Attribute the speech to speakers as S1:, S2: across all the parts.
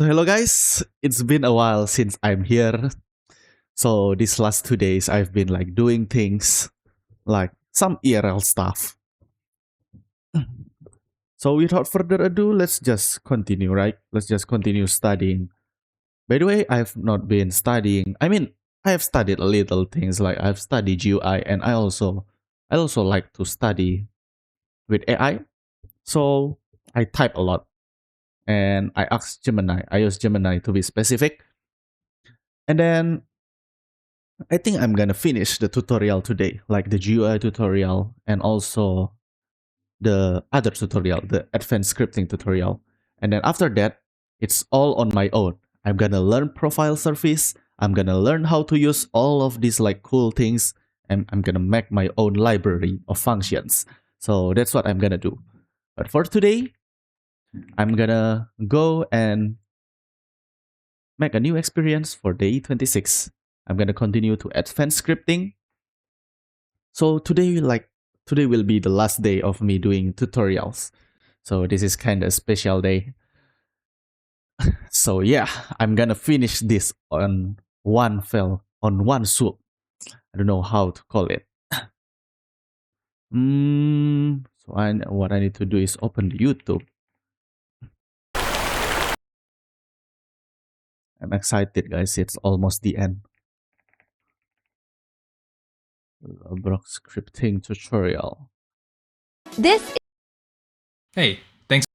S1: So hello guys, it's been a while since I'm here. So these last 2 days I've been like doing things like some ERL stuff. So without further ado, let's just continue, right? Let's just continue studying. By the way, I've not been studying. I have studied a little things like I've studied GUI and I also like to study with AI. So I type a lot and I ask Gemini. I use Gemini to be specific. And then I think I'm gonna finish the tutorial today, like the GUI tutorial and also the other tutorial, the advanced scripting tutorial. And then after that, it's all on my own. I'm gonna learn profile service. I'm gonna learn how to use all of these like cool things, and I'm gonna make my own library of functions. So that's what I'm gonna do. But for today, I'm gonna go and make a new experience for day 26. I'm gonna continue to advanced scripting. So today will be the last day of me doing tutorials. So this is kind of a special day. So yeah, I'm gonna finish this on one swoop. I don't know how to call it. What I need to do is open the YouTube. I'm excited, guys. It's almost the end. Roblox scripting tutorial.
S2: Hey, thanks.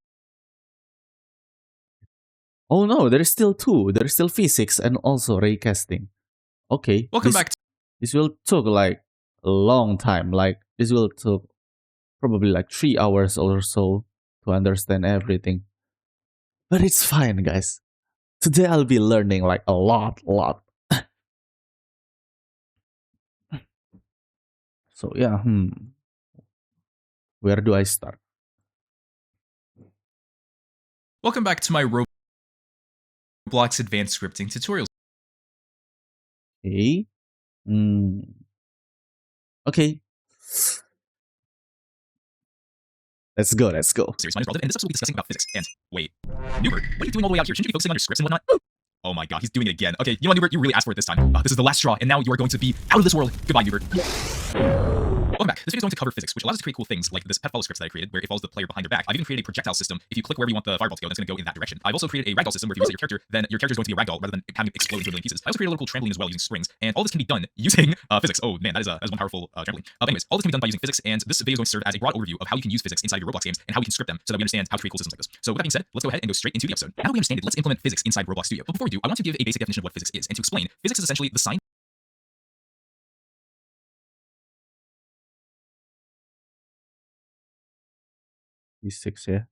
S1: Oh no, there is still two. There is still physics and also raycasting. Okay.
S2: Welcome back.
S1: This will take like a long time. Like this will take probably like 3 hours or so to understand everything. But it's fine, guys. Today I'll be learning like a lot. So yeah, where do I start?
S2: Welcome back to my Roblox advanced scripting tutorials.
S1: Okay. Okay. Let's go.
S2: Series minus relative, and this episode will be discussing about physics. And wait, Newbert, what are you doing all the way out here? Shouldn't you be focusing on your scripts and whatnot? Oh my god, he's doing it again. Okay, you know what, Newbert, you really asked for it this time. This is the last straw, and now you are going to be out of this world. Goodbye, Newbert. Welcome back. This video is going to cover physics, which allows us to create cool things like this pet follow scripts that I created, where it follows the player behind their back. I've even created a projectile system. If you click wherever you want the fireball to go, then it's going to go in that direction. I've also created a ragdoll system where if you reset your character, then your character is going to be a ragdoll rather than having it explode into a million pieces. I also created a little cool trampoline as well using springs, and all this can be done using physics. Oh man, that is one powerful trampoline. Anyways, all this can be done by using physics, and this video is going to serve as a broad overview of how you can use physics inside your Roblox games and how we can script them so that we understand how to create cool systems like this. So with that being said, let's go ahead and go straight into the episode. Now that we understand it, let's implement physics inside Roblox Studio. But before we do, I want to give a basic definition of what physics is, and to explain, physics is essentially the science
S1: Physics, yeah.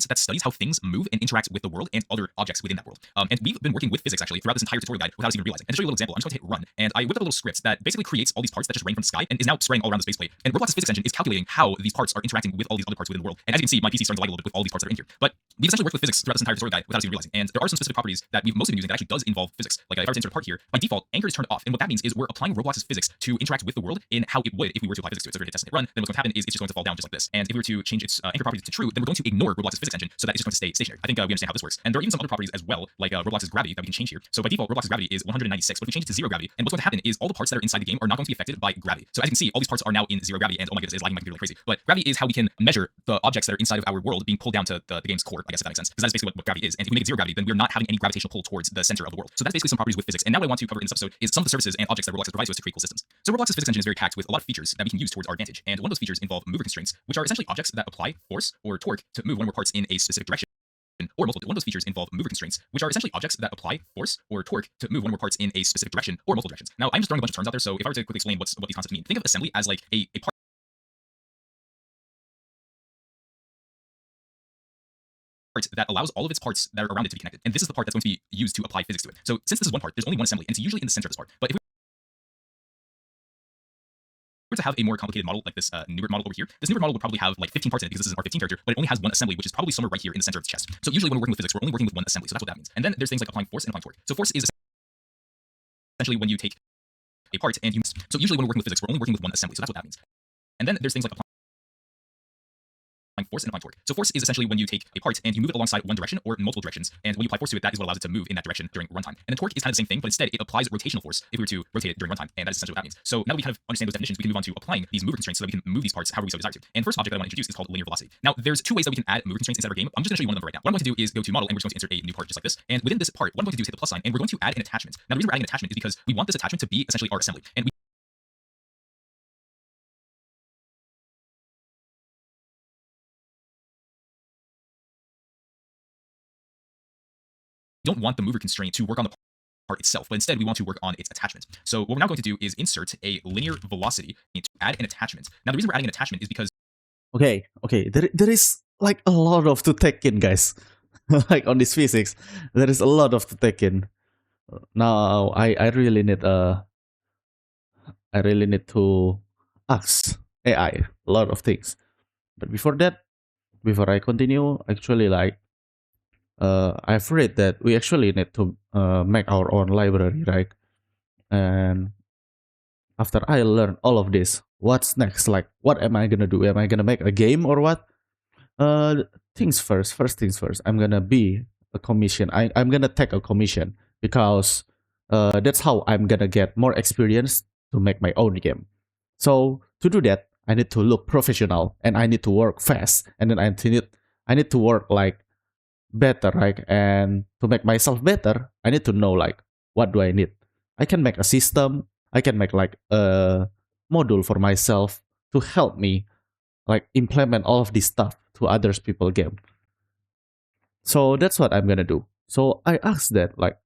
S2: that studies how things move and interact with the world and other objects within that world. And we've been working with physics actually throughout this entire tutorial guide without us even realizing. And to show you a little example, I'm just going to hit run, and I whipped up a little script that basically creates all these parts that just rain from the sky and is now spraying all around the space plate. And Roblox's physics engine is calculating how these parts are interacting with all these other parts within the world. And as you can see, my PC is starting to lag a little bit with all these parts that are in here. But we've essentially worked with physics throughout this entire tutorial guide without us even realizing. And there are some specific properties that we've mostly been using that actually does involve physics. Like if I were to insert a part here, by default, anchor is turned off. And what that means is we're applying Roblox's physics to interact with the world in how it would if we were to apply physics to it. So if we hit test and hit run, then what's going to happen is it's just going to fall down just like this. And if we were to change its anchor properties to true, then we're going to ignore Roblox's physics engine so that it's just going to stay stationary. I think we understand how this works. And there are even some other properties as well, like Roblox's gravity that we can change here. So by default, Roblox's gravity is 196, but if we change it to 0 gravity, and what's going to happen is all the parts that are inside the game are not going to be affected by gravity. So as you can see, all these parts are now in 0 gravity, and oh my goodness, it's lagging my computer like crazy. But gravity is how we can measure the objects that are inside of our world being pulled down to the game's core, I guess if that makes sense. Because that's basically what gravity is. And if we make it 0 gravity, then we're not having any gravitational pull towards the center of the world. So that's basically some properties with physics. And now what I want to cover in this episode is some of the services and objects that Roblox provides to us to create cool systems. So Roblox's physics engine is very packed with a lot of features that we can use towards our advantage. And one of those features involve mover constraints, which are essentially objects that apply force or torque to move one or more parts in a specific direction. Or multiple. One of those features involve mover constraints, which are essentially objects that apply force or torque to move one or more parts in a specific direction or multiple directions. Now, I'm just throwing a bunch of terms out there, so if I were to quickly explain what these concepts mean, think of assembly as like a part that allows all of its parts that are around it to be connected. And this is the part that's going to be used to apply physics to it. So since this is one part, there's only one assembly, and it's usually in the center of this part. But if we were to have a more complicated model like this Newbert model over here, this Newbert model would probably have like 15 parts in it because this is an R15 character, but it only has one assembly, which is probably somewhere right here in the center of its chest. So usually when we're working with physics, we're only working with one assembly. So that's what that means. And then there's things like applying force and applying torque. So force is essentially when you take a part and you. So usually when we're working with physics, we're only working with one assembly. So that's what that means. And then there's things like applying force and applying torque. So force is essentially when you take a part and you move it alongside one direction or multiple directions, and when you apply force to it, that is what allows it to move in that direction during runtime. And then torque is kind of the same thing, but instead it applies rotational force if we were to rotate it during runtime, and that is essentially what that means. So now that we kind of understand those definitions, we can move on to applying these mover constraints so that we can move these parts however we so desire to. And the first object that I want to introduce is called linear velocity. Now there's two ways that we can add mover constraints inside our game. I'm just going to show you one of them right now. What I'm going to do is go to model, and we're just going to insert a new part just like this. And within this part, what I'm going to do is hit the plus sign, and we're going to add an attachment. Now the reason we're adding an attachment is because we want this attachment to be essentially our assembly, and we don't want the mover constraint to work on the part itself, but instead we want to work on its attachment. So what we're now going to do is insert a linear velocity to add an attachment. Now the reason we're adding an attachment is because
S1: Okay, there is like a lot of to take in, guys. Like on this physics, there is a lot of to take in. Now I really need to ask AI a lot of things. But before that, before I continue, actually like I've read that we actually need to make our own library, right? And after I learn all of this, what's next? Like, what am I gonna do? Am I gonna make a game or what? Things first. First things first. I'm gonna be a commission. I'm gonna take a commission because that's how I'm gonna get more experience to make my own game. So to do that, I need to look professional and I need to work fast, and then I need to work like better, right? And to make myself better, I need to know like what do I need. I can make a system. I can make like a module for myself to help me like implement all of this stuff to others people game. So that's what I'm gonna do. So I asked that like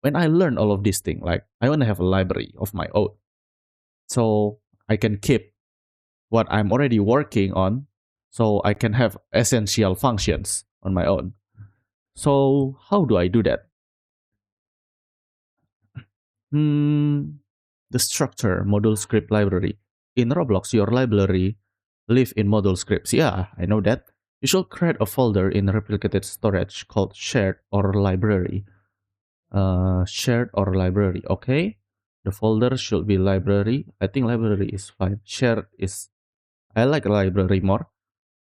S1: when I learn all of these things, like I wanna have a library of my own. So I can keep what I'm already working on, so I can have essential functions on my own. So how do I do that? The structure module script library. In Roblox, your library live in module scripts. Yeah, I know that. You should create a folder in replicated storage called shared or library. Shared or library, okay? The folder should be library. I think library is fine. Shared is, I like library more.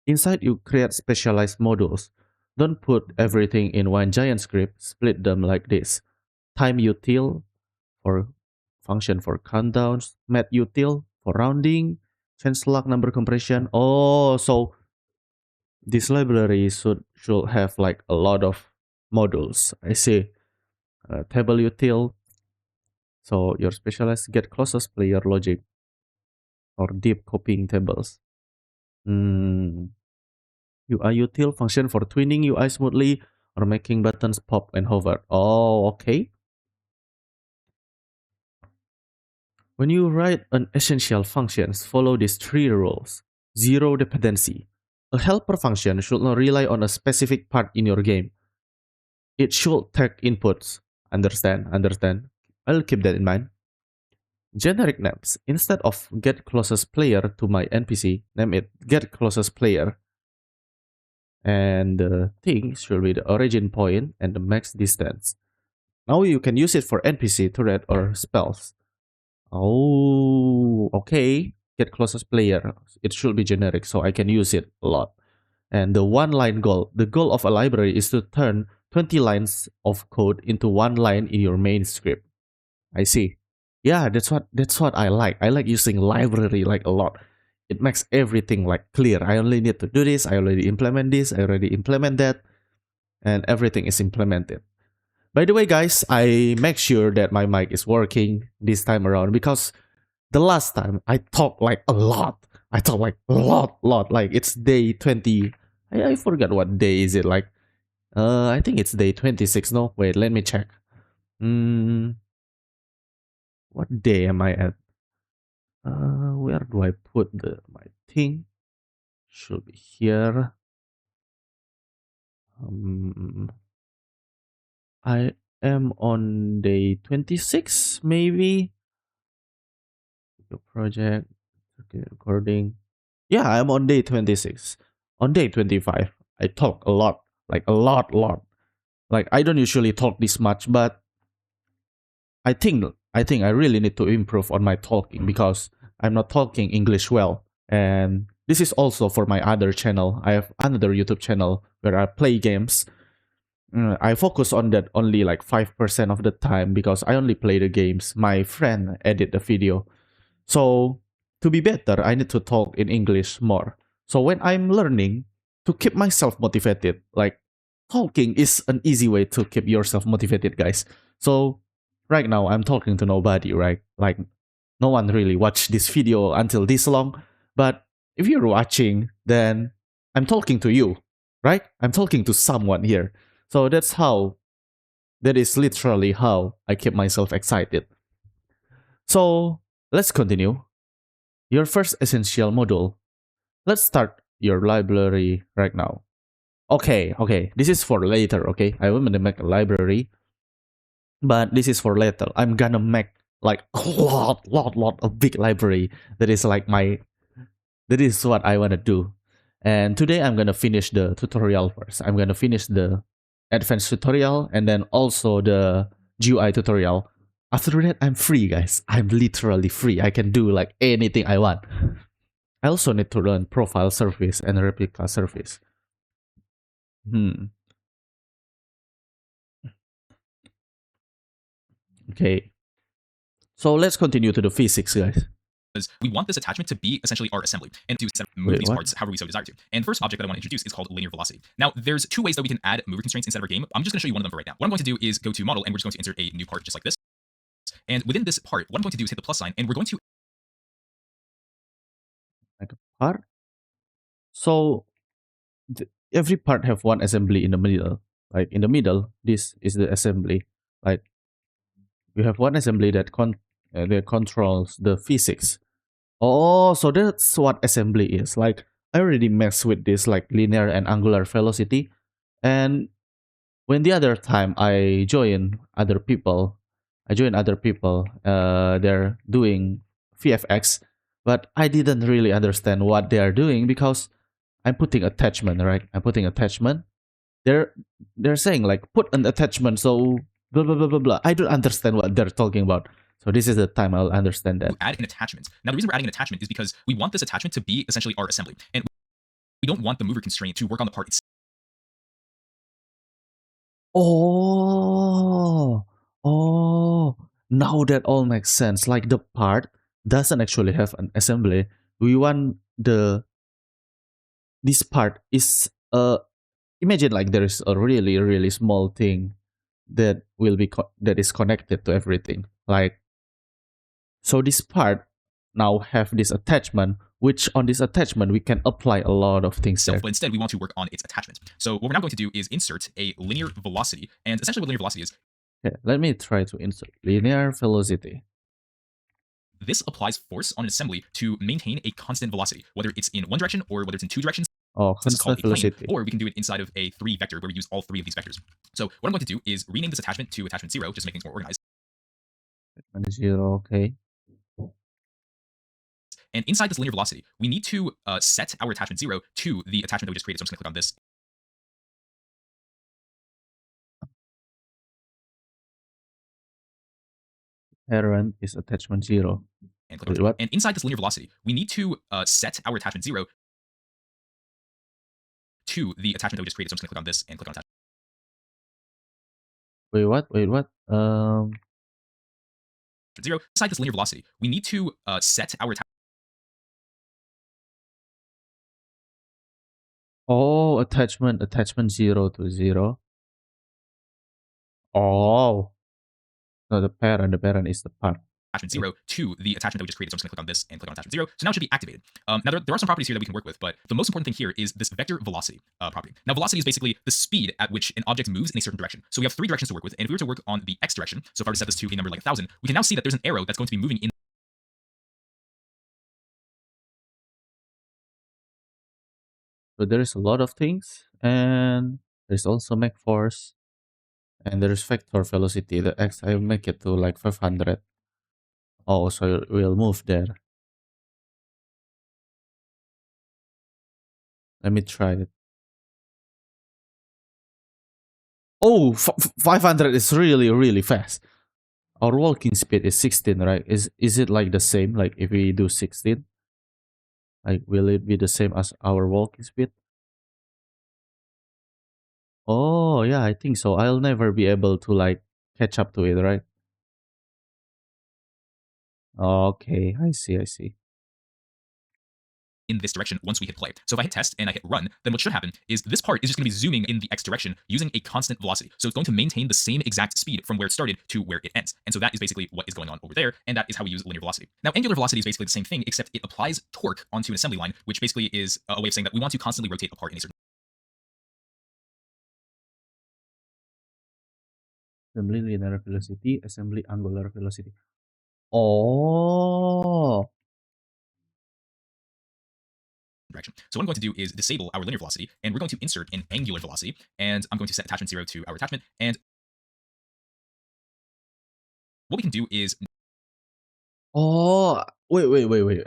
S1: Inside, you create specialized modules. Don't put everything in one giant script. Split them like this. Time util for function for countdowns. Math util for rounding. Changelog number compression. Oh, so this library should have like a lot of modules. I see. Table util. So your specialized get closest player logic or deep copying tables. UI util function for twinning UI smoothly or making buttons pop and hover. Oh, okay. When you write an essential functions, follow these three rules. Zero dependency. A helper function should not rely on a specific part in your game. It should take inputs. Understand? I'll keep that in mind. Generic names. Instead of get closest player to my NPC, name it get closest player. And the thing should be the origin point and the max distance. Now you can use it for NPC, turret, or spells. Oh, okay. Get closest player. It should be generic, so I can use it a lot. And the one line goal. The goal of a library is to turn 20 lines of code into one line in your main script. I see. Yeah, that's what I like. I like using library like a lot. It makes everything like clear. I only need to do this. I already implement this. I already implement that, and everything is implemented. By the way, guys, I make sure that my mic is working this time around because the last time I talked like a lot. I talked like a lot. Like it's day 20. I forgot what day is it. Like, I think it's day 26. No, wait, let me check. What day am I at? Where do I put my thing? Should be here. I am on day 26, maybe. Your project, okay, recording. Yeah, I'm on day 26. On day 25, I talk a lot, like a lot. Like I don't usually talk this much, but I think I really need to improve on my talking because I'm not talking English well. And this is also for my other channel. I have another YouTube channel where I play games. I focus on that only like 5% of the time because I only play the games. My friend edit the video. So to be better, I need to talk in English more. So when I'm learning to keep myself motivated, like talking is an easy way to keep yourself motivated, guys. So right now I'm talking to nobody, right? Like no one really watched this video until this long. But if you're watching, then I'm talking to you, right? I'm talking to someone here. So that is literally how I keep myself excited. So let's continue. Your first essential module. Let's start your library right now. Okay. This is for later, okay? I will make a library, but this is for later. I'm gonna make like a lot of big library. That is like that is what I wanna do. And today I'm gonna finish the tutorial first. I'm gonna finish the advanced tutorial and then also the GUI tutorial. After that, I'm free, guys. I'm literally free. I can do like anything I want. I also need to learn profile service and replica service. Okay. So let's continue to the physics, guys.
S2: Because we want this attachment to be essentially our assembly and to move
S1: Wait,
S2: these
S1: what?
S2: parts however we so desire to. And the first object that I want to introduce is called linear velocity. Now, there's two ways that we can add mover constraints inside of our game. I'm just going to show you one of them for right now. What I'm going to do is go to model and we're just going to insert a new part just like this. And within this part, what I'm going to do is hit the plus sign and we're going to
S1: Like a part? So every part have one assembly in the middle. Like in the middle, this is the assembly. Like you have one assembly that that controls the physics. Oh, so that's what assembly is. Like I already messed with this like linear and angular velocity, and when the other time I join other people. They're doing VFX, but I didn't really understand what they are doing because I'm putting attachment, right? I'm putting attachment. They're they're saying like put an attachment, so blah blah blah blah blah. I don't understand what they're talking about. So this is the time I'll understand that.
S2: add an attachment. Now, the reason we're adding an attachment is because we want this attachment to be essentially our assembly. And we don't want the mover constraint to work on the part itself.
S1: Oh, now that all makes sense. Like the part doesn't actually have an assembly. We want this part is imagine like there is a really small thing that that is connected to everything. Like so this part now have this attachment, which on this attachment we can apply a lot of things there.
S2: But instead, we want to work on its attachment. So what we're now going to do is insert a linear velocity. And essentially what linear velocity is,
S1: Okay, let me try to insert linear velocity.
S2: this applies force on an assembly to maintain a constant velocity, whether it's in one direction or whether it's in two directions.
S1: Oh,
S2: This is called
S1: constant
S2: a plane,
S1: velocity.
S2: or we can do it inside of a 3 vector where we use all 3 of these vectors. So what I'm going to do is rename this attachment to attachment 0 just to make things more organized.
S1: Attachment 0, okay.
S2: And inside this linear velocity, we need to set our attachment 0 to the attachment that we just created. So I'm just going to click on this.
S1: Parent is attachment 0.
S2: And click on
S1: What?
S2: And inside this linear velocity, we need to set our attachment 0 to the attachment that we just created. So I'm just going to click on this and click on attachment.
S1: Wait, what?
S2: 0. Inside this linear velocity, we need to set our
S1: Oh, attachment 0 to 0. Oh. No, the parent is the part.
S2: attachment 0 to the attachment that we just created. So I'm just going to click on this and click on attachment 0. So now it should be activated. Now, there are some properties here that we can work with, but the most important thing here is this vector velocity property. Now, velocity is basically the speed at which an object moves in a certain direction. So we have 3 directions to work with. And if we were to work on the x direction, so if I were to set this to a number like 1,000, we can now see that there's an arrow that's going to be moving in.
S1: So there's a lot of things, and there's also mech force, and there's vector velocity. The x I make it to like 500. Oh, so we'll move there. Let me try it. Oh, 500 is really fast. Our walking speed is 16, right? Is it like the same? Like if we do 16, like will it be the same as our walking speed? Oh yeah, I think so. I'll never be able to like catch up to it, right? Okay, I see, I see.
S2: in this direction once we hit play. So if I hit test and I hit run, then what should happen is this part is just going to be zooming in the X direction using a constant velocity. So it's going to maintain the same exact speed from where it started to where it ends. And so that is basically what is going on over there, and that is how we use linear velocity. Now, angular velocity is basically the same thing, except it applies torque onto an assembly line, which basically is a way of saying that we want to constantly rotate a part in a certain
S1: Assembly linear velocity, assembly angular velocity. Oh,
S2: direction. So what I'm going to do is disable our linear velocity, and we're going to insert an angular velocity, and I'm going to set attachment 0 to our attachment, and what we can do is
S1: oh, wait.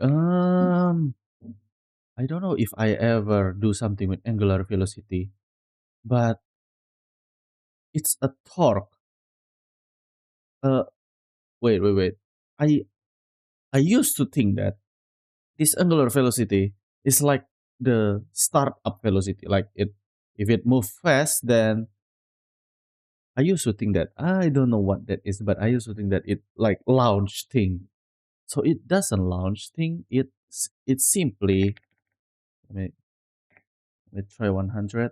S1: I don't know if I ever do something with angular velocity, but it's a torque. Uh, wait. I I used to think that this angular velocity is like the startup velocity. Like it, if it moves fast, then I used to think that I don't know what that is, but I used to think that it like launch thing. So it doesn't launch thing. It's simply let me try 100.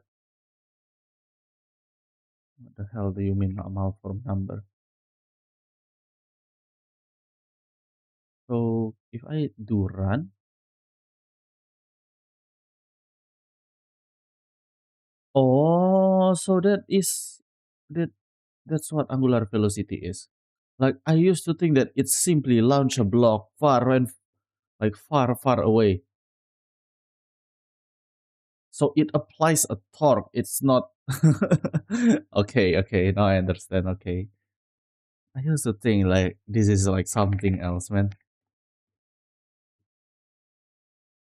S1: What the hell do you mean a malform number? So if I do run, oh, so that that's what angular velocity is. Like I used to think that it's simply launch a block far and like far away. So it applies a torque. It's not okay. Now I understand. Okay. I used to think like this is like something else, man.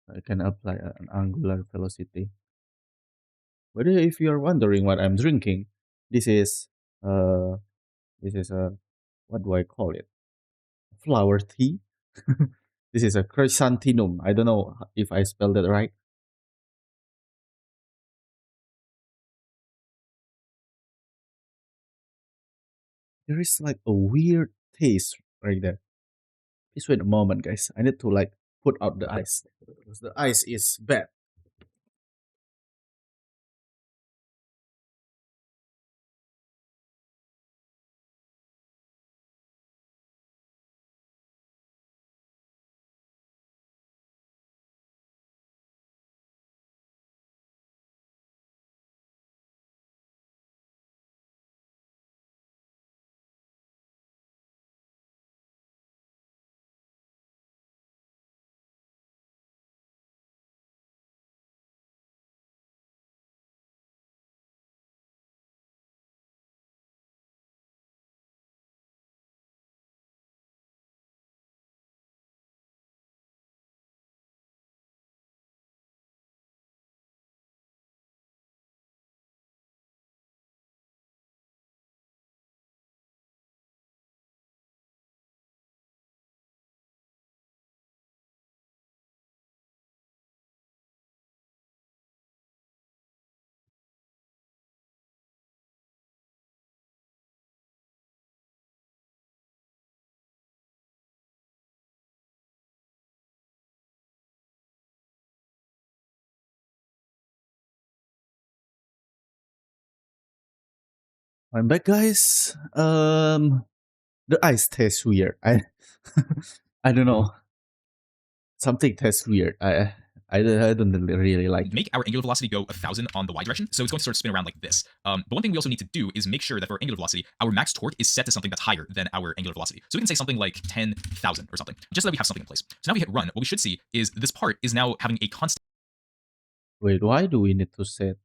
S1: I can apply an angular velocity. But if you're wondering what I'm drinking, this is uh this is a what do I call it? Flower tea. This is a chrysanthemum. I don't know if I spelled that right. There is like a weird taste right there. Please wait a moment, guys. I need to like put out the ice because the ice is bad. I'm back, guys. The ice tastes weird. I don't know. Something tastes weird. I don't really like it.
S2: make our angular velocity go 1,000 on the y direction. So it's going to sort of spin around like this. But one thing we also need to do is make sure that for angular velocity, our max torque is set to something that's higher than our angular velocity. So we can say something like 10,000 or something, just so that we have something in place. So now we hit run. What we should see is this part is now having a constant
S1: Wait, why do we need to set?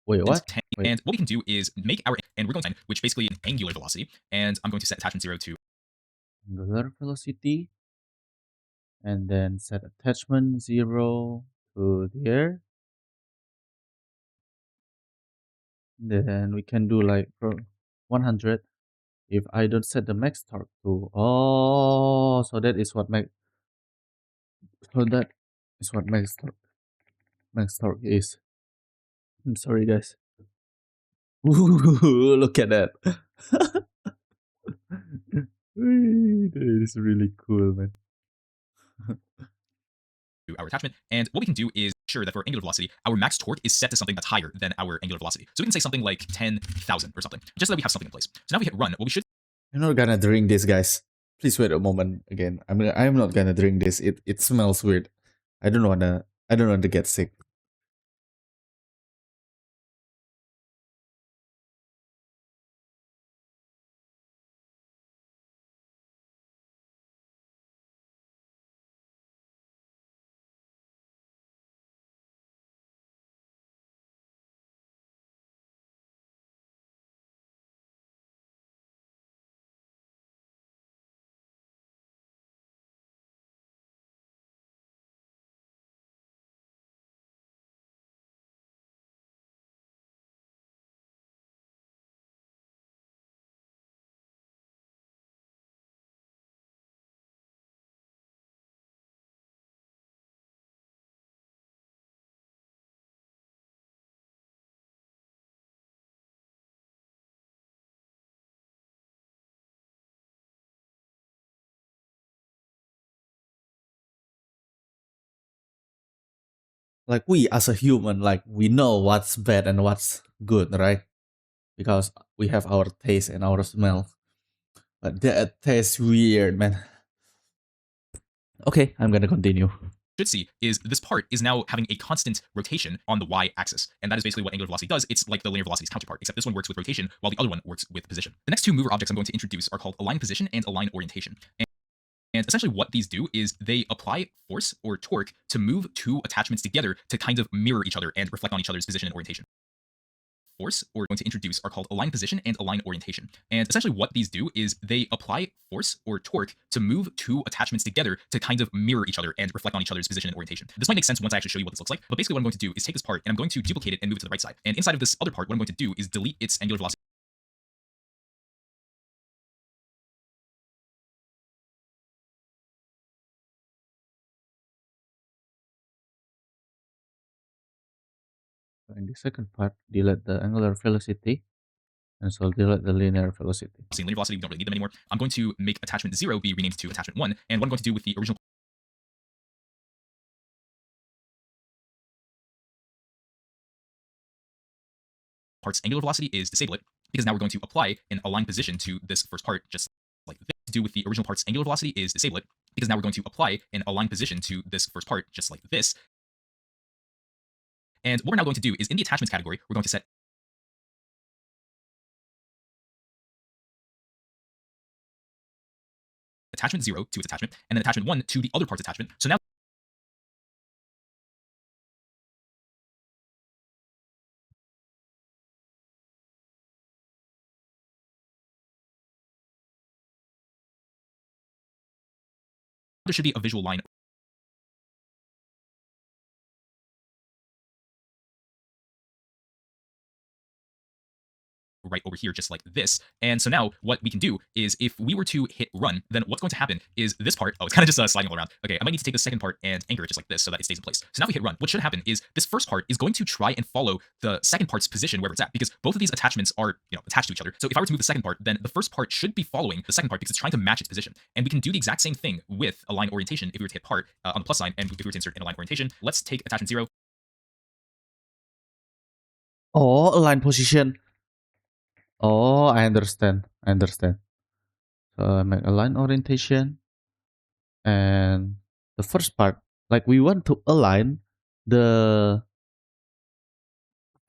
S1: Wait, what?
S2: 10.
S1: Wait,
S2: And what we can do is make our, and we're going to, which basically an angular velocity. And I'm going to set attachment 0 to
S1: angular velocity, and then set attachment 0 to there. Then we can do like for 100. if I don't set the max torque to, oh, so that is what max torque is. I'm sorry, guys. Ooh, look at that. That is really cool, man.
S2: our attachment. And what we can do is ensure that for angular velocity, our max torque is set to something that's higher than our angular velocity. So we can say something like 10,000 or something, just so that we have something in place. So now we hit run. What we should
S1: I'm not gonna drink this, guys. Please wait a moment again. I'm not gonna drink this. It smells weird. I don't want to get sick. Like we as a human, like we know what's bad and what's good, right? Because we have our taste and our smell. But that tastes weird, man. Okay, I'm gonna continue.
S2: see is this part is now having a constant rotation on the y-axis. And that is basically what angular velocity does. It's like the linear velocity's counterpart, except this one works with rotation while the other one works with position. The next two mover objects I'm going to introduce are called align position and align orientation. And essentially what these do is they apply force or torque to move two attachments together to kind of mirror each other and reflect on each other's position and orientation. Force, or going to introduce, are called align position and align orientation. And essentially what these do is they apply force or torque to move two attachments together to kind of mirror each other and reflect on each other's position and orientation. This might make sense once I actually show you what this looks like, but basically what I'm going to do is take this part and I'm going to duplicate it and move it to the right side. And inside of this other part, what I'm going to do is delete its angular velocity.
S1: In the second part, delete the angular velocity, and so delete the linear velocity.
S2: Linear velocity, we don't really need them anymore. I'm going to make attachment 0 be renamed to attachment 1, and what I'm going to do with the original part's angular velocity is disable it, because now we're going to apply an align position to this first part, just like this. To do with the original part's angular velocity is disable it, because now we're going to apply an align position to this first part, just like this. And what we're now going to do is in the attachments category, we're going to set attachment 0 to its attachment, and then attachment 1 to the other part's attachment. So now there should be a visual line right over here, just like this. And so now what we can do is if we were to hit run, then what's going to happen is this part, oh, it's kind of just sliding all around. Okay, I might need to take the second part and anchor it just like this so that it stays in place. So now we hit run. What should happen is this first part is going to try and follow the second part's position wherever it's at, because both of these attachments are, attached to each other. So if I were to move the second part, then the first part should be following the second part because it's trying to match its position. And we can do the exact same thing with align orientation if we were to hit part on the plus sign, and if we were to insert an align orientation. Let's take attachment 0.
S1: Oh, align position. Oh, I understand. So I make align orientation, and the first part, like we want to align the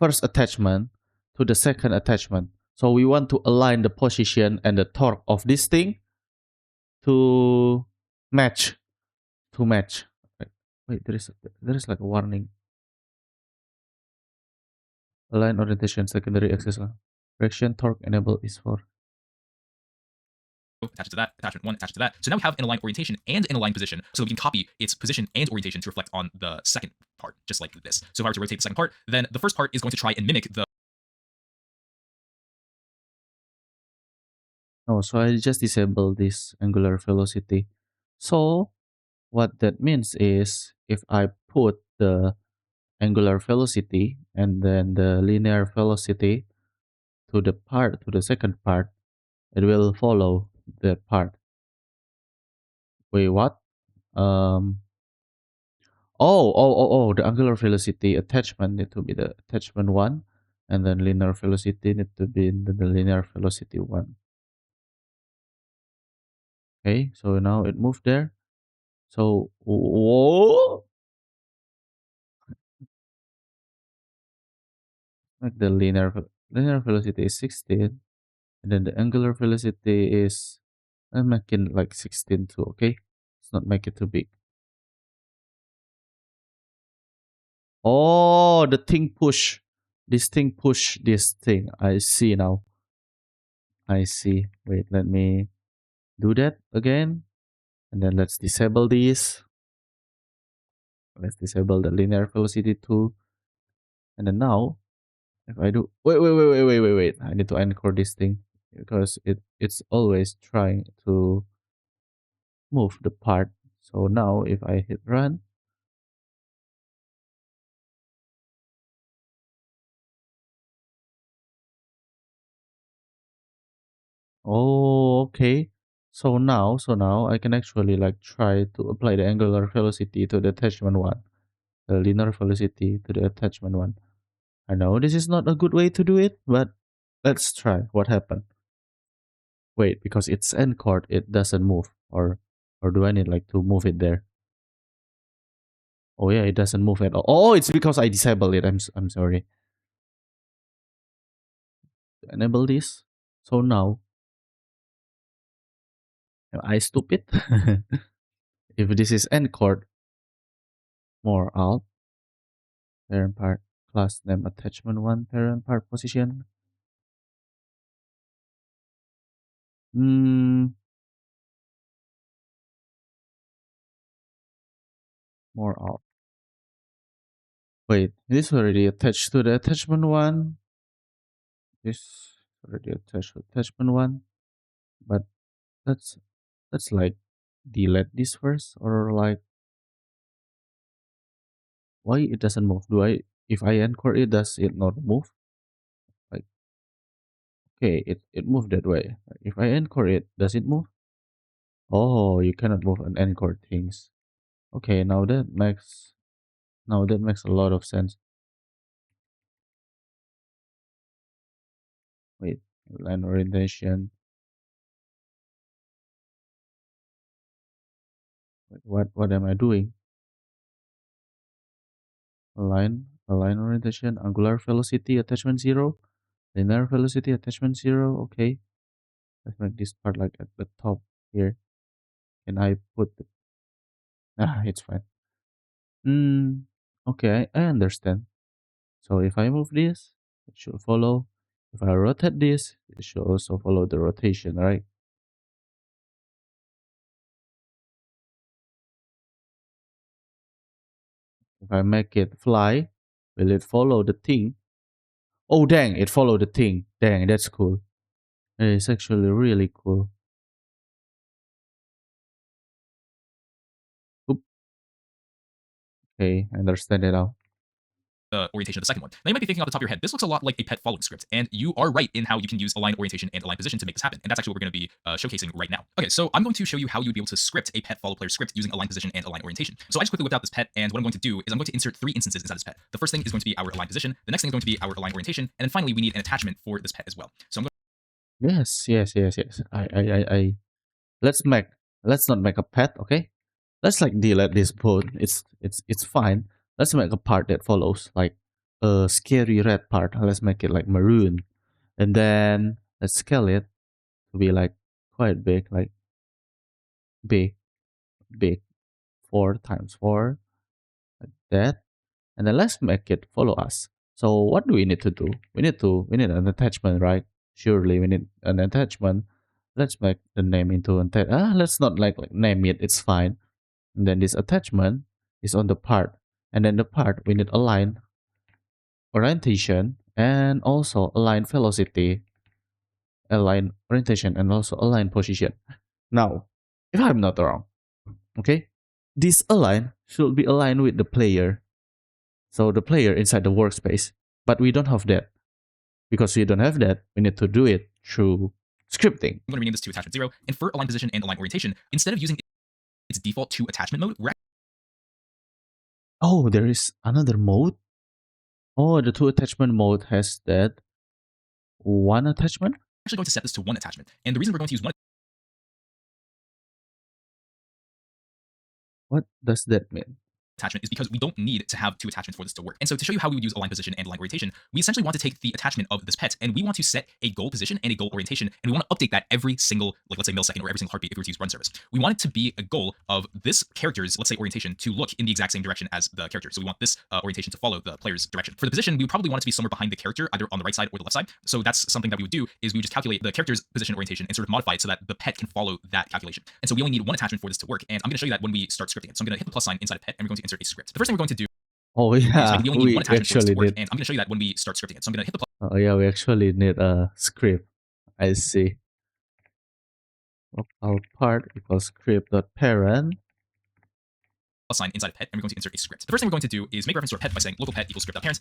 S1: first attachment to the second attachment. So we want to align the position and the torque of this thing to match. Wait, there is like a warning. Align orientation secondary axis direction torque enable is for.
S2: Attach it to that, attachment 1, attach it to that. So now we have an align orientation and an align position, so we can copy its position and orientation to reflect on the second part, just like this. So if I were to rotate the second part, then the first part is going to try and mimic the
S1: Oh, so I just disable this angular velocity. So what that means is if I put the angular velocity and then the linear velocity to the second part, it will follow that part. Wait, what? Um, the angular velocity attachment need to be the attachment one, and then linear velocity need to be in the linear velocity one. Okay, so now it moved there. So, whoa, like the linear velocity is 16, and then the angular velocity is I'm making like 16 too. Okay, let's not make it too big. Oh, the thing push. This thing push this thing. I see now. I see. Wait, let me do that again. And then let's disable this. Let's disable the linear velocity too. And then now, if I do wait. I need to anchor this thing because it's always trying to move the part. So now if I hit run, oh, okay. So now I can actually like try to apply the angular velocity to the attachment one, the linear velocity to the attachment one. I know this is not a good way to do it, but let's try what happened. Wait, because it's anchored, it doesn't move, or do I need like to move it there? Oh yeah, it doesn't move at all. Oh, it's because I disabled it. I'm sorry. Enable this. So now, am I stupid? If this is anchored, more alt parent part class name attachment one parent part position. Hmm, more alt. Wait, this already attached to the attachment one. This already attached to attachment one, but let's like delete this first, or like why it doesn't move? Do I if I anchor it, does it not move? Like okay, it moved that way. If I anchor it, does it move? Oh, you cannot move and anchor things. Okay, now that makes a lot of sense. Wait, line orientation. Wait, what am I doing? Align orientation, angular velocity attachment 0, linear velocity attachment 0. Okay, let's make this part like at the top here. Can I put the, it's fine. Hmm. Okay, I understand. So if I move this, it should follow. If I rotate this, it should also follow the rotation, right? If I make it fly, will it follow the thing? Oh dang, it followed the thing. Dang, that's cool. It's actually really cool. Oop, okay, I understand it now.
S2: The orientation of the second one. Now you might be thinking off the top of your head, this looks a lot like a pet following script, and you are right in how you can use align orientation and align position to make this happen, and that's actually what we're going to be showcasing right now. Okay, so I'm going to show you how you'd be able to script a pet follow player script using align position and align orientation. So I just quickly whipped out this pet, and what I'm going to do is I'm going to insert 3 instances inside this pet. The first thing is going to be our align position, the next thing is going to be our align orientation, and then finally we need an attachment for this pet as well. So I'm
S1: Yes. I let's make let's not make a pet, okay? Let's like delete this boat. It's fine. Let's make a part that follows, like a scary red part. Let's make it like maroon, and then let's scale it to be like quite big, like big, big, 4 times 4, like that. And then let's make it follow us. So what do we need to do? We need an attachment, right? Surely we need an attachment. Let's make the name into an let's not like name it. It's fine. And then this attachment is on the part, and then the part we need align orientation and also align velocity. align orientation, and also align position. Now, if I'm not wrong, okay, this align should be aligned with the player. So the player inside the workspace. But we don't have that. Because we don't have that, we need to do it through scripting.
S2: I'm going to rename this to attachment 0. And for align position and align orientation, instead of using its default to attachment mode, we're
S1: Oh, there is another mode? Oh, the two attachment mode has that one attachment?
S2: actually going to set this to one attachment. And the reason we're going to use one
S1: What does that mean?
S2: attachment is because we don't need to have two attachments for this to work. And so to show you how we would use align position and align orientation, we essentially want to take the attachment of this pet and we want to set a goal position and a goal orientation, and we want to update that every single, like let's say millisecond or every single heartbeat if we were to use run service. We want it to be a goal of this character's, let's say, orientation to look in the exact same direction as the character. So we want this orientation to follow the player's direction. For the position, we would probably want it to be somewhere behind the character, either on the right side or the left side. So that's something that we would do, is we would just calculate the character's position orientation and sort of modify it so that the pet can follow that calculation. And so we only need one attachment for this to work. And I'm going to show you that when we start scripting it. So I'm going to hit the plus sign inside a pet and we're going to insert a script. The first thing we're going to do
S1: Oh
S2: is
S1: yeah,
S2: we only need
S1: we
S2: one attachment for this
S1: actually
S2: to work.
S1: did.
S2: And I'm going to show you that when we start scripting it. So I'm going to hit the plus
S1: Oh yeah, we actually need a script. I see. Local part equals script.parent.
S2: sign inside a pet, and we're going to insert a script. The first thing we're going to do is make reference to our pet by saying local pet equals script.parents.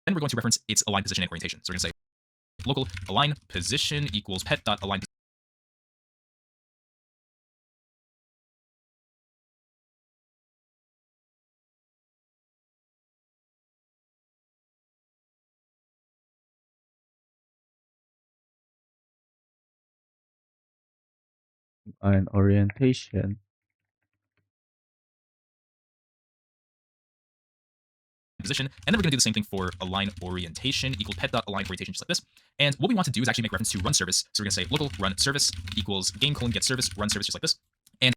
S2: Then we're going to reference its align position and orientation. So we're going to say local align position equals pet.align.
S1: And orientation.
S2: Position, and then we're going to do the same thing for align orientation equals pet.align orientation, just like this. And what we want to do is actually make reference to run service. So we're going to say local run service equals game : get service run service, just like this. And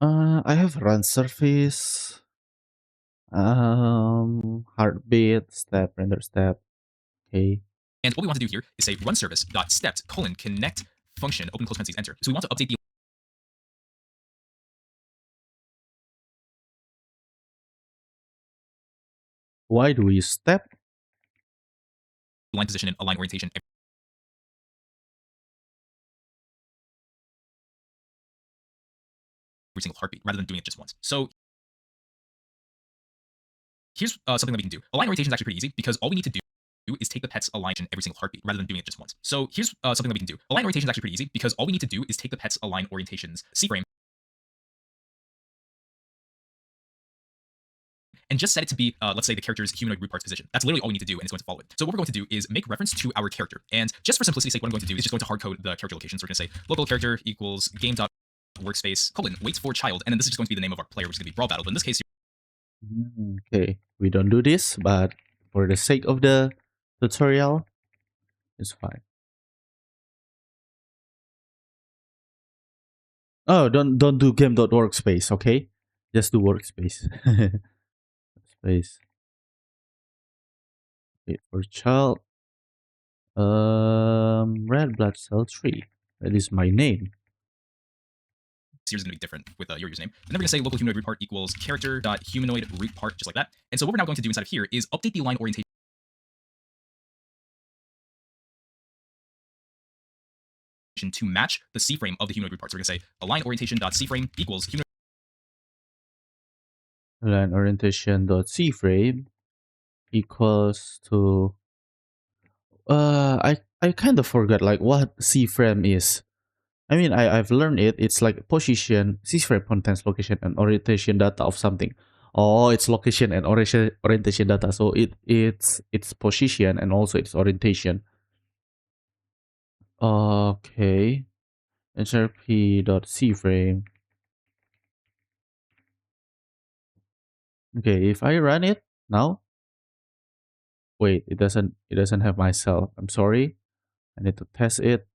S1: I have run service, heartbeat, step, render step. Okay.
S2: and what we want to do here is say run service dot stepped : connect function open close parentheses enter. So we want to update the
S1: Why do we use step?
S2: align position and align orientation every single heartbeat rather than doing it just once. So here's something that we can do. Align orientation is actually pretty easy because all we need to do is take the pet's alignment every single heartbeat rather than doing it just once. So here's something that we can do. Align orientation is actually pretty easy because all we need to do is take the pet's align orientation's C-frame and just set it to be, let's say, the character's humanoid root parts position. That's literally all we need to do, and it's going to follow it. So what we're going to do is make reference to our character. And just for simplicity's sake, what I'm going to do is just going to hard code the character location. So we're going to say local character equals game.workspace : waits for child. And then this is just going to be the name of our player, which is going to be Brawl Battle. But in this case,
S1: Okay, we don't do this, but for the sake of the tutorial, it's fine. Oh, don't do game.workspace, okay? Just do workspace. Space. Wait for child. Red blood cell 3. That is my name.
S2: yours is going to be different with your username. And then we're going to say local humanoid root part equals character.humanoid root part, just like that. And so what we're now going to do inside of here is update the align orientation to match the C-frame of the humanoid root part. So we're going to say align orientation.C-frame equals humanoid
S1: Align orientation.C-frame equals to I kind of forgot like what C-frame is. I mean I've learned it. It's like position. C-frame contains location and orientation data of something. Oh, it's location and orientation data. So it's position and also its orientation. Okay. Insert p.c-frame. Okay, if I run it now, wait, it doesn't have myself. I'm sorry. I need to test it.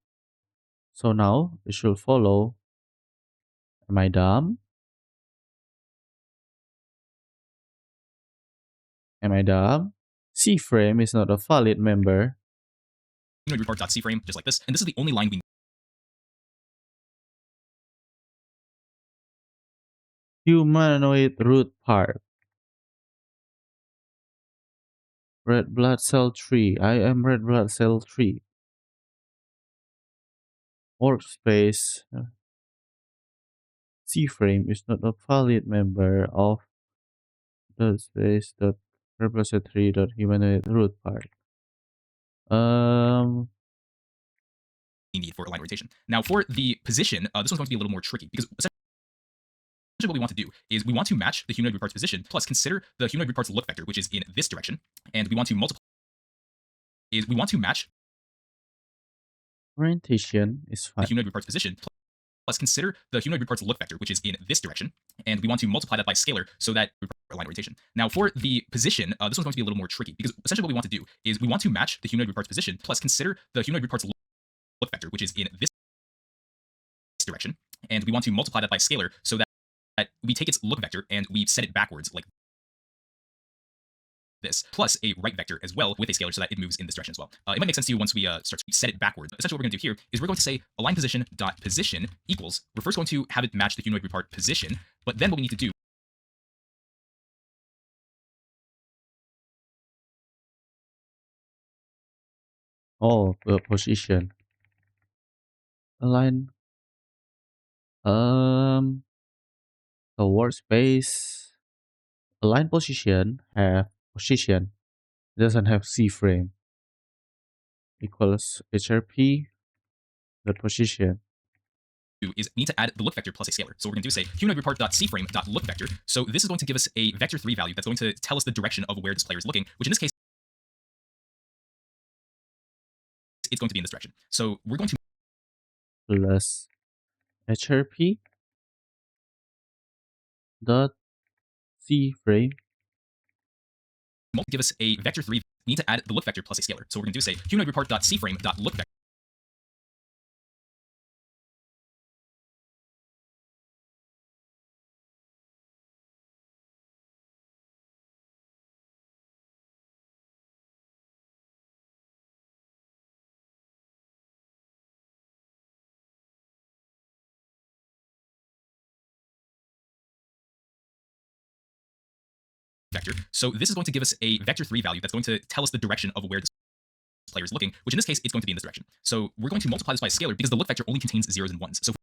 S1: So now it should follow. Am I dumb? Am I dumb? C-frame is not a valid member.
S2: root part.C-frame, just like this. And this is the only line we
S1: Humanoid root part. Red blood cell 3. I am red blood cell 3. Workspace. C-frame is not a valid member of the space dot repository dot humanoid root part. Um,
S2: need for align rotation. Now, for the position, this one's going to be a little more tricky because essentially what we want to do is we want to match the humanoid root part's position plus consider the humanoid root part's look vector, which is in this direction, and we want to multiply. We want to match
S1: orientation is
S2: the
S1: fine.
S2: humanoid root part's position plus consider the humanoid root part's look vector, which is in this direction, and we want to multiply that by scalar so that align rotation. Now, for the position, this one's going to be a little more tricky because essentially what we want to do is we want to match the humanoid root part's position plus consider the humanoid root part's look vector, which is in this direction, and we want to multiply that by scalar so that we take its look vector and we set it backwards like this, plus a right vector as well with a scalar so that it moves in this direction as well. It might make sense to you once we start to set it backwards. Essentially what we're going to do here is we're going to say align position dot position equals, we're first going to have it match the humanoid root part position, but then what we need to do
S1: Oh, the position. Align. The workspace. Align position have position. It doesn't have C frame. Equals HRP. The position.
S2: is we need to add the look vector plus a scalar. So we're going to do say humanoid root part dot cframe dot look vector. So this is going to give us a vector 3 value that's going to tell us the direction of where this player is looking, which in this case it's going to be in this direction. So we're going to
S1: Plus HRP dot C frame.
S2: give us a vector 3. We need to add the look vector plus a scalar. So we're going to do say humanoid root part dot cframe dot look vector. So this is going to give us a vector 3 value that's going to tell us the direction of where this player is looking, which in this case it's going to be in this direction. So we're going to multiply this by a scalar because the look vector only contains zeros and ones. So if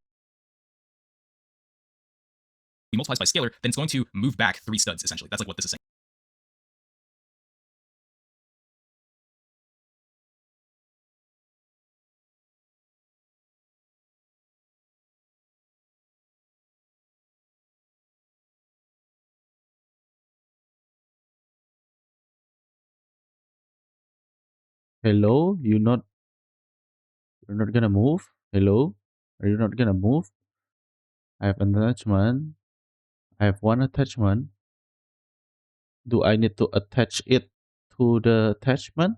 S2: we multiply this by scalar, then it's going to move back 3 studs essentially. That's like what this is saying.
S1: Hello? You're not gonna move? Hello? Are you not gonna move? I have an attachment. I have one attachment. Do I need to attach it to the attachment?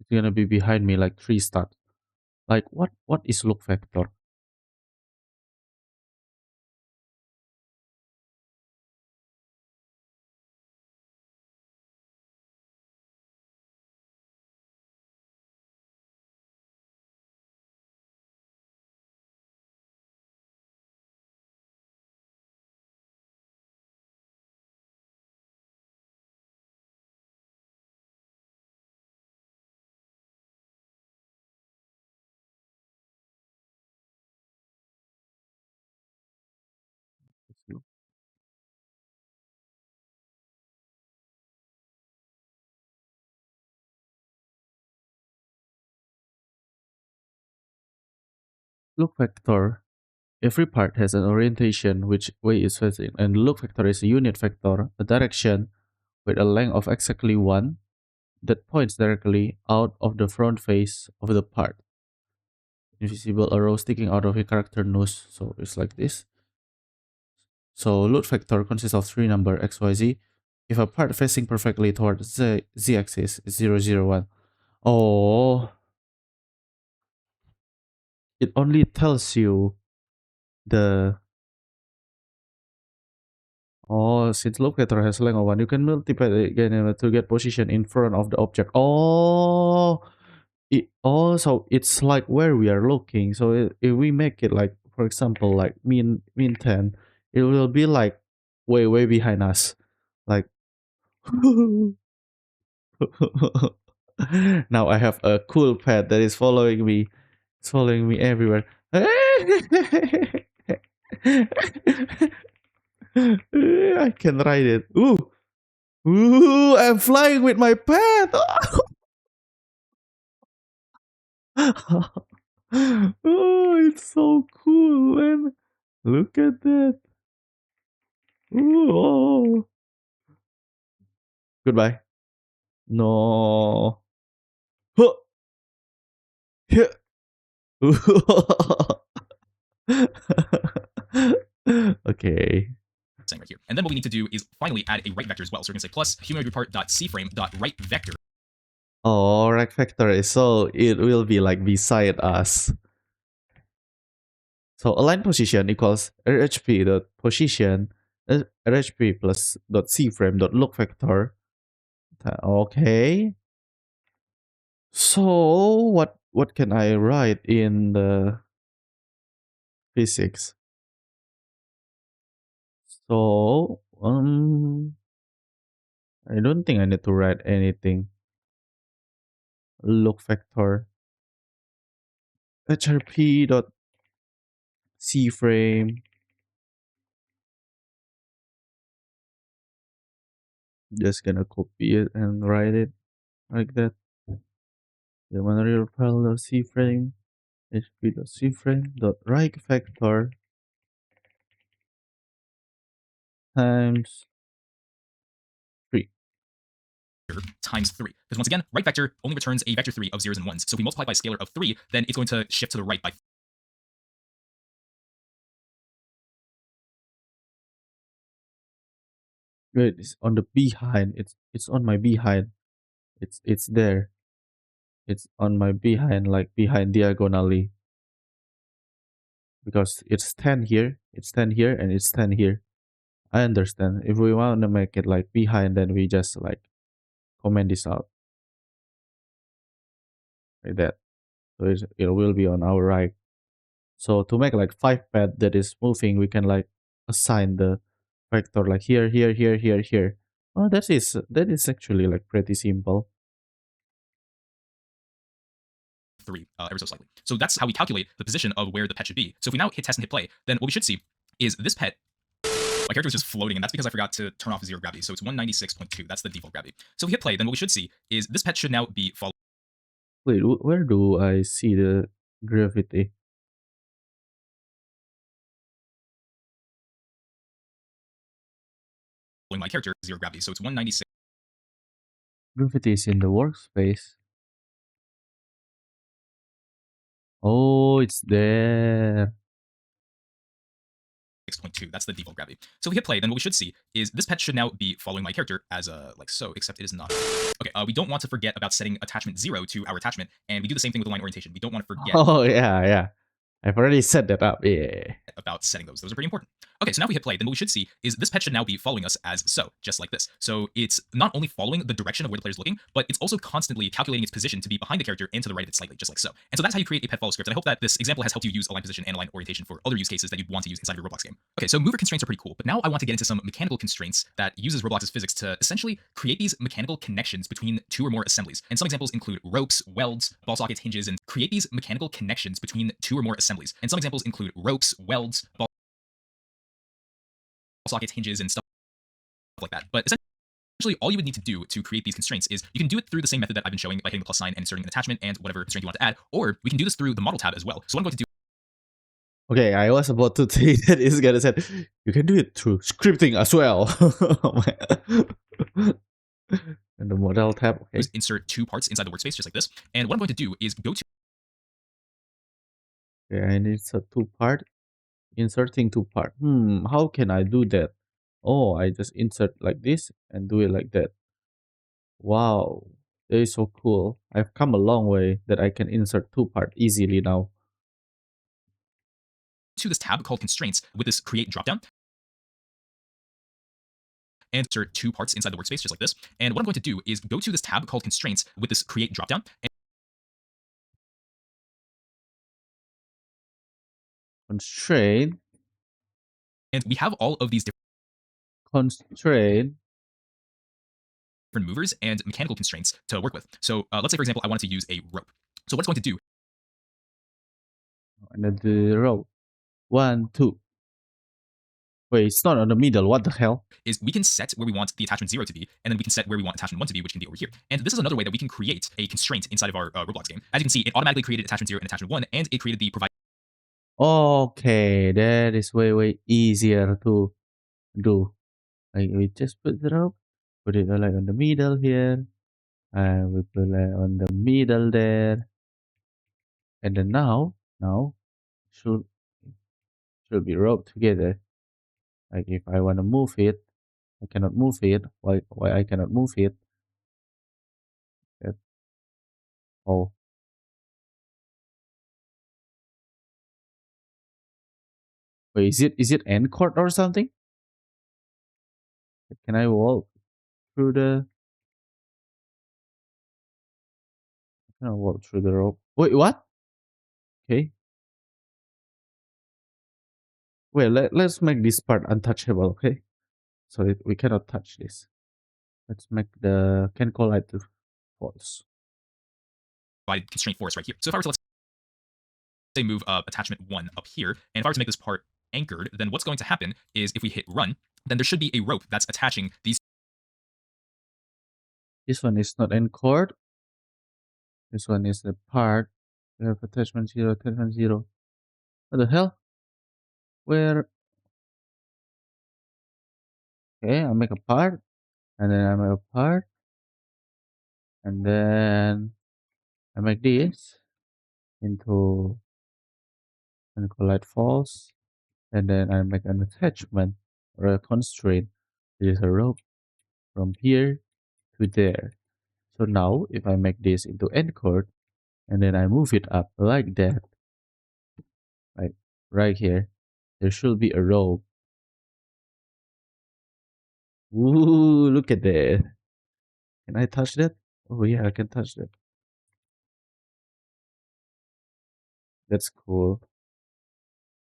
S1: It's gonna be behind me like 3 stars. Like what is look factor? Look factor. Every part has an orientation which way it's facing, and look factor is a unit vector, a direction with a length of exactly 1 that points directly out of the front face of the part. Invisible arrow sticking out of a character nose, so it's like this. So look factor consists of 3 numbers XYZ. If a part facing perfectly toward the z-axis is 0, 0, 1. Oh, it only tells you the Oh, since locator has length of 1, you can multiply it again to get position in front of the object. Oh, so it's like where we are looking. So if we make it like, for example, like mean 10, it will be like way behind us. Like now I have a cool pet that is following me. It's following me everywhere. I can ride it. Ooh, I'm flying with my pet. Oh, it's so cool, man. Look at that. Ooh, oh. Goodbye. No. Huh. Yeah. Okay.
S2: Saying right here. And then what we need to do is finally add a right vector as well. So we're going to say plus humanoid part dot cframe dot right vector.
S1: Oh, right vector is so it will be like beside us. So align position equals RHP dot position RHP plus dot cframe dot look vector. Okay. So what can I write in the physics? So I don't think I need to write anything. Look vector HRP dot cframe. Just gonna copy it and write it like that. The monoreal file dot cframe HP dot cframe dot right vector times 3.
S2: Times 3. Because once again, right vector only returns a vector 3 of zeros and ones. So if we multiply by a scalar of 3, then it's going to shift to the right by.
S1: Wait, it's on the behind. It's on my behind. It's there. It's on my behind, like behind diagonally. Because it's 10 here, it's 10 here, and it's 10 here. I understand. If we want to make it like behind, then we just like comment this out like that. So it will be on our right. So to make like 5 pad that is moving, we can like assign the vector like here. Oh, that is actually like pretty simple.
S2: 3 ever so slightly. So that's how we calculate the position of where the pet should be. So if we now hit test and hit play, then what we should see is this pet. My character was just floating, and that's because I forgot to turn off zero gravity. So it's 196.2. That's the default gravity. So if we hit play, then what we should see is this pet should now be following
S1: Wait, where do I see the gravity?
S2: my character, zero gravity. So it's 196.
S1: Gravity is in the workspace. Oh, it's there.
S2: 6.2. That's the default gravity. So if we hit play, then what we should see is this pet should now be following my character as like so, except it is not. Okay, we don't want to forget about setting attachment 0 to our attachment, and we do the same thing with the line orientation. We don't want to forget
S1: Oh yeah. I've already set that up. Yeah.
S2: about setting those. Those are pretty important. Okay, so now if we hit play, then what we should see is this pet should now be following us as so, just like this. So it's not only following the direction of where the player's looking, but it's also constantly calculating its position to be behind the character and to the right of it slightly, just like so. And so that's how you create a pet follow script. And I hope that this example has helped you use align position and align orientation for other use cases that you'd want to use inside of your Roblox game. Okay, so mover constraints are pretty cool, but now I want to get into some mechanical constraints that uses Roblox's physics to essentially create these mechanical connections between 2 or more assemblies. And some examples include ropes, welds, ball sockets, hinges, and create these mechanical connections between 2 or more assemblies. And some examples include ropes, welds, ball sockets, hinges, and stuff like that. But essentially, all you would need to do to create these constraints is you can do it through the same method that I've been showing by hitting the plus sign and inserting an attachment and whatever constraint you want to add, or we can do this through the model tab as well. So what I'm going to do
S1: Okay, I was about to say that it's gonna say you can do it through scripting as well. And the model tab, okay.
S2: is insert 2 parts inside the workspace, just like this. And what I'm going to do is go to
S1: Okay, I need a 2-part. Inserting 2-part. How can I do that? Oh, I just insert like this and do it like that. Wow, that is so cool. I've come a long way that I can insert 2-part easily now.
S2: this tab called constraints with this create dropdown. and insert two parts inside the workspace just like this. And what I'm going to do is go to this tab called Constraints with this Create dropdown.
S1: Constraint.
S2: And we have all of these
S1: Constraint.
S2: different movers and mechanical constraints to work with. So let's say, for example, I wanted to use a rope. So what it's going to do,
S1: Another row. 1, 2. Wait, it's not on the middle. What the hell?
S2: is we can set where we want the attachment 0 to be, and then we can set where we want attachment 1 to be, which can be over here. And this is another way that we can create a constraint inside of our Roblox game. As you can see, it automatically created attachment 0 and attachment 1, and it created the provide.
S1: Okay, that is way easier to do. Like we just put the rope, put it like on the middle here, and we put it on the middle there, and then now should be roped together. Like if I want to move it, I cannot move it. Why I cannot move it? That, oh. Wait, is it end cord or something? Can I walk through the? Can I walk through the rope? Wait, what? Okay. Wait, let's make this part untouchable, okay? So we cannot touch this. Let's make the can collide to false.
S2: Constraint for us right here. So if I were to, let's say, move attachment 1 up here, and if I were to make this part anchored, then what's going to happen is if we hit run, then there should be a rope that's attaching these.
S1: This one is not anchored. This one is the part. We have attachment 0, attachment 0. What the hell? Where? Okay, I make a part, and then I make a part, and then I make this into and collide false, and then I make an attachment or a constraint. It is a rope from here to there. So now if I make this into anchored, and then I move it up like that, like right here, there should be a rope. Ooh, look at that. Can I touch that? Oh yeah, I can touch that. That's cool.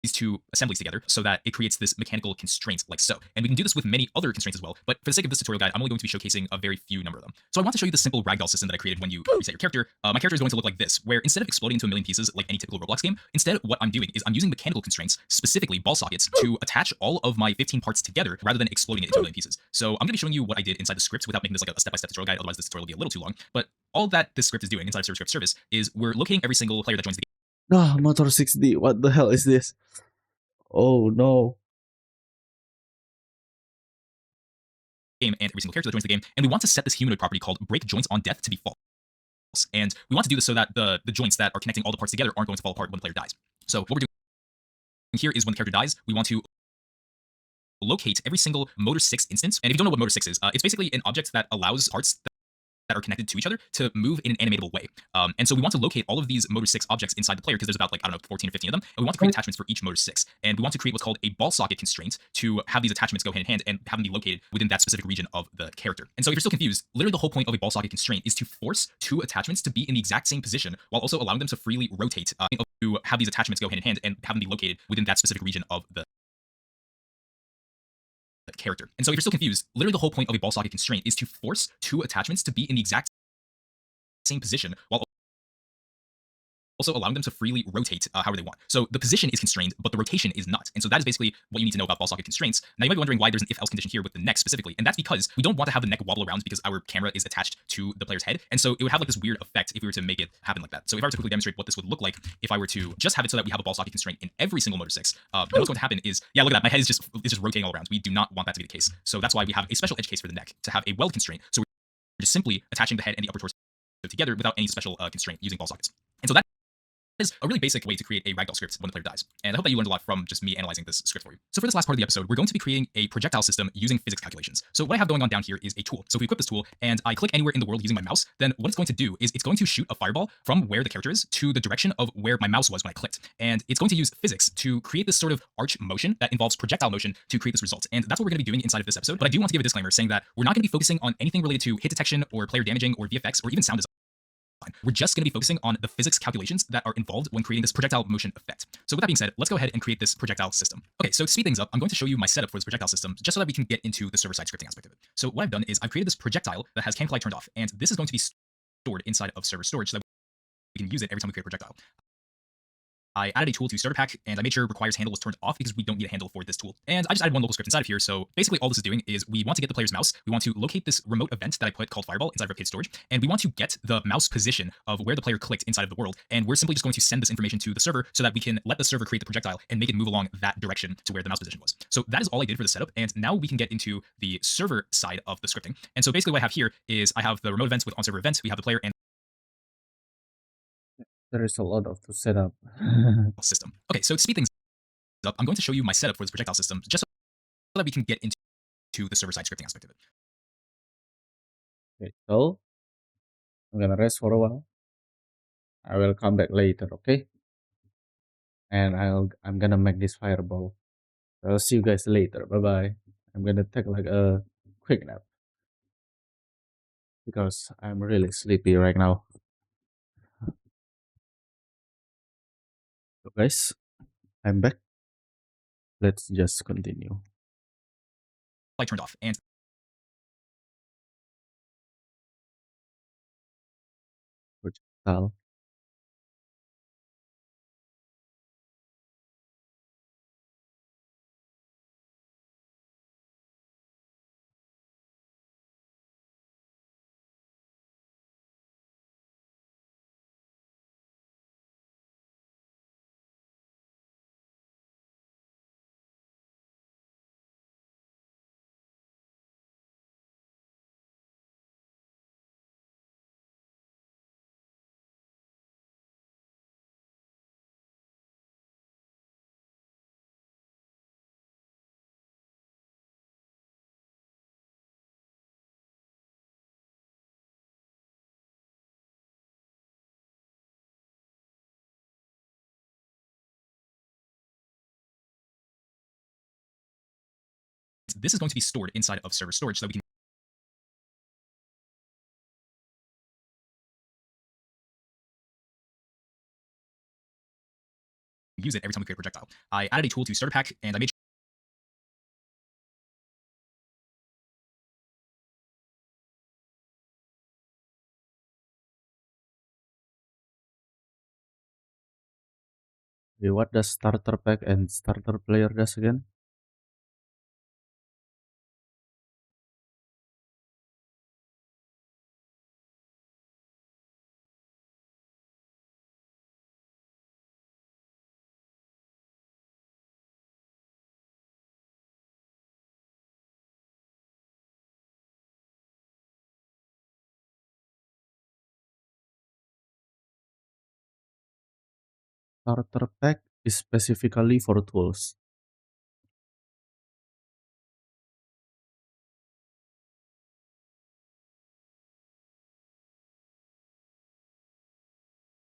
S2: These two assemblies together so that it creates this mechanical constraint like so. And we can do this with many other constraints as well, but for the sake of this tutorial guide, I'm only going to be showcasing a very few number of them. So I want to show you the simple ragdoll system that I created when you reset your character. My character is going to look like this, where instead of exploding into a million pieces like any typical Roblox game, instead what I'm doing is I'm using mechanical constraints, specifically ball sockets, to attach all of my 15 parts together rather than exploding it into a million pieces. So I'm going to be showing you what I did inside the script without making this like a step-by-step tutorial guide, otherwise this tutorial will be a little too long. But all that this script is doing inside of Server Script Service is we're locating every single player that joins the game.
S1: Ah, Motor 6D, what the hell is this? Oh no.
S2: Game and every single character that joins the game, and we want to set this humanoid property called break joints on death to be false. And we want to do this so that the joints that are connecting all the parts together aren't going to fall apart when the player dies. So what we're doing here is when the character dies, we want to locate every single Motor 6 instance. And if you don't know what Motor 6 is, it's basically an object that allows parts that are connected to each other to move in an animatable way. And so we want to locate all of these Motor 6 objects inside the player because there's about like, I don't know, 14 or 15 of them. And we want to create attachments for each Motor 6. And we want to create what's called a ball socket constraint to have these attachments go hand in hand and have them be located within that specific region of the character. And so if you're still confused, literally the whole point of a ball socket constraint is to force two attachments to be in the exact same position while also allowing them to freely rotate to have these attachments go hand in hand and have them be located within that specific region of the character. And so if you're still confused, literally the whole point of a ball socket constraint is to force two attachments to be in the exact same position while also allowing them to freely rotate however they want. So the position is constrained, but the rotation is not. And so that is basically what you need to know about ball socket constraints. Now you might be wondering why there's an if-else condition here with the neck specifically, and that's because we don't want to have the neck wobble around because our camera is attached to the player's head, and so it would have like this weird effect if we were to make it happen like that. So if I were to quickly demonstrate what this would look like if I were to just have it so that we have a ball socket constraint in every single Motor 6, then what's going to happen is, yeah, look at that, my head is just rotating all around. We do not want that to be the case. So that's why we have a special edge case for the neck to have a weld constraint. So we're just simply attaching the head and the upper torso together without any special constraint using ball sockets. And so that is a really basic way to create a ragdoll script when the player dies. And I hope that you learned a lot from just me analyzing this script for you. So for this last part of the episode, we're going to be creating a projectile system using physics calculations. So what I have going on down here is a tool. So if we equip this tool and I click anywhere in the world using my mouse, then what it's going to do is it's going to shoot a fireball from where the character is to the direction of where my mouse was when I clicked. And it's going to use physics to create this sort of arch motion that involves projectile motion to create this result. And that's what we're going to be doing inside of this episode. But I do want to give a disclaimer saying that we're not going to be focusing on anything related to hit detection or player damaging or VFX or even sound design. We're just going to be focusing on the physics calculations that are involved when creating this projectile motion effect. So with that being said, let's go ahead and create this projectile system. Okay, so to speed things up, I'm going to show you my setup for this projectile system just so that we can get into the server-side scripting aspect of it. So what I've done is I've created this projectile that has camouflage turned off, and this is going to be stored inside of server storage so that we can use it every time we create a projectile. I added a tool to starter pack, and I made sure requires handle was turned off because we don't need a handle for this tool. And I just added one local script inside of here. So basically all this is doing is we want to get the player's mouse. We want to locate this remote event that I put called fireball inside of replicated storage. And we want to get the mouse position of where the player clicked inside of the world. And we're simply just going to send this information to the server so that we can let the server create the projectile and make it move along that direction to where the mouse position was. So that is all I did for the setup. And now we can get into the server side of the scripting. And so basically what I have here is I have the remote events with on server events. We have the player and
S1: There is a lot of to set up.
S2: system. Okay, so to speed things up, I'm going to show you my setup for this projectile system just so that we can get into the server-side scripting aspect of it.
S1: Okay, so I'm gonna rest for a while. I will come back later, okay? And I'm gonna make this fireball. I'll see you guys later. Bye bye. I'm gonna take like a quick nap because I'm really sleepy right now. So guys, I'm back. Let's just continue.
S2: Light turned off, and
S1: Projectile.
S2: this is going to be stored inside of server storage so that we can use it every time we create a projectile. I added a tool to starter pack, and I made
S1: Okay, what does starter pack and starter player does again? Starter pack is specifically for tools.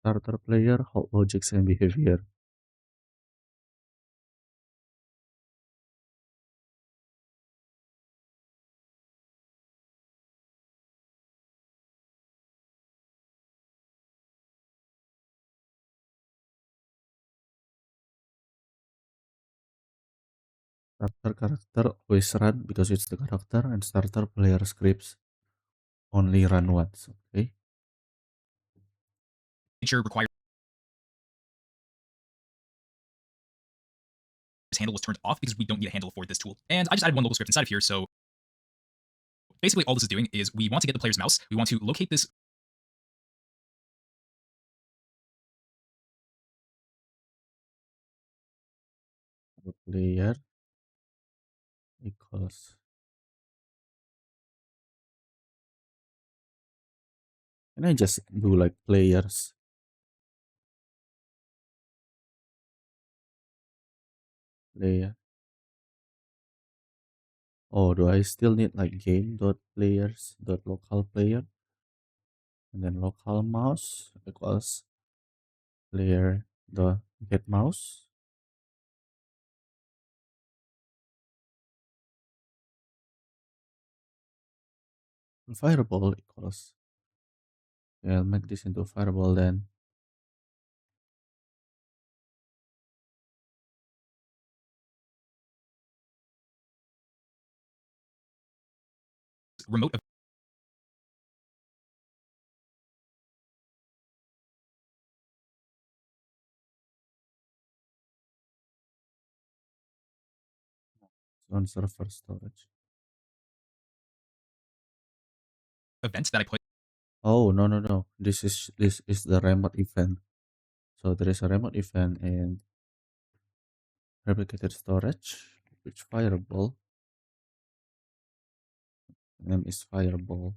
S1: Starter player, hold logics and behavior. Starter character always run because it's the character, and starter player scripts only run once. Okay.
S2: sure requires handle was turned off because we don't need a handle for this tool. And I just added one local script inside of here. So basically all this is doing is we want to get the player's mouse. We want to locate this
S1: Player equals. Can I just do like players? layer. Oh, do I still need like game dot players dot local player and then local mouse equals player dot get mouse? And fireball equals. Yeah, I'll make this into a fireball then.
S2: Remote
S1: On server storage.
S2: events that I put
S1: Oh no no no! This is the remote event. So there is a remote event in replicated storage, which fireball name is fireball.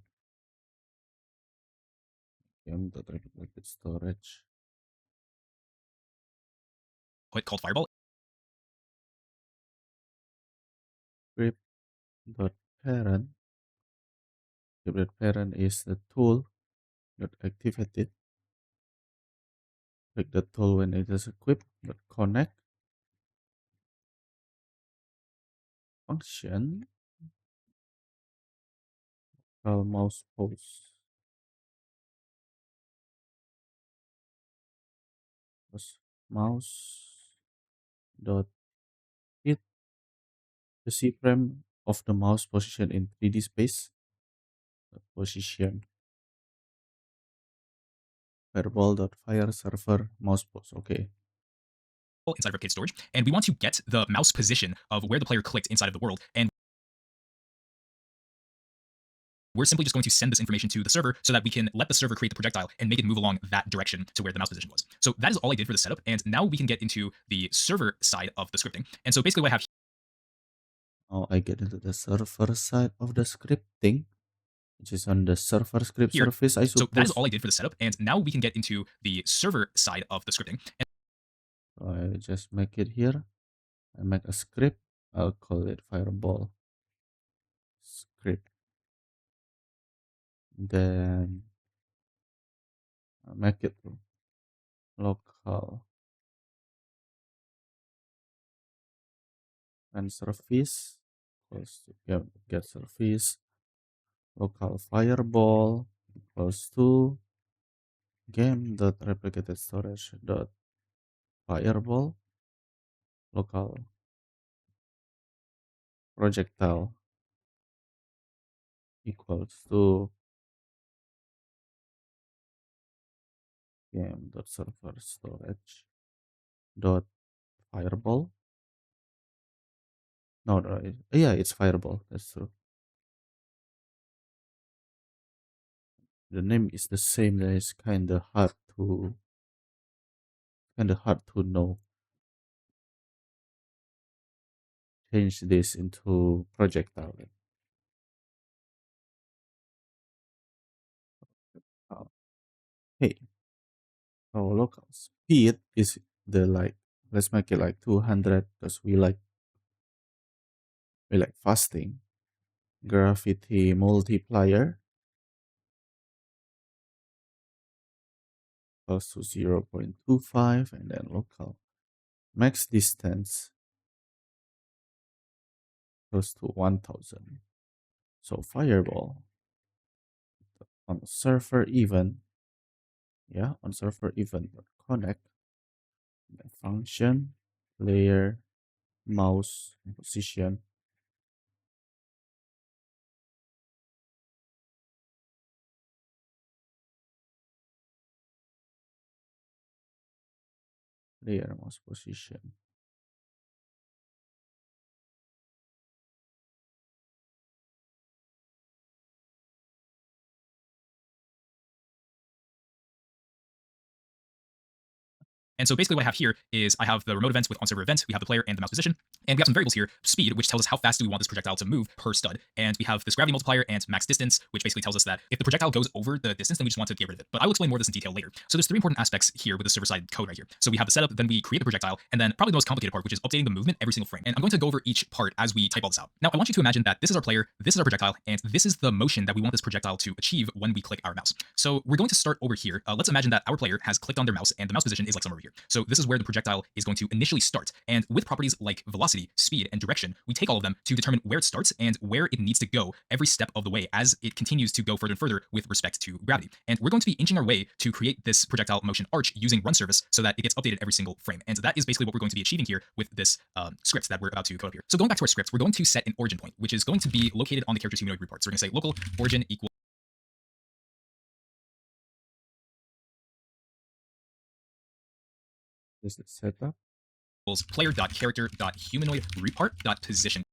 S1: Dot replicated storage.
S2: put called Fireball.
S1: Script dot parent. Script parent is the tool that activated. Click the tool when it is equipped. Dot connect function. Call mouse pose. Mouse dot hit the C frame of the mouse position in 3D space. Position fireball dot fire server mouse pose. Okay.
S2: Inside of replicated storage, and we want to get the mouse position of where the player clicked inside of the world, and we're simply just going to send this information to the server so that we can let the server create the projectile and make it move along that direction to where the mouse position was. So that is all I did for the setup, and now we can get into the server side of the scripting. And so basically what I have
S1: Now I get into the server side of the scripting, which is on the server script
S2: here,
S1: service, I
S2: so that is
S1: suppose.
S2: all I did for the setup, and now we can get into the server side of the scripting. And
S1: So I just make it here. I make a script. I'll call it fireball script. Then I make it local and service equals to get service local fireball equals to game dot replicated storage dot fireball local projectile equals to game dot server storage dot fireball. No, no, yeah, it's fireball. That's true. The name is the same. That is kind of hard to know. Change this into projectile. Oh, hey, our local speed is the like. Let's make it like 200 because we like fasting. Gravity multiplier equals to 0.25 and then local max distance close to 1000. So fireball on server event, yeah, on server event connect the function layer mouse position layer mouse position.
S2: And so basically what I have here is I have the remote events with on-server event, we have the player and the mouse position, and we have some variables here, speed, which tells us how fast do we want this projectile to move per stud, and we have this gravity multiplier and max distance, which basically tells us that if the projectile goes over the distance, then we just want to get rid of it. But I will explain more of this in detail later. So there's three important aspects here with the server-side code right here. So we have the setup, then we create the projectile, and then probably the most complicated part, which is updating the movement every single frame. And I'm going to go over each part as we type all this out. Now, I want you to imagine that this is our player, this is our projectile, and this is the motion that we want this projectile to achieve when we click our mouse. So we're going to start over here. Let's imagine that our player has clicked on their mouse, and the mouse position is like somewhere over here. So this is where the projectile is going to initially start. And with properties like velocity, speed, and direction, we take all of them to determine where it starts and where it needs to go every step of the way as it continues to go further and further with respect to gravity. And we're going to be inching our way to create this projectile motion arch using run service so that it gets updated every single frame. And that is basically what we're going to be achieving here with this script that we're about to code up here. So going back to our script, we're going to set an origin point, which is going to be located on the character's humanoid root part. So we're going to say local origin equals
S1: This is setup.
S2: player.character.humanoid root part.position.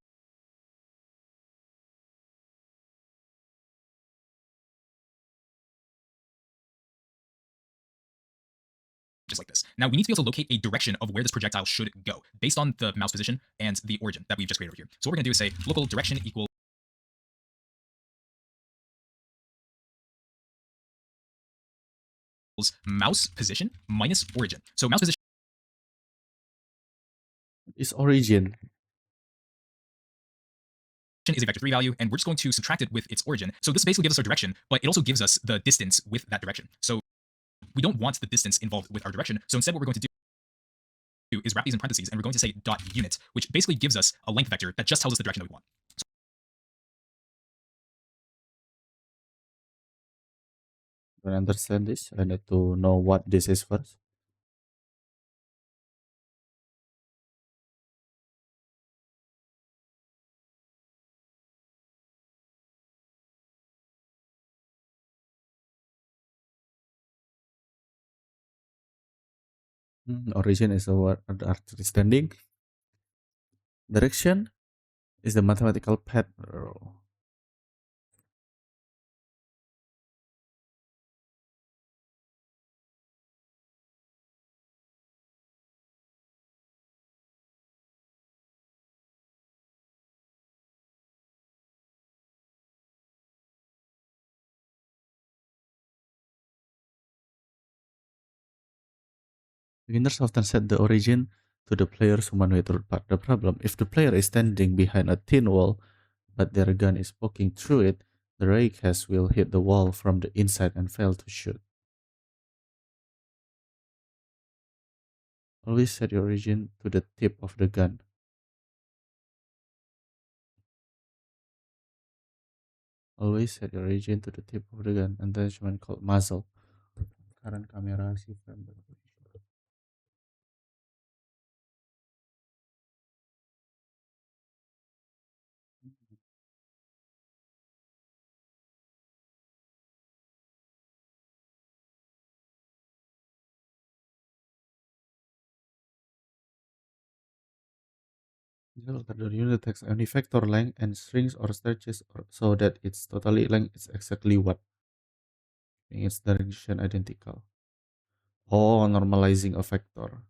S2: Just like this. Now we need to be able to locate a direction of where this projectile should go based on the mouse position and the origin that we've just created over here. So what we're going to do is say local direction equals mouse position minus origin. So mouse position
S1: Is origin.
S2: is a vector3 value, and we're just going to subtract it with its origin. So this basically gives us our direction, but it also gives us the distance with that direction. So we don't want the distance involved with our direction. So instead what we're going to do is wrap these in parentheses, and we're going to say dot unit, which basically gives us a length vector that just tells us the direction that we want.
S1: To understand this, I need to know what this is first. Origin is the word the understanding. Direction is the mathematical path. Beginners often set the origin to the player's humanoid root part. The problem, if the player is standing behind a thin wall, but their gun is poking through it, the raycast will hit the wall from the inside and fail to shoot. Always set your origin to the tip of the gun. Always set your origin to the tip of the gun, and attachment called muzzle. Current camera see frame. The unit takes any vector length and strings or stretches so that its totally length is exactly what, making its direction identical. Oh, normalizing a vector.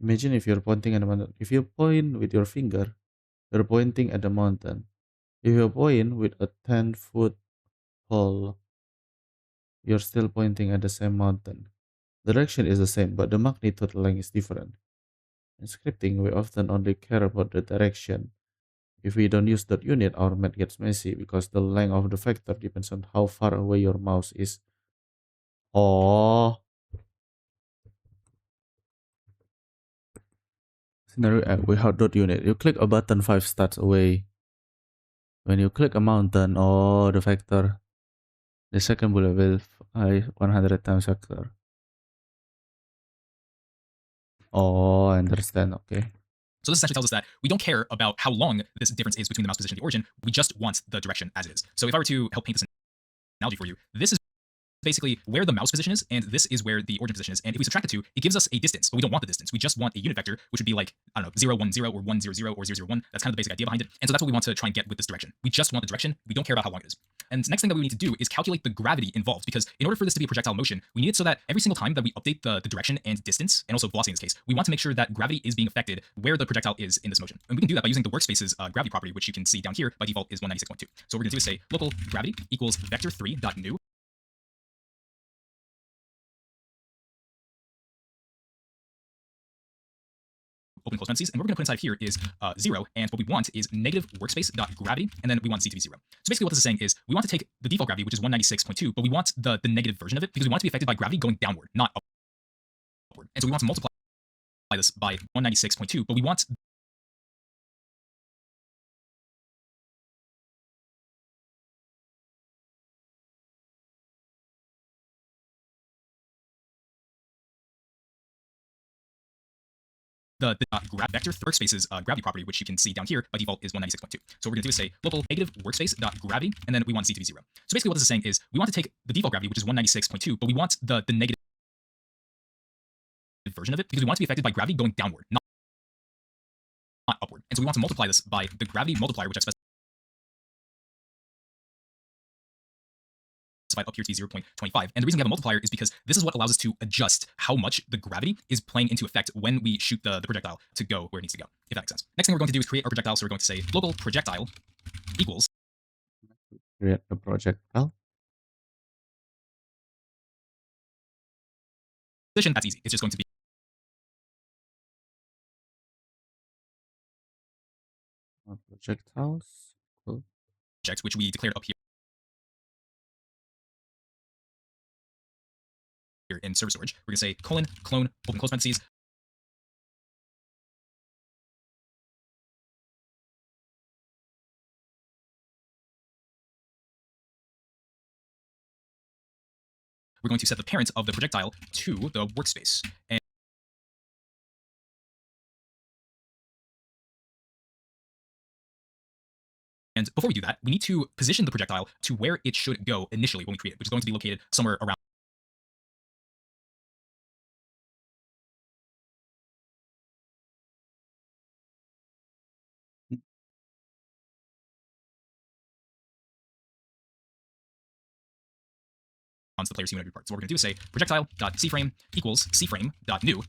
S1: Imagine if you're pointing at a mountain. If you point with your finger, you're pointing at the mountain. If you point with a 10-foot pole, you're still pointing at the same mountain. The direction is the same, but the magnitude length is different. In scripting, we often only care about the direction. If we don't use that unit, our math gets messy because the length of the vector depends on how far away your mouse is. Oh. Scenario app without dot unit. You click a button 5 stats away. When you click a mountain, oh, the vector. The second bullet will 100 times vector. Oh, I understand. Okay.
S2: So this essentially tells us that we don't care about how long this difference is between the mouse position and the origin. We just want the direction as it is. So if I were to help paint this analogy for you, this is basically where the mouse position is, and this is where the origin position is. And if we subtract the two, it gives us a distance, but we don't want the distance. We just want a unit vector, which would be like, I don't know, 0, 1, 0, or 1, 0, 0, or 0, 0, 1. That's kind of the basic idea behind it. And so that's what we want to try and get with this direction. We just want the direction. We don't care about how long it is. And next thing that we need to do is calculate the gravity involved, because in order for this to be a projectile motion, we need it so that every single time that we update the direction and distance, and also velocity in this case, we want to make sure that gravity is being affected where the projectile is in this motion. And we can do that by using the workspace's gravity property, which you can see down here by default is 196.2. So what we're going to do is say local gravity equals vector3.new open close parentheses, and what we're going to put inside of here is 0, and what we want is negative workspace.gravity, and then we want z to be 0. So basically what this is saying is we want to take the default gravity, which is 196.2, but we want the negative version of it because we want it to be affected by gravity going downward, not upward. And so we want to multiply this by 196.2, but we want the vector workspace's gravity property, which you can see down here by default is 196.2. So what we're going to do is say local negative workspace.gravity, and then we want z to be 0. So basically what this is saying is we want to take the default gravity, which is 196.2, but we want the negative version of it because we want it to be affected by gravity going downward, not upward. And so we want to multiply this by the gravity multiplier, which I specified up here to be 0.25. And the reason we have a multiplier is because this is what allows us to adjust how much the gravity is playing into effect when we shoot the projectile to go where it needs to go, if that makes sense. Next thing we're going to do is create our projectile. So we're going to say local projectile equals
S1: Create a projectile.
S2: position. That's easy. It's just going to be
S1: Projectiles. Cool.
S2: object, which we declared up here in server storage. We're going to say colon, clone, open close parentheses, we're going to set the parent of the projectile to the workspace. And before we do that, we need to position the projectile to where it should go initially when we create it, which is going to be located somewhere around the player's human part. So what we're going to do is say projectile.cframe equals cframe.new.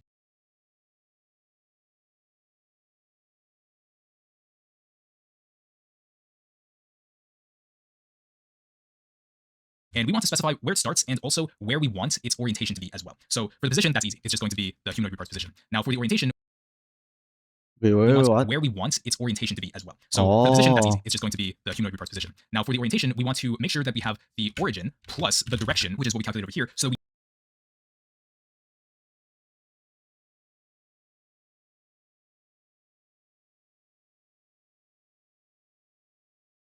S2: And we want to specify where it starts and also where we want its orientation to be as well. So for the position, that's easy. It's just going to be the humanoid parts position. Now for the orientation,
S1: Wait,
S2: we want
S1: what?
S2: where we want its orientation to be as well. So for the position, that's easy. It's just going to be the humanoid parts position. Now for the orientation, we want to make sure that we have the origin plus the direction, which is what we calculate over here. So we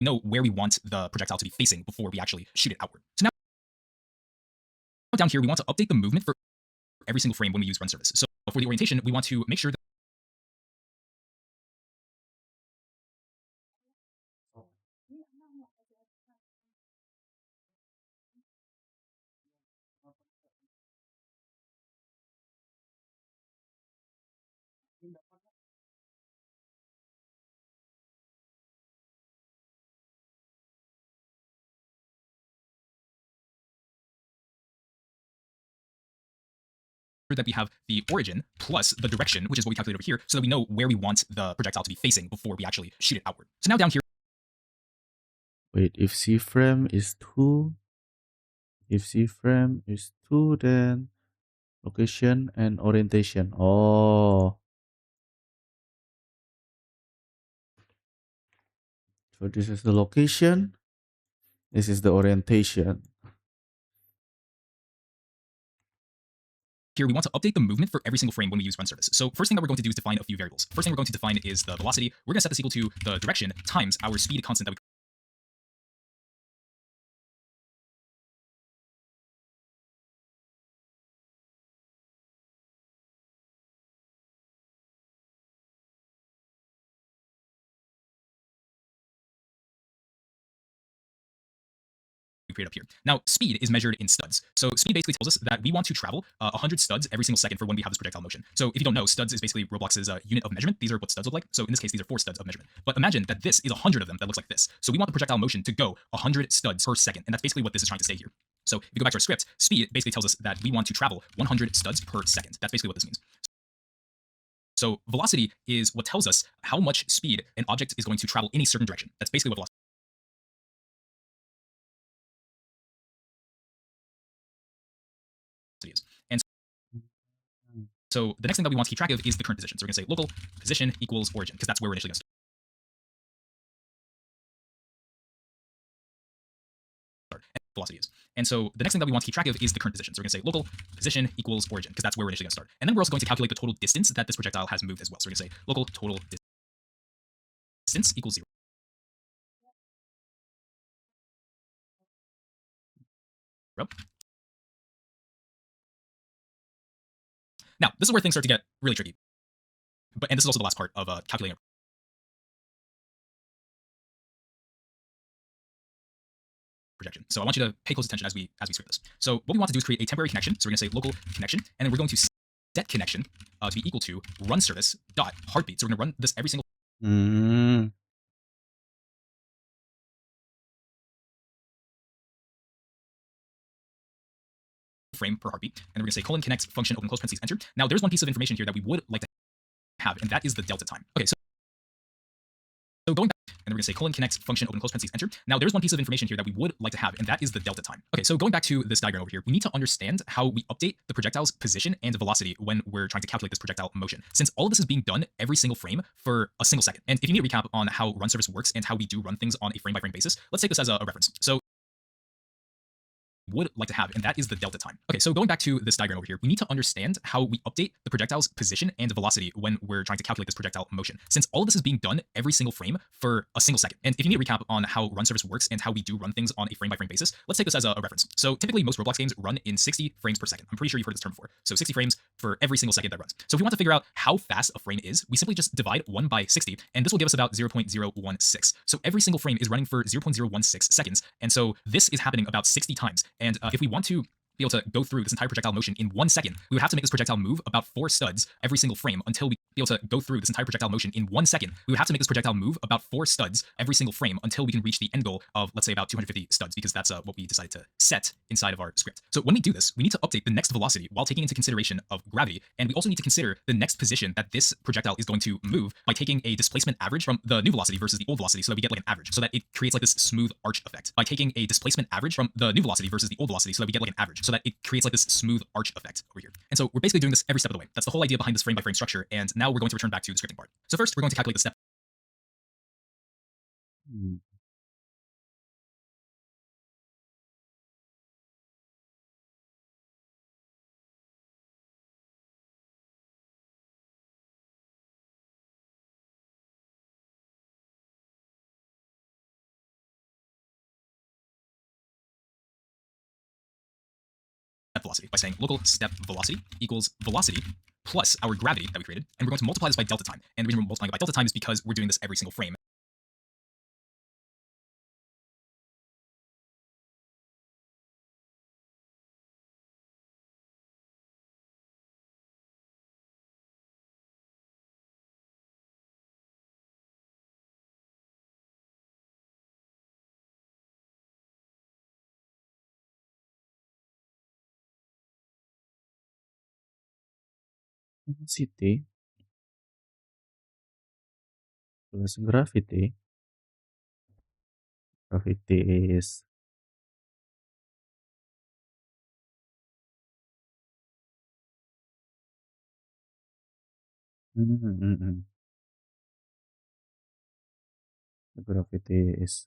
S2: know where we want the projectile to be facing before we actually shoot it outward. So now down here, we want to update the movement for every single frame when we use run service. So for the orientation, we want to make sure that we have the origin plus the direction, which is what we calculate over here, so that we know where we want the projectile to be facing before we actually shoot it outward. So now down here,
S1: Wait, if C frame is 2, then location and orientation. Oh. So this is the location. This is the orientation.
S2: here we want to update the movement for every single frame when we use run service. So first thing that we're going to do is define a few variables. First thing we're going to define is the velocity. We're going to set this equal to the direction times our speed constant that we created up here. Now, speed is measured in studs. So speed basically tells us that we want to travel 100 studs every single second for when we have this projectile motion. So if you don't know, studs is basically Roblox's unit of measurement. These are what studs look like. So in this case, these are 4 studs of measurement. But imagine that this is 100 of them that looks like this. So we want the projectile motion to go 100 studs per second. And that's basically what this is trying to say here. So if you go back to our script, speed basically tells us that we want to travel 100 studs per second. That's basically what this means. So velocity is what tells us how much speed an object is going to travel in a certain direction. That's basically what velocity is. And so the next thing that we want to keep track of is the current position. So we're going to say local position equals origin, because that's where we're initially going to start. And velocity is. And so the next thing that we want to keep track of is the current position. So we're going to say local position equals origin, because that's where we're initially going to start. And then we're also going to calculate the total distance that this projectile has moved as well. So we're going to say local total distance equals 0. Now, this is where things start to get really tricky. And this is also the last part of calculating a projection. So I want you to pay close attention as we script this. So what we want to do is create a temporary connection. So we're going to say local connection, and then we're going to set connection to be equal to run service dot heartbeat. So we're going to run this every single frame per heartbeat. And then we're going to say colon connects function open close parentheses enter. Now there's one piece of information here that we would like to have, and that is the delta time. Okay, so going back, and then we're going to say colon connects function open close parentheses enter. Now there's one piece of information here that we would like to have, and that is the delta time. Okay, so going back to this diagram over here, we need to understand how we update the projectile's position and velocity when we're trying to calculate this projectile motion, since all of this is being done every single frame for a single second. And if you need a recap on how run service works and how we do run things on a frame by frame basis, let's take this as a reference. So would like to have, and that is the delta time. Okay, so going back to this diagram over here, we need to understand how we update the projectile's position and velocity when we're trying to calculate this projectile motion, since all of this is being done every single frame for a single second. And if you need a recap on how run service works and how we do run things on a frame by frame basis, let's take this as a reference. So typically most Roblox games run in 60 frames per second. I'm pretty sure you've heard this term before. So 60 frames for every single second that runs. So if we want to figure out how fast a frame is, we simply just divide 1 by 60, and this will give us about 0.016. So every single frame is running for 0.016 seconds, and so this is happening about 60 times. And if we want to be able to go through this entire projectile motion in 1 second, we would have to make this projectile move about 4 studs every single frame until we be able to go through this entire projectile motion in 1 second. We would have to make this projectile move about 4 studs every single frame until we can reach the end goal of, let's say, about 250 studs, because that's what we decided to set inside of our script. So when we do this, we need to update the next velocity while taking into consideration of gravity, and we also need to consider the next position that this projectile is going to move by taking a displacement average from the new velocity versus the old velocity, so that we get like an average, so that it creates like this smooth arch effect. By taking a displacement average from the new velocity versus the old velocity, so that we get like an average, so that it creates like this smooth arch effect over here. And so we're basically doing this every step of the way. That's the whole idea behind this frame by frame structure. And now we're going to return back to the scripting part. So first, we're going to calculate the step velocity by saying local step velocity equals velocity plus our gravity that we created, and we're going to multiply this by delta time. And the reason we're multiplying it by delta time is because we're doing this every single frame.
S1: Velocity plus gravity. Gravity is the gravity is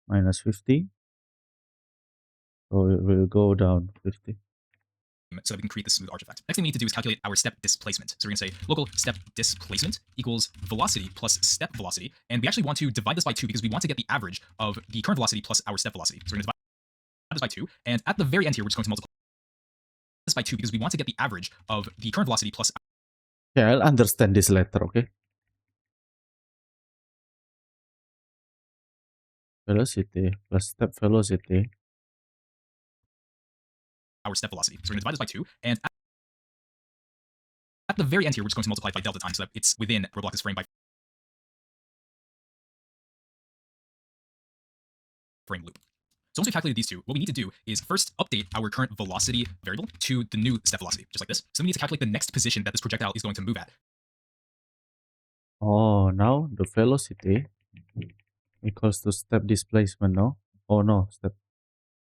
S1: minus 50, so it will go down 50.
S2: So that we can create this smooth arch effect. Next thing we need to do is calculate our step displacement. So we're going to say local step displacement equals velocity plus step velocity. And we actually want to divide this by 2 because we want to get the average of the current velocity plus our step velocity. So we're going to divide this by 2. And at the very end here, we're just going to multiply this by 2 because we want to get the average of the current velocity plus.
S1: Yeah, I'll understand this later, okay? Velocity plus step velocity
S2: our step velocity. So we're going to divide this by 2, and at the very end here, we're just going to multiply by delta time so that it's within Roblox's frame by frame loop. So once we've calculated these two, what we need to do is first update our current velocity variable to the new step velocity, just like this. So we need to calculate the next position that this projectile is going to move at.
S1: Oh, now the velocity equals to step displacement, no? Oh no, step.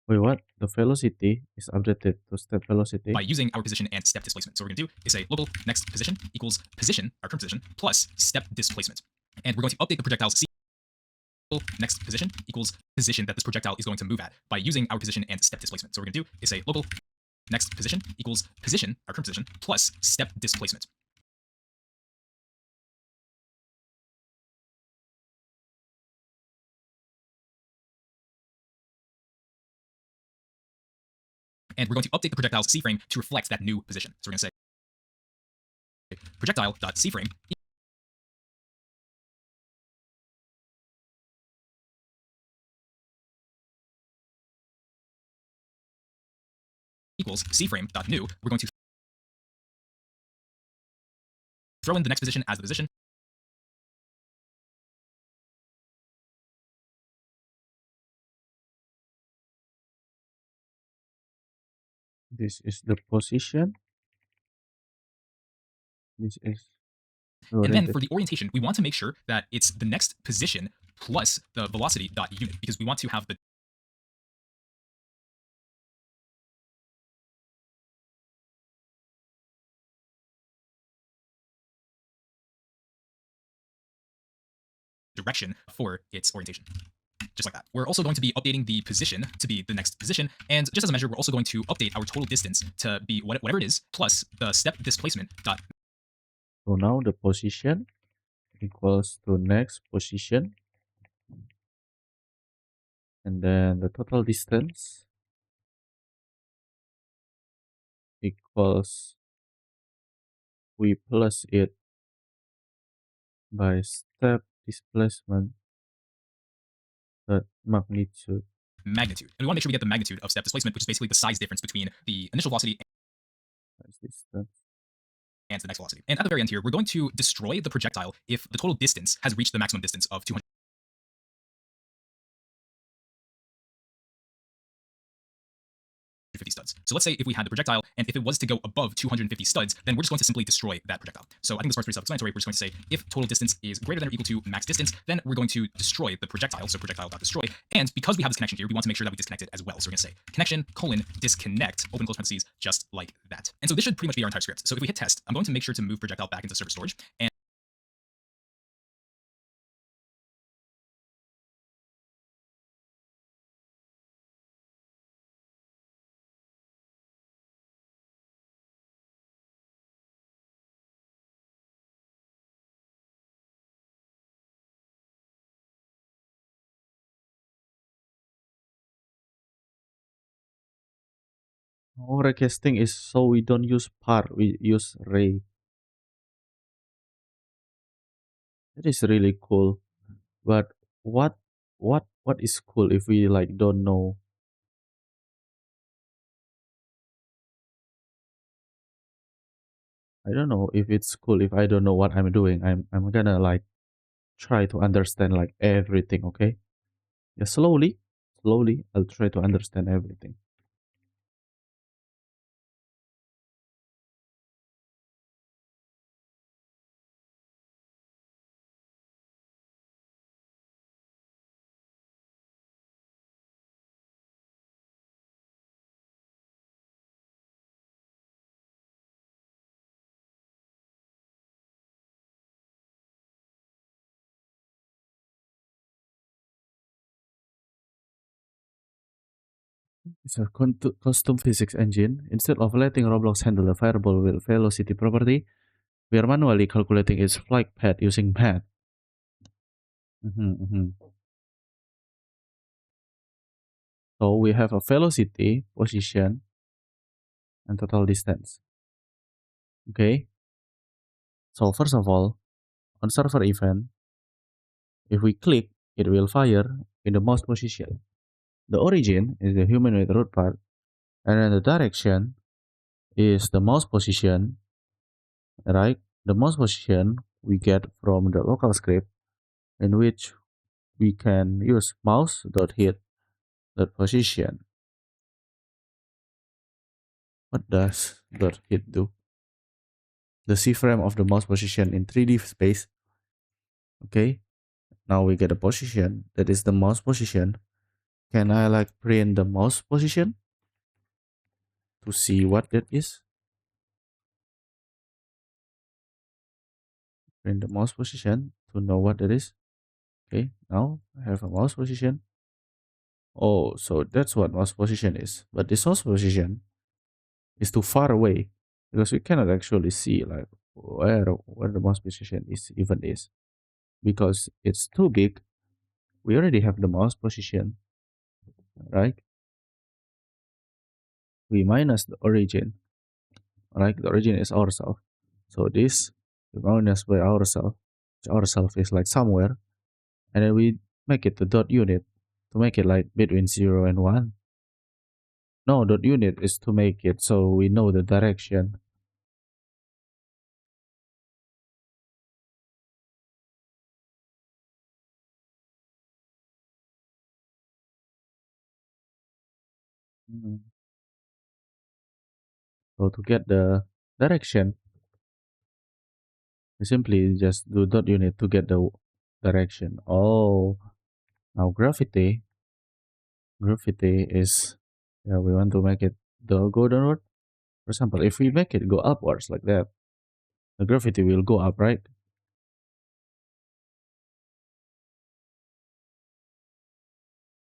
S1: Wait, what? The velocity is updated to step velocity.
S2: By using our position and step displacement. So what we're going to do is say local next position equals position, our current position, plus step displacement. And we're going to update the projectile's next position equals position that this projectile is going to move at by using our position and step displacement. So what we're going to do is say local next position equals position, our current position, plus step displacement. And we're going to update the projectile's C-frame to reflect that new position. So we're going to say projectile.C-frame equals C-frame.new. We're going to throw in the next position as the position.
S1: This is the position. This is the
S2: And then
S1: orientation.
S2: for the orientation, we want to make sure that it's the next position plus the velocity.unit because we want to have the direction for its orientation. Just like that. We're also going to be updating the position to be the next position. And just as a measure, we're also going to update our total distance to be whatever it is, plus the step displacement dot.
S1: So now the position equals to next position. And then the total distance equals we plus it by step displacement dot magnitude.
S2: Magnitude. And we want to make sure we get the magnitude of step displacement, which is basically the size difference between the initial velocity
S1: That's distance.
S2: and the next velocity. And at the very end here, we're going to destroy the projectile if the total distance has reached the maximum distance of 250 studs. So let's say if we had the projectile, and if it was to go above 250 studs, then we're just going to simply destroy that projectile. So I think this part's pretty self-explanatory. We're just going to say if total distance is greater than or equal to max distance, then we're going to destroy the projectile. So projectile.destroy. And because we have this connection here, we want to make sure that we disconnect it as well. So we're going to say connection disconnect, open close parentheses, just like that. And so this should pretty much be our entire script. So if we hit test, I'm going to make sure to move projectile back into server storage. And
S1: Oh, raycasting is so we don't use par, we use ray. That is really cool. But what is cool if we like don't know? I don't know if it's cool if I don't know what I'm doing. I'm gonna like try to understand like everything, okay? Yeah, slowly I'll try to understand everything. It's a custom physics engine. Instead of letting Roblox handle a variable with velocity property, we are manually calculating its flight path using math. So we have a velocity, position, and total distance. Okay. So first of all, on server event, if we click, it will fire in the mouse position. The origin is the humanoid root part. And then the direction is the mouse position, right? The mouse position we get from the local script in which we can use mouse dot hit dot position. What does dot hit do? The C frame of the mouse position in 3D space. Okay, now we get a position that is the mouse position. Can I like print the mouse position to see what that is? Print the mouse position to know what that is. Okay, now I have a mouse position. Oh, so that's what mouse position is. But this mouse position is too far away because we cannot actually see like where the mouse position is even is because it's too big. We already have the mouse position, right? We minus the origin, right? The origin is ourself. So this we minus by ourself. Ourself is like somewhere, and then we make it the dot unit to make it like between 0 and 1. No, dot unit is to make it so we know the direction. Mm. So to get the direction, we simply just do dot unit to get the direction. Oh, now gravity is, yeah, we want to make it the go downward. For example, if we make it go upwards like that, the gravity will go up, right?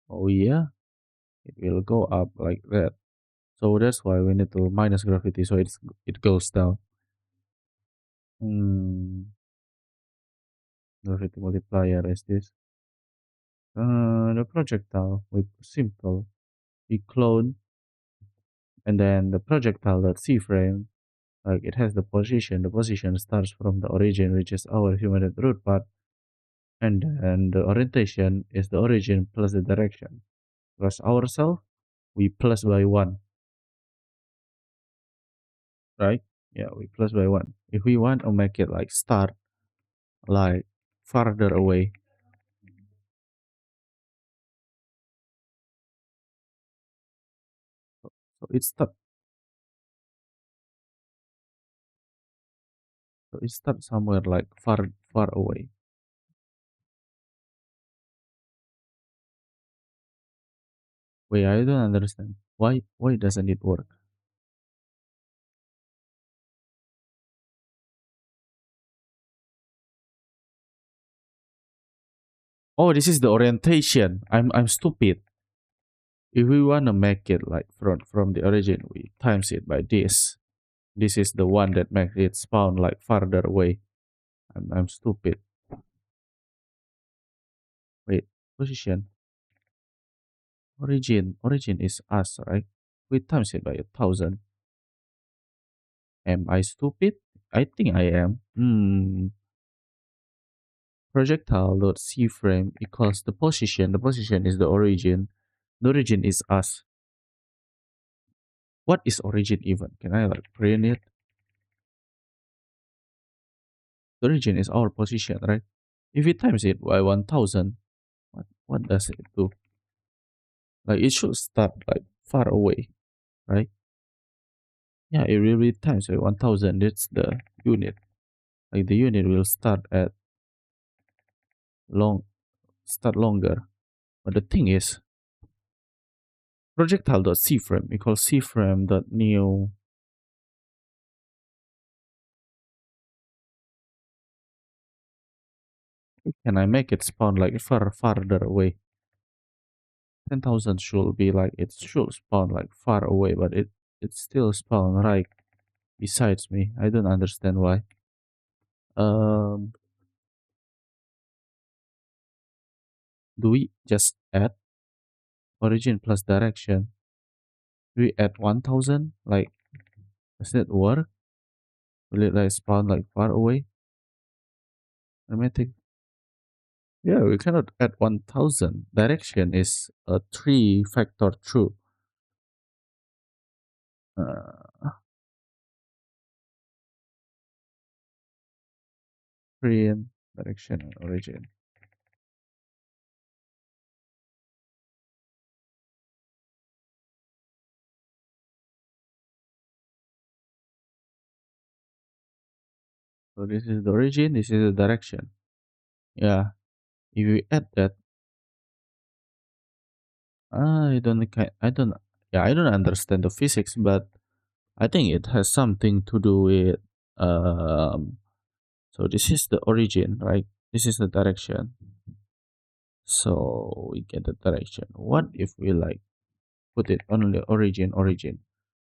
S1: Oh yeah, it will go up like that. So that's why we need to minus gravity so it goes down. Hmm, gravity multiplier is this. The projectile with simple we clone, and then the projectile dot c frame, like it has the position. The position starts from the origin, which is our human root path, and then the orientation is the origin plus the direction. Plus ourself, we plus by 1, right? Yeah, we plus by 1. If we want to make it like start like farther away, so it starts somewhere like far away. Wait, I don't understand. Why doesn't it work? Oh, this is the orientation. I'm stupid. If we wanna make it like from the origin, we times it by this. This is the one that makes it spawn like farther away. I'm stupid. Wait, position. Origin is us, right? We times it by 1,000. Am I stupid? I think I am. Projectile dot c frame equals the position. The position is the origin. The origin is us. What is origin even? Can I like print it? The origin is our position, right? If we times it by 1,000, what does it do? Like it should start like far away, right? Yeah, it will be times by 1,000. That's the unit. Like the unit will long start longer. But the thing is, projectile.cframe equals cframe.new. Can I make it spawn like farther away? 10,000 should be like it should spawn like far away, but it still spawn right besides me. I don't understand why. Um, do we just add origin plus direction? Do we add 1,000? Like, does that work? Will it like spawn like far away? Let me think. Yeah, we cannot add 1,000. Direction is a 3 factor true. Uh, Korean direction and origin. So this is the origin, this is the direction. Yeah. If you add that, I don't, yeah, I don't understand the physics, but I think it has something to do with, um, so this is the origin, right? This is the direction. So we get the direction. What if we like put it on the origin?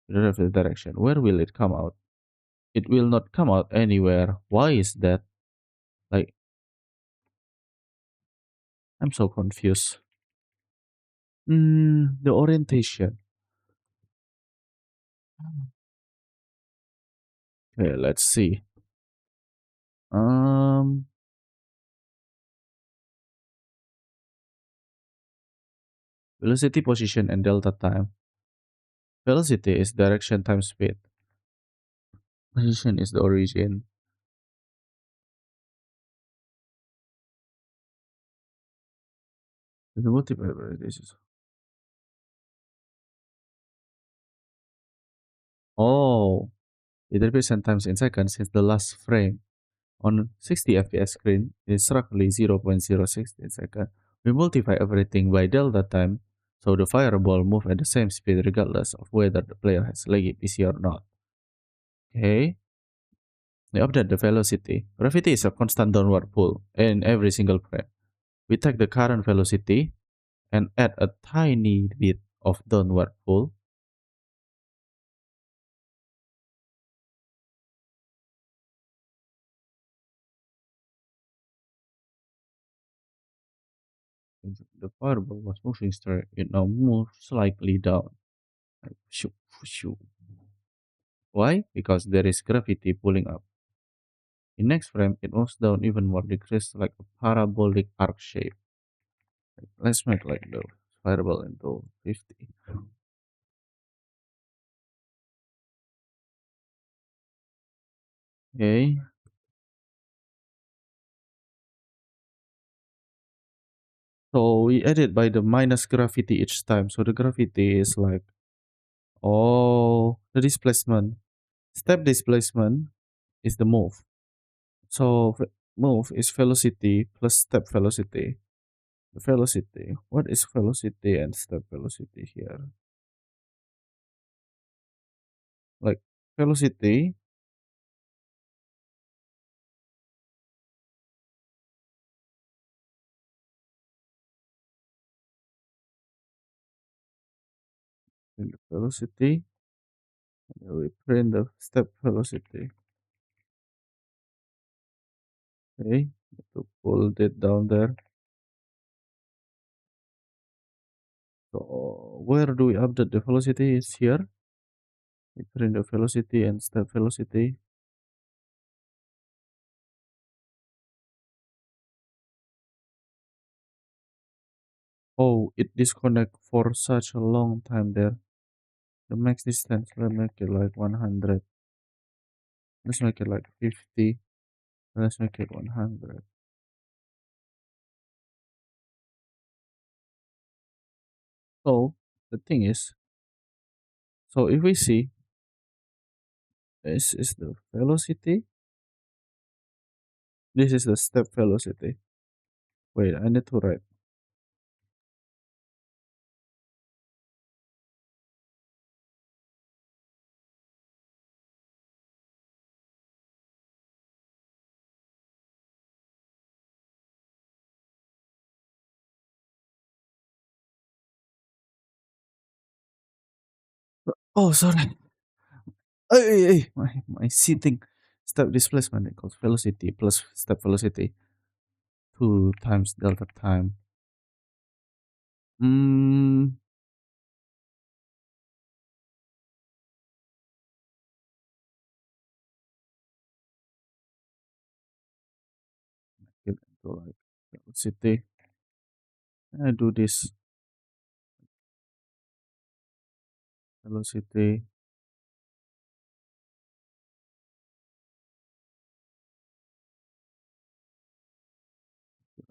S1: We don't have the direction. Where will it come out? It will not come out anywhere. Why is that? Like, I'm so confused. The orientation. Okay, let's see. Um, Velocity, position, and delta time. Velocity is direction times speed. Position is the origin. The multiple this is. Oh, it represents times in seconds since the last frame on 60 fps screen is roughly 0.016 seconds. We multiply everything by delta time, so the fireball move at the same speed regardless of whether the player has laggy PC or not. Okay, we update the velocity. Gravity is a constant downward pull in every single frame. We take the current velocity and add a tiny bit of downward pull. The fireball was moving straight. It now moves slightly down. Like, shoo, shoo. Why? Because there is gravity pulling up. In next frame, it moves down even more, decreased like a parabolic arc shape. Let's make like the fireball into 50. Okay. So we edit by the minus gravity each time. So the gravity is like, oh, the displacement. Step displacement is the move. So move is velocity plus step velocity. The velocity. What is velocity and step velocity here? Like velocity and the velocity. And we print the step velocity. Okay. To pull it down there. So where do we update the velocity? Is here. We print the velocity and step velocity. Oh, it disconnect for such a long time there. The max distance, let's make it like 100. Let's make it like 50. Let's make it 100. So the thing is, so if we see this is the velocity, this is the step velocity. Wait, I need to write. Oh, sorry. Hey, my seating step displacement equals velocity plus step velocity 2 times delta time. Mm, get into like velocity. I do this velocity.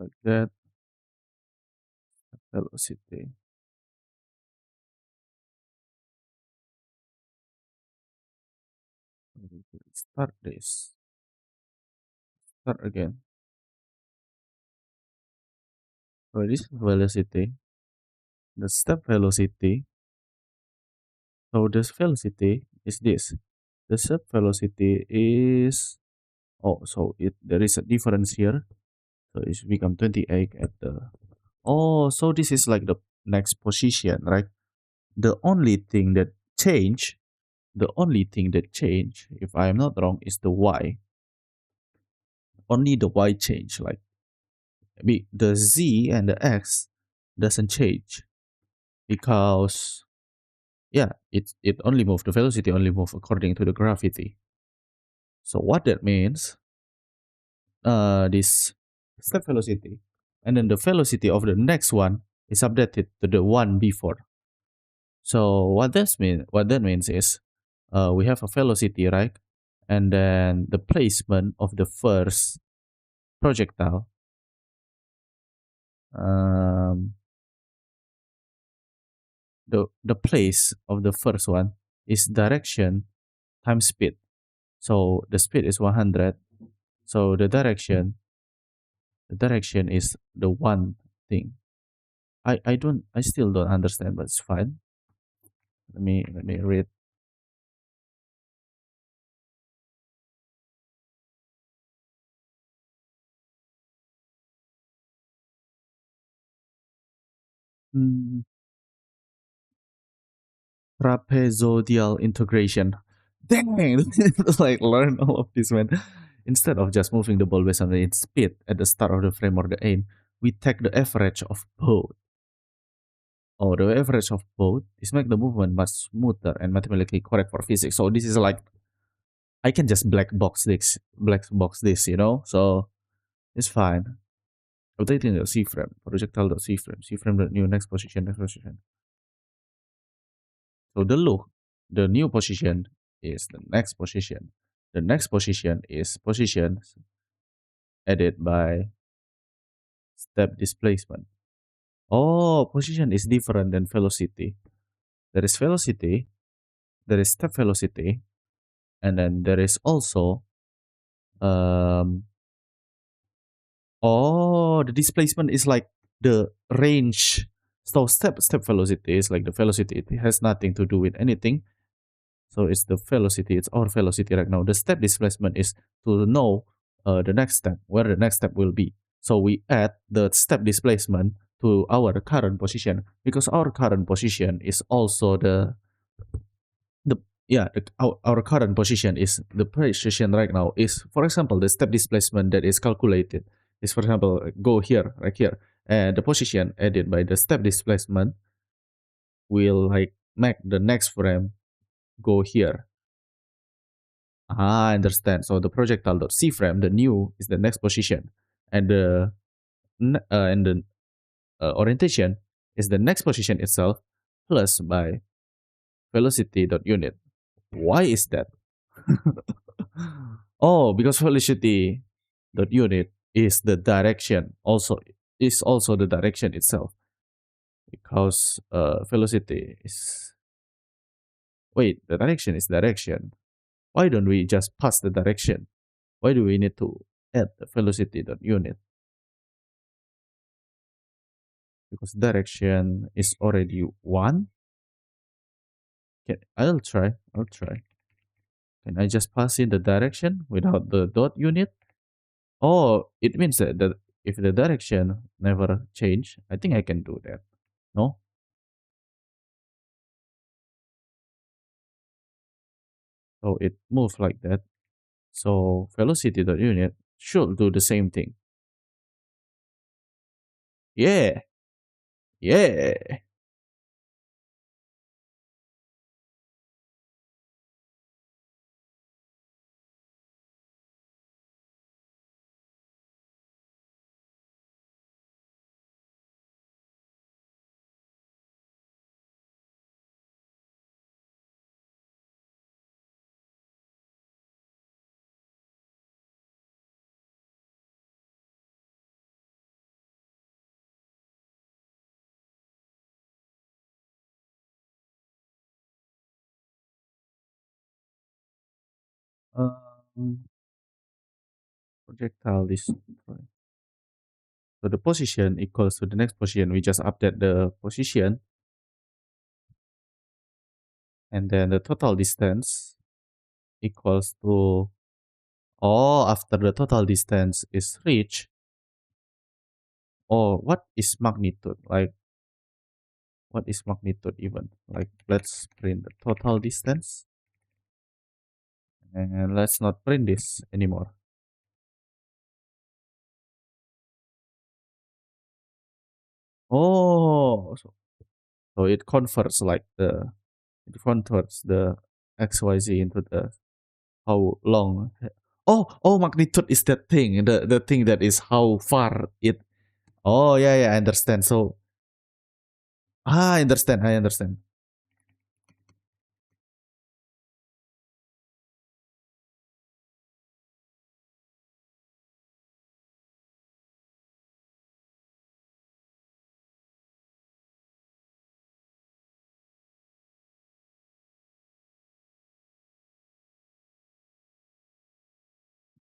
S1: like that. Velocity. Start this. Start again. So this is velocity. The step velocity. So this velocity is this. The step velocity is, oh, so there is a difference here. So it's become 28 at the, oh, so this is like the next position, right? The only thing that change, the only thing that change, if I am not wrong, is the y. Only the y change. Like the z and the x doesn't change because, yeah, it only move, the velocity only move according to the gravity. So what that means, this step velocity, and then the velocity of the next one is updated to the one before. So what that means is, we have a velocity, right? And then the placement of the first projectile, um, the place of the first one is direction times speed. So the speed is 100. So the direction is the one thing. I still don't understand, but it's fine. Let me read. Hmm, trapezoidal integration. Dang, like learn all of this, man. Instead of just moving the ball based on its speed at the start of the frame or the end, we take the average of both. Or the average of both is make the movement much smoother and mathematically correct for physics. So this is like, I can just black box this, So it's fine. Rotating the C frame, projectile C frame, C frame the new next position, next position. So the new position is the next position. The next position is position added by step displacement. Oh, position is different than velocity. There is velocity, there is step velocity, and then there is also, um oh, the displacement is like the range. So step velocity is like the velocity. It has nothing to do with anything. So it's the velocity. It's our velocity right now. The step displacement is to know the next step, where the next step will be. So we add the step displacement to our current position because our current position is also the yeah our current position is the position right now is, for example, the step displacement that is calculated is, for example, go here, right here, and the position added by the step displacement will like make the next frame go here. I understand. So the projectile dot c frame, the new is the next position, and the orientation is the next position itself plus by velocity dot unit. Why is that? Oh, because velocity dot unit is the direction, also the direction itself. Because velocity is, wait, the direction is direction. Why don't we just pass the direction? Why do we need to add the velocity dot unit? Because direction is already one. Okay, I'll try. Can I just pass in the direction without the dot unit? Oh, it means that if the direction never change, I think I can do that. No? So it moves like that. So velocity dot unit should do the same thing. Yeah, yeah. Projectile destroy. So the position equals to the next position. We just update the position, and then the total distance equals to, oh, after the total distance is reached, or what is magnitude? Like, what is magnitude even? Like, let's print the total distance, and let's not print this anymore. Oh, so it converts like the XYZ into the how long. Oh, magnitude is that thing, the thing that is how far it. Oh, yeah, I understand. So, I understand.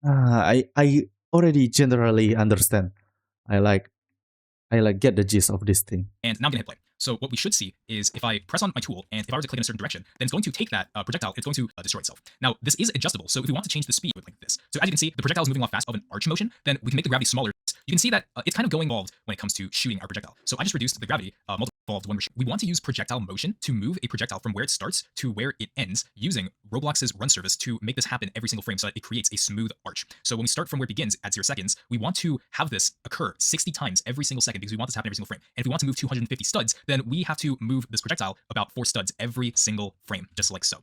S1: I already generally understand. I like I like get the gist of this thing.
S2: And now I'm gonna hit play. So what we should see is if I press on my tool and if I were to click in a certain direction, then it's going to take that projectile, it's going to destroy itself. Now, this is adjustable. So if we want to change the speed with like this, so as you can see, the projectile is moving along fast of an arch motion, then we can make the gravity smaller. You can see that it's kind of going involved when it comes to shooting our projectile. So I just reduced the gravity multiple involved when we want to use projectile motion to move a projectile from where it starts to where it ends using Roblox's run service to make this happen every single frame so that it creates a smooth arch. So when we start from where it begins at 0 seconds, we want to have this occur 60 times every single second because we want this to happen every single frame. And if we want to move 250 studs, then we have to move this projectile about 4 studs every single frame, just like so.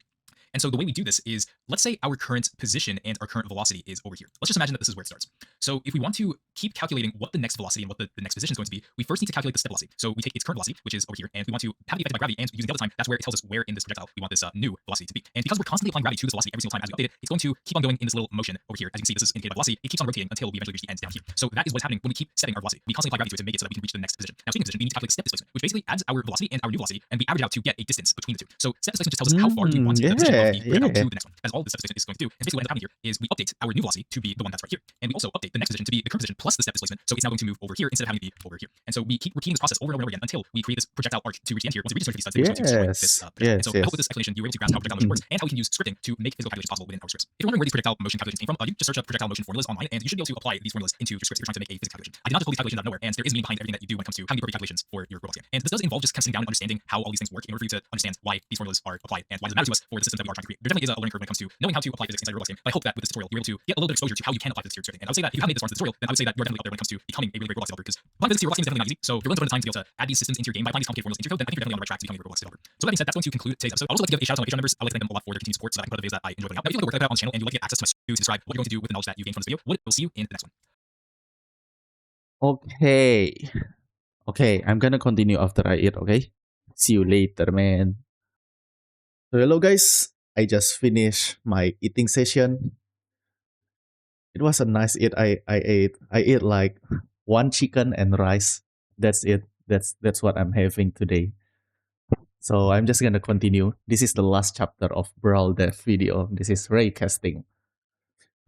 S2: And so the way we do this is, let's say our current position and our current velocity is over here. Let's just imagine that this is where it starts. So if we want to keep calculating what the next velocity and what the next position is going to be, we first need to calculate the step velocity. So we take its current velocity, which is over here, and we want to have it affected by gravity, and using delta time, that's where it tells us where in this projectile we want this new velocity to be. And because we're constantly applying gravity to this velocity every single time as we update it, it's going to keep on going in this little motion over here. As you can see, this is indicated by velocity. It keeps on rotating until we eventually reach the end down here. So that is what's happening when we keep setting our velocity. We constantly apply gravity to it to make it so that we can reach the next position. Now, speaking of position, we need to calculate step displacement, which basically adds our velocity and our new velocity, and we average out to get a distance between the two. So step displacement just tells us how far do we want the position of the projectile to the next one. As all this step displacement is going to do, and basically what ends up happening here is we update our new velocity to be the one that's right here, and we also update the next position to be the current position plus the step displacement. So it's now going to move over here instead of having to be over here. And so we keep repeating this process over and over again until we create this projectile arc to reach the end here. Once we reach the 50 studs, then we're going to destroy this projectile. And so I hope with this explanation you were able to grasp how projectile motion works and how we can use scripting to make physical calculations possible within our scripts. If you're wondering where these projectile motion calculations came from, you just search up projectile motion formulas online, and you should be able to apply these formulas into your scripts if you're trying to make a physics calculation. I did not just pull these calculations out of nowhere, and there is meaning behind everything that you do when it comes to how you do calculations for your Roblox game. And this does involve just kind of sitting down and understanding how all these things work in order for you to understand why these formulas are applied and why does it matter to us for the systems that we are trying to create. There definitely is a learning curve when it comes to knowing how to apply physics inside your Roblox game. But I hope that with this tutorial, you're able to get a little bit of exposure to how you can apply physics to your scripting. And I would say that if you haven't made this far into the tutorial, then I would say that you're definitely up there when it comes to becoming a really great Roblox developer, because applying physics to your Roblox game is definitely not easy. So if you're willing to put in the time to be able to add these systems into your game by applying these complicated formulas into your code, then I think you're definitely on the right track to becoming a Roblox developer. So that being said, that's going to conclude today's episode. I'd also like to give a shout out to my Patreon members. I'd like to thank them a lot for their continued support so that I can put out the videos that I enjoy putting out. Now, if you like the work that I put out on the channel and you'd like to get access to my to describe what you're going to do with the knowledge that you gained from this video, we'll see you in the next one.
S1: Okay. Okay, I'm gonna continue after I eat, okay? See you later, man. So hello guys. I just finished my eating session. It was a nice eat. I ate like one chicken and rice. That's it. That's what I'm having today. So I'm just gonna continue. This is the last chapter of Brawl Dev video. This is raycasting.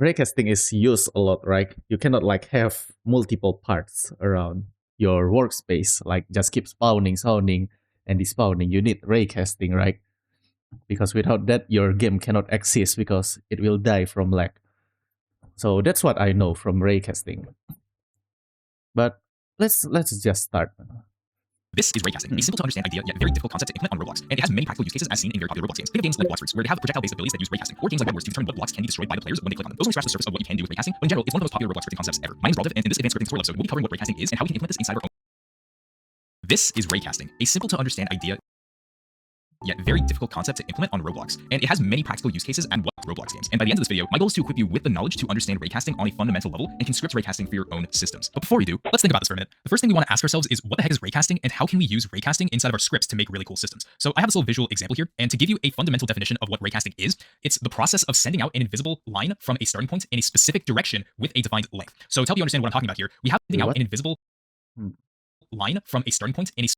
S1: Raycasting is used a lot, right? You cannot like have multiple parts around your workspace, like just keep spawning, and despawning. You need raycasting, right? Because without that, your game cannot exist because it will die from lag. So that's what I know from raycasting. But let's just start.
S2: This is raycasting, a simple to understand idea yet very difficult concept to implement on Roblox, and it has many practical use cases as seen in very popular Roblox games. Think of games like Blox Fruits, where they have projectile-based abilities that use raycasting, or games like Bedwars to determine what blocks can be destroyed by the players when they click on them. Those only scratch the surface of what you can do with raycasting, but in general, it's one of the most popular Roblox scripting concepts ever. My name is Roldev, and in this advanced scripting tutorial episode, we'll be covering what raycasting is and how we can implement this inside our own. This is raycasting, a simple to understand idea yet very difficult concept to implement on Roblox, and it has many practical use cases and what Roblox games. And by the end of this video, my goal is to equip you with the knowledge to understand raycasting on a fundamental level and can script raycasting for your own systems. But before we do, let's think about this for a minute. The first thing we want to ask ourselves is what the heck is raycasting and how can we use raycasting inside of our scripts to make really cool systems? So I have this little visual example here, and to give you a fundamental definition of what raycasting is, it's the process of sending out an invisible line from a starting point in a specific direction with a defined length. So to help you understand what I'm talking about here, we have sending out an invisible line from a starting point in a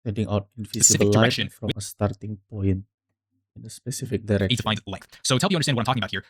S1: Sending out invisible
S2: specific
S1: light
S2: direction
S1: from a starting point in a specific
S2: a
S1: direction.
S2: defined length. So to help you understand what I'm talking about here,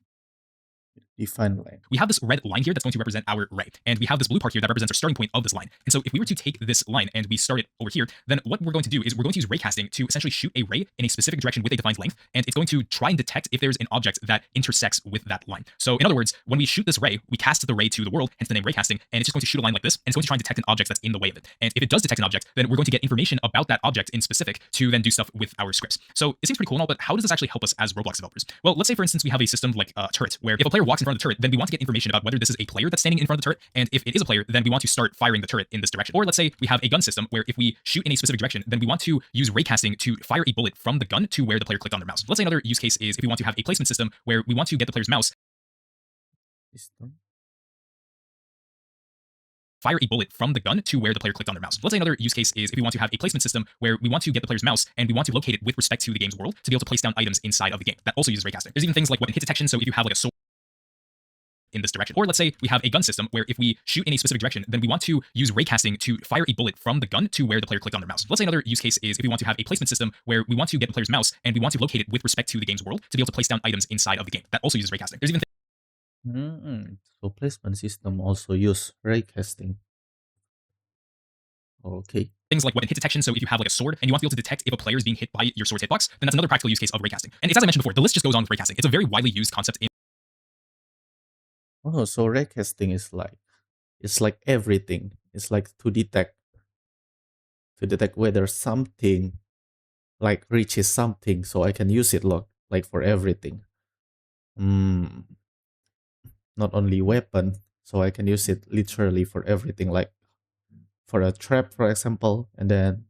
S1: Defined length.
S2: we have this red line here that's going to represent our array, and we have this blue part here that represents our starting point of this line. And so if we were to take this line and we start it over here, then what we're going to do is we're going to use raycasting to essentially shoot a ray in a specific direction with a defined length, and it's going to try and detect if there's an object that intersects with that line. So in other words, when we shoot this ray, we cast the ray to the world, hence the name raycasting, and it's just going to shoot a line like this, and it's going to try and detect an object that's in the way of it. And if it does detect an object, then we're going to get information about that object in specific to then do stuff with our scripts. So it seems pretty cool and all, but how does this actually help us as Roblox developers? Well, let's say for instance we have a system like a turret, where if a player walks in front of the turret, then we want to get information about whether this is a player that's standing in front of the turret, and if it is a player, then we want to start firing the turret in this direction. Or let's say we have a gun system where if we shoot in a specific direction, then we want to use raycasting to fire a bullet from the gun to where the player clicked on their mouse. Let's say another use case is if we want to have a placement system where we want to get the player's mouse,
S1: System.
S2: fire a bullet from the gun to where the player clicked on their mouse. Let's say another use case is if we want to have a placement system where we want to get the player's mouse and we want to locate it with respect to the game's world to be able to place down items inside of the game. That also uses raycasting. There's even things like weapon hit detection. So if you have like a sword in this direction, or let's say we have a gun system where if we shoot in a specific direction, then we want to use raycasting to fire a bullet from the gun to where the player clicked on their mouse. Let's say another use case is if we want to have a placement system where we want to get the player's mouse and we want to locate it with respect to the game's world to be able to place down items inside of the game. That also uses raycasting. There's even
S1: So placement system also use raycasting. Okay.
S2: things like weapon hit detection. So if you have like a sword and you want to be able to detect if a player is being hit by your sword's hitbox, then that's another practical use case of raycasting. And it's as I mentioned before, the list just goes on with raycasting. It's a very widely used concept in
S1: Oh, so raycasting is like it's like everything. It's like to detect whether something like reaches something, so I can use it like for everything. Mm, not only weapon, so I can use it literally for everything, like for a trap, for example. And then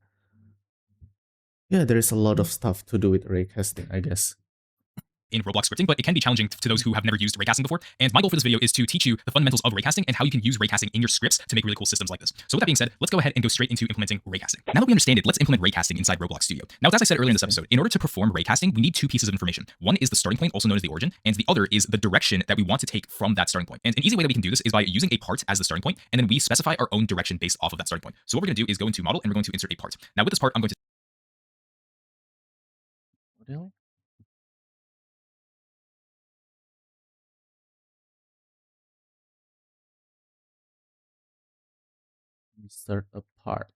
S1: yeah, there is a lot of stuff to do with raycasting, I guess.
S2: in Roblox scripting, but it can be challenging to those who have never used raycasting before. And my goal for this video is to teach you the fundamentals of raycasting and how you can use raycasting in your scripts to make really cool systems like this. So with that being said, let's go ahead and go straight into implementing raycasting. Now that we understand it, let's implement raycasting inside Roblox Studio. Now, as I said earlier in this episode, in order to perform raycasting, we need two pieces of information. One is the starting point, also known as the origin, and the other is the direction that we want to take from that starting point. And an easy way that we can do this is by using a part as the starting point, and then we specify our own direction based off of that starting point. So what we're going to do is go into model and we're going to insert a part. Now with this part, I'm going to
S1: Model. Insert a part.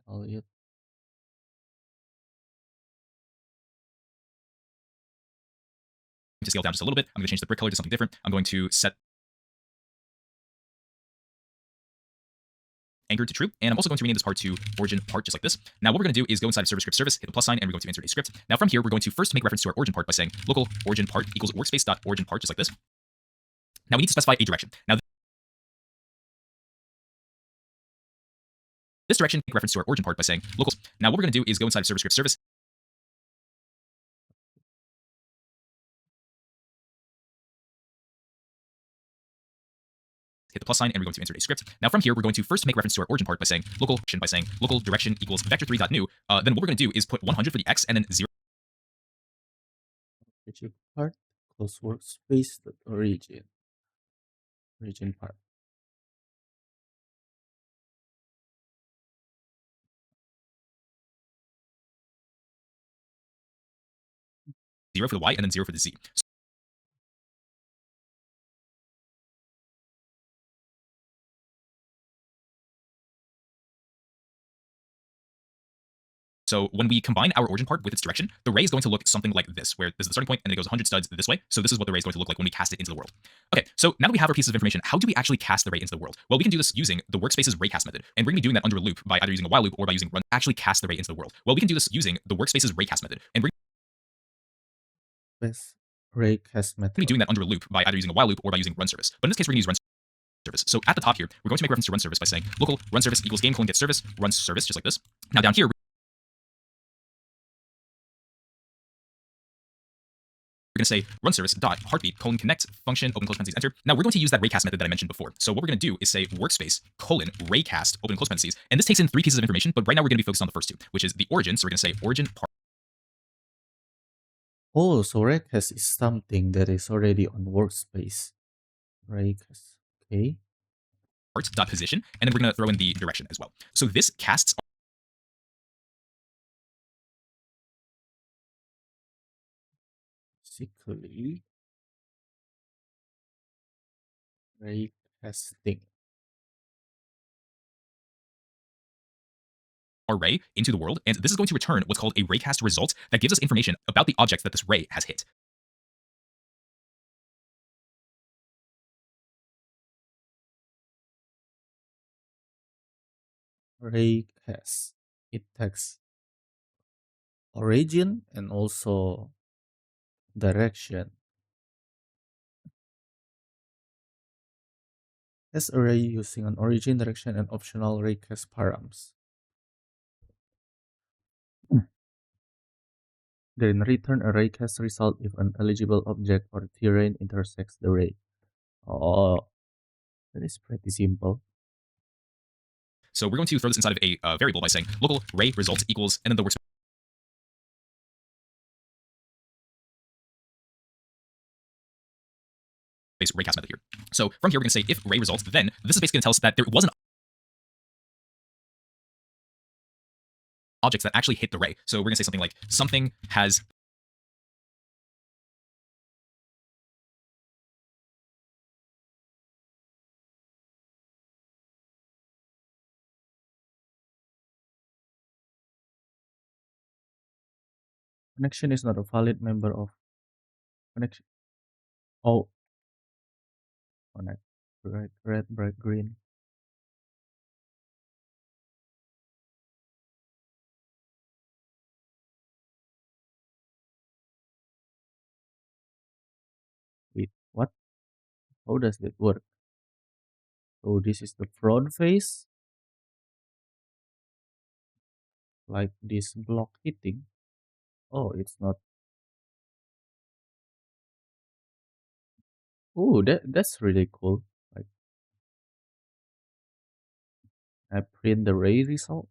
S1: Elliot.
S2: scale down just a little bit. I'm going to change the brick color to something different. I'm going to set anchored to true. And I'm also going to rename this part to origin part, just like this. Now, what we're going to do is go inside of server script service, hit the plus sign, and we're going to insert a script. Now, from here, we're going to first make reference to our origin part by saying local origin part equals workspace.origin part, just like this. Now, we need to specify a direction. Now, this direction, make reference to our origin part by saying local. Now, what we're going to do is go inside of server script service, hit the plus sign, and we're going to insert a script. Now from here, we're going to first make reference to our origin part by saying local direction equals vector3.new. Then what we're going to do is put 100 for the x and then 0
S1: Origin part. Close workspace. Origin part.
S2: for the y and then 0 for the z. So when we combine our origin part with its direction, the ray is going to look something like this, where this is the starting point and it goes 100 studs this way. So this is what the ray is going to look like when we cast it into the world. Okay, so now that we have our pieces of information, how do we actually cast the ray into the world? Well, we can do this using the workspace's raycast method. And we're going to be doing that under a loop by either using a while loop or by using run actually cast the ray into the world. Well, we can do this using the workspace's raycast method. And we're
S1: Raycast method.
S2: going to be doing that under a loop by either using a while loop or by using run service. But in this case, we're going to use run service. So at the top here, we're going to make reference to run service by saying local run service equals game colon get service, run service, just like this. Now down here, we're going to say run service dot heartbeat colon connect function open close parentheses enter. Now we're going to use that raycast method that I mentioned before. So what we're going to do is say workspace colon raycast open close parentheses, and this takes in three pieces of information. But right now we're going to be focused on the first two, which is the origin. So we're going to say origin part.
S1: Oh, so raycast is something that is already on workspace. Raycast. Okay.
S2: Dot position, and then we're going to throw in the direction as well. So this casts
S1: Basically, raycasting.
S2: Array into the world, and this is going to return what's called a raycast result that gives us information about the objects that this ray has hit.
S1: Raycast. It takes origin and also direction. Test array using an origin, direction, and optional raycast params. Then return a raycast result if an eligible object or terrain intersects the ray. Oh, that is pretty simple.
S2: So we're going to throw this inside of a variable by saying local ray result equals, and then the workspace raycast method here. So from here, we're going to say if ray results, then this is basically going to tell us that there was an object that actually hit the ray. So we're going to say something like something has
S1: Connection is not a valid member of connection. Oh, connect. Red, bright green. Wait, what? How does that work? So this is the front face, like this block hitting. Oh, it's not. Oh, that's really cool. Like I print the ray result.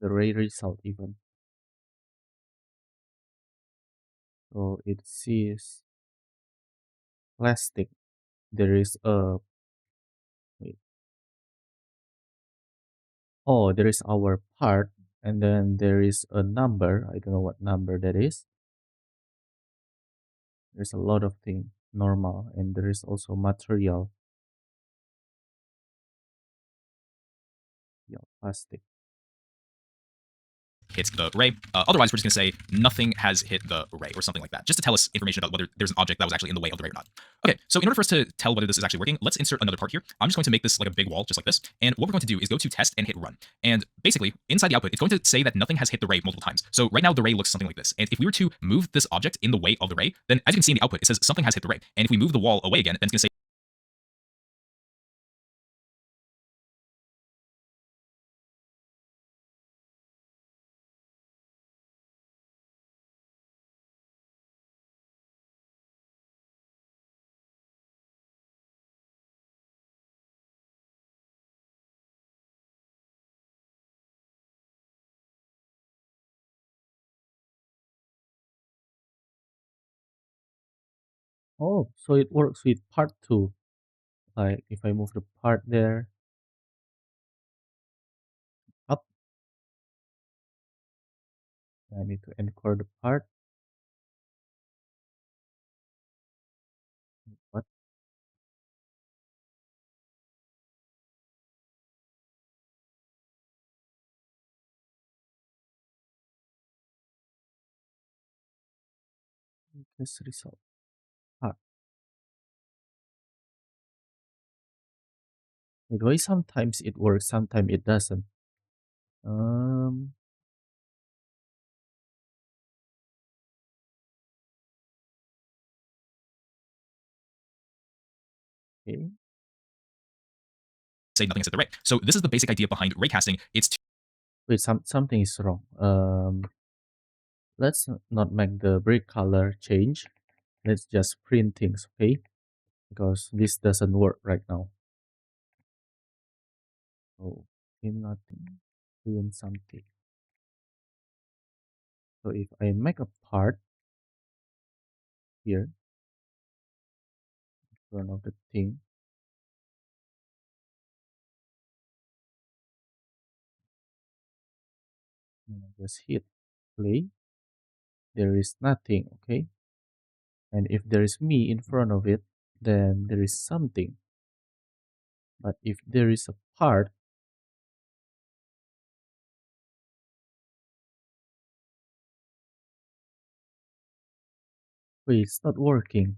S1: The ray result even. So it sees plastic. There is a wait. Oh, there is our part, and then there is a number. I don't know what number that is. There's a lot of things normal, and there is also material. Yeah, plastic.
S2: hit the ray. Otherwise, we're just going to say nothing has hit the ray or something like that, just to tell us information about whether there's an object that was actually in the way of the ray or not. Okay, so in order for us to tell whether this is actually working, let's insert another part here. I'm just going to make this like a big wall, just like this. And what we're going to do is go to test and hit run. And basically, inside the output, it's going to say that nothing has hit the ray multiple times. So right now, the ray looks something like this. And if we were to move this object in the way of the ray, then as you can see in the output, it says something has hit the ray. And if we move the wall away again, then it's going to say
S1: Oh, so it works with part two. Like if I move the part there up, I need to encode the part. What? This result. Ah, wait, why sometimes it works, sometimes it doesn't. Um, okay.
S2: say nothing has hit the ray. So this is the basic idea behind raycasting. It's
S1: Wait, something is wrong. Let's not make the brick color change. Let's just print things, okay? Because this doesn't work right now. So print nothing, print something. So if I make a part here, in front of the thing, Just hit play. There is nothing, okay? And if there is me in front of it, then there is something. But if there is a part, wait, it's not working.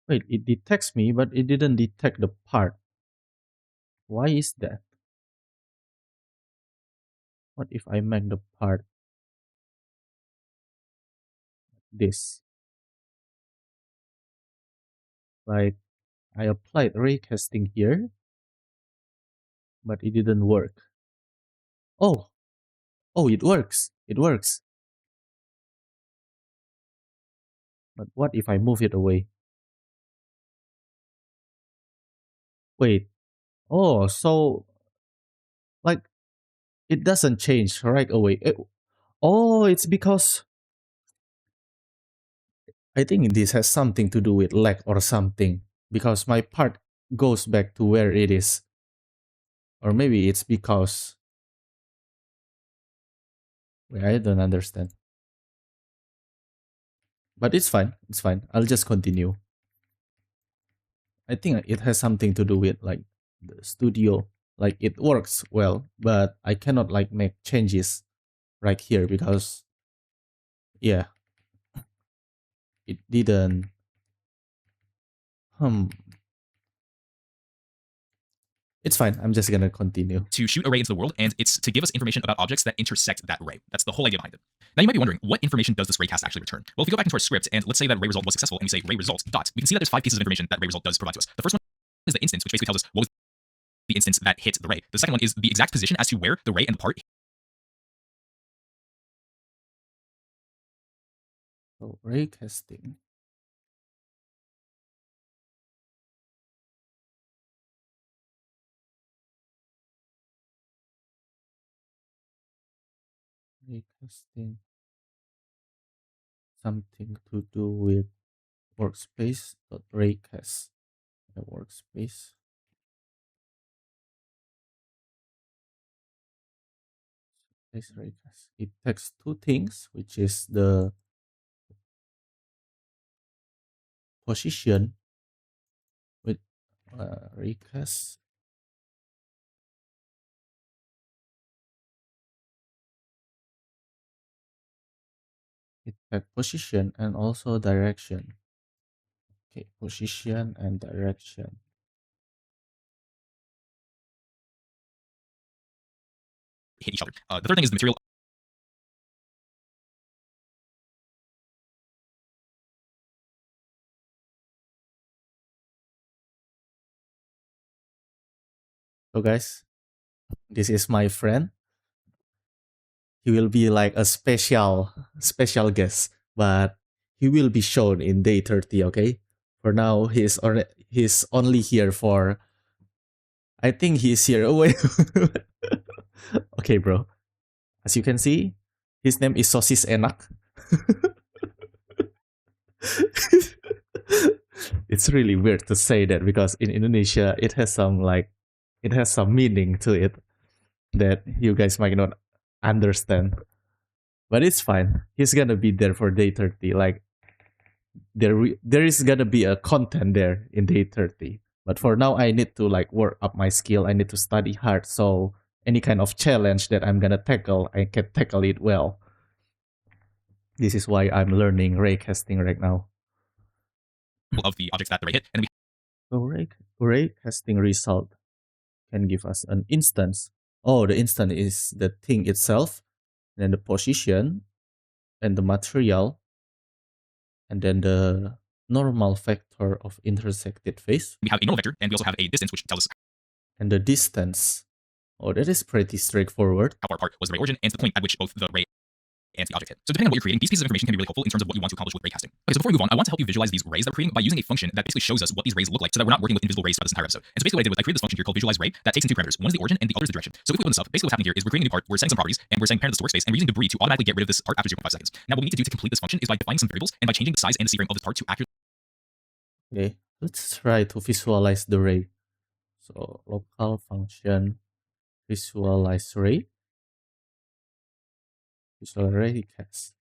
S1: Wait, it detects me, but it didn't detect the part. Why is that? What if I make the part this? Like, I applied raycasting here, but it didn't work. Oh, oh, it works. It works. But what if I move it away? Wait. Oh, so like it doesn't change right away. Oh, it's because I think this has something to do with lag or something. Because my part goes back to where it is. Or maybe it's because wait, I don't understand. But it's fine. It's fine. I'll just continue. I think it has something to do with like the studio. Like it works well, but I cannot like make changes right here because yeah, it didn't. Hmm. It's fine. I'm just gonna continue.
S2: To shoot a ray into the world, and it's to give us information about objects that intersect that ray. That's the whole idea behind it. Now you might be wondering, what information does this raycast actually return? Well, if we go back into our script, and let's say that ray result was successful, and we say ray result dot, we can see that there's 5 pieces of information that ray result does provide to us. The first one is the instance, which basically tells us what was the instance that hit the ray. The second one is the exact position as to where the ray and the part.
S1: So raycasting. Raycasting. Something to do with workspace. Raycast. The workspace. This raycast. It takes two things, which is the position with raycast. It takes position and also direction. Okay, position and direction.
S2: Hit each other. The third thing is the material.
S1: So guys, this is my friend. He will be like a special guest, but he will be shown in day 30, okay? For now, he's only here for I think he's here. Oh wait. Okay, bro. As you can see, his name is Sosis Enak. It's really weird to say that because in Indonesia it has some meaning to it that you guys might not understand. But it's fine. He's gonna be there for day 30. Like there is gonna be a content there in day 30. But for now I need to like work up my skill. I need to study hard so any kind of challenge that I'm gonna tackle, I can tackle it well. This is why I'm learning raycasting right now.
S2: Of the objects that the ray hit, and we
S1: So raycasting result can give us an instance. Oh, the instance is the thing itself, then the position, and the material, and then the normal vector of intersected face,
S2: have a normal vector, and we also have a distance, which tells us
S1: and the distance. Oh, that is pretty straightforward.
S2: how far apart was the ray origin, and the point at which both the ray and the object hit. So depending on what you're creating, these pieces of information can be really helpful in terms of what you want to accomplish with raycasting. Okay, so before we move on, I want to help you visualize these rays that we're creating by using a function that basically shows us what these rays look like so that we're not working with invisible rays throughout this entire episode. And so basically what I did was I created this function here called visualize ray that takes in two parameters. One is the origin and the other is the direction. So if we open this up, basically what's happening here is we're creating a new part, we're setting some properties, and we're saying parent this to workspace, and we're using debris to automatically get rid of this part after 0.5 seconds. Now what we need to do to complete this function is by defining some variables and by changing the size and the C-frame of this part to accurately.
S1: Okay, let's try to visualize the ray. So local function visualize ray. Visual ray cast.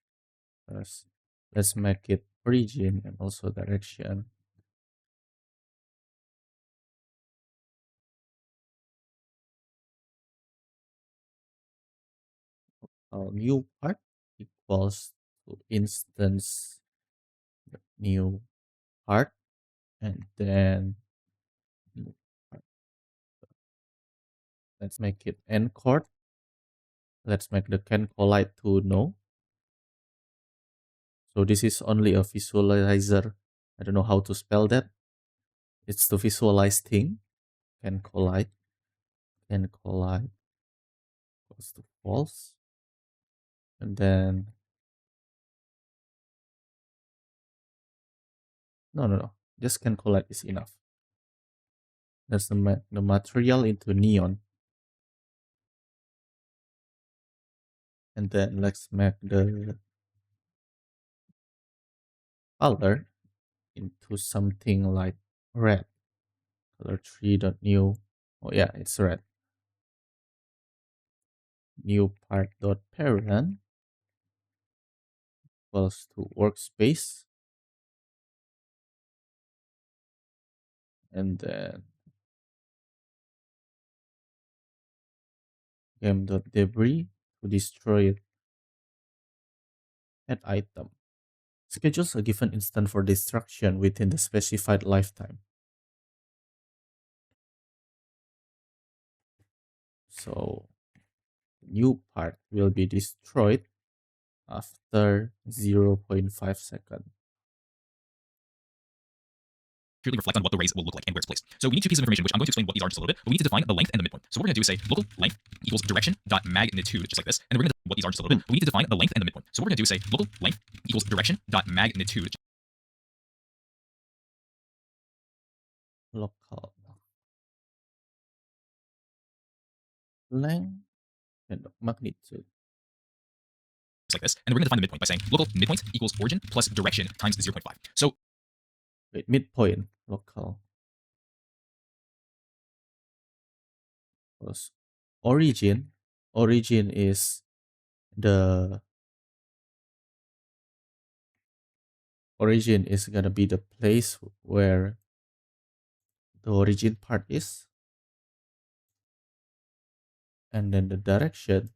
S1: First, let's make it origin and also direction. Our new part equals to instance the new part and then new part. Let's make it encode. Let's make the can collide to no. So this is only a visualizer. I don't know how to spell that. It's to visualize thing. Can collide equals to false. And then no. Just can collide is enough. Let's make the material into neon. And then let's make the color into something like red. Color 3.new. Oh yeah, it's red. New part dot parent equals to workspace. And then game dot debris to destroy it. Add item. Schedules a given instant for destruction within the specified lifetime. So new part will be destroyed after 0.5 seconds.
S2: Purely reflect on what the rays will look like and where it's placed. So we need two pieces of information, which I'm going to explain what these are in just a little bit, but we need to define the length and the midpoint. So what we're going to do is say local length equals direction dot magnitude, just like this, and then we're going to what these are in just a little bit, but we need to define the length and the midpoint. So what we're going to do is say local length equals direction dot magnitude.
S1: Local length and magnitude.
S2: Just like this, and we're going to define the midpoint by saying local midpoint equals origin plus direction times 0.5. So
S1: Wait, midpoint local plus origin. Origin is the origin is gonna be the place where the origin part is, and then the direction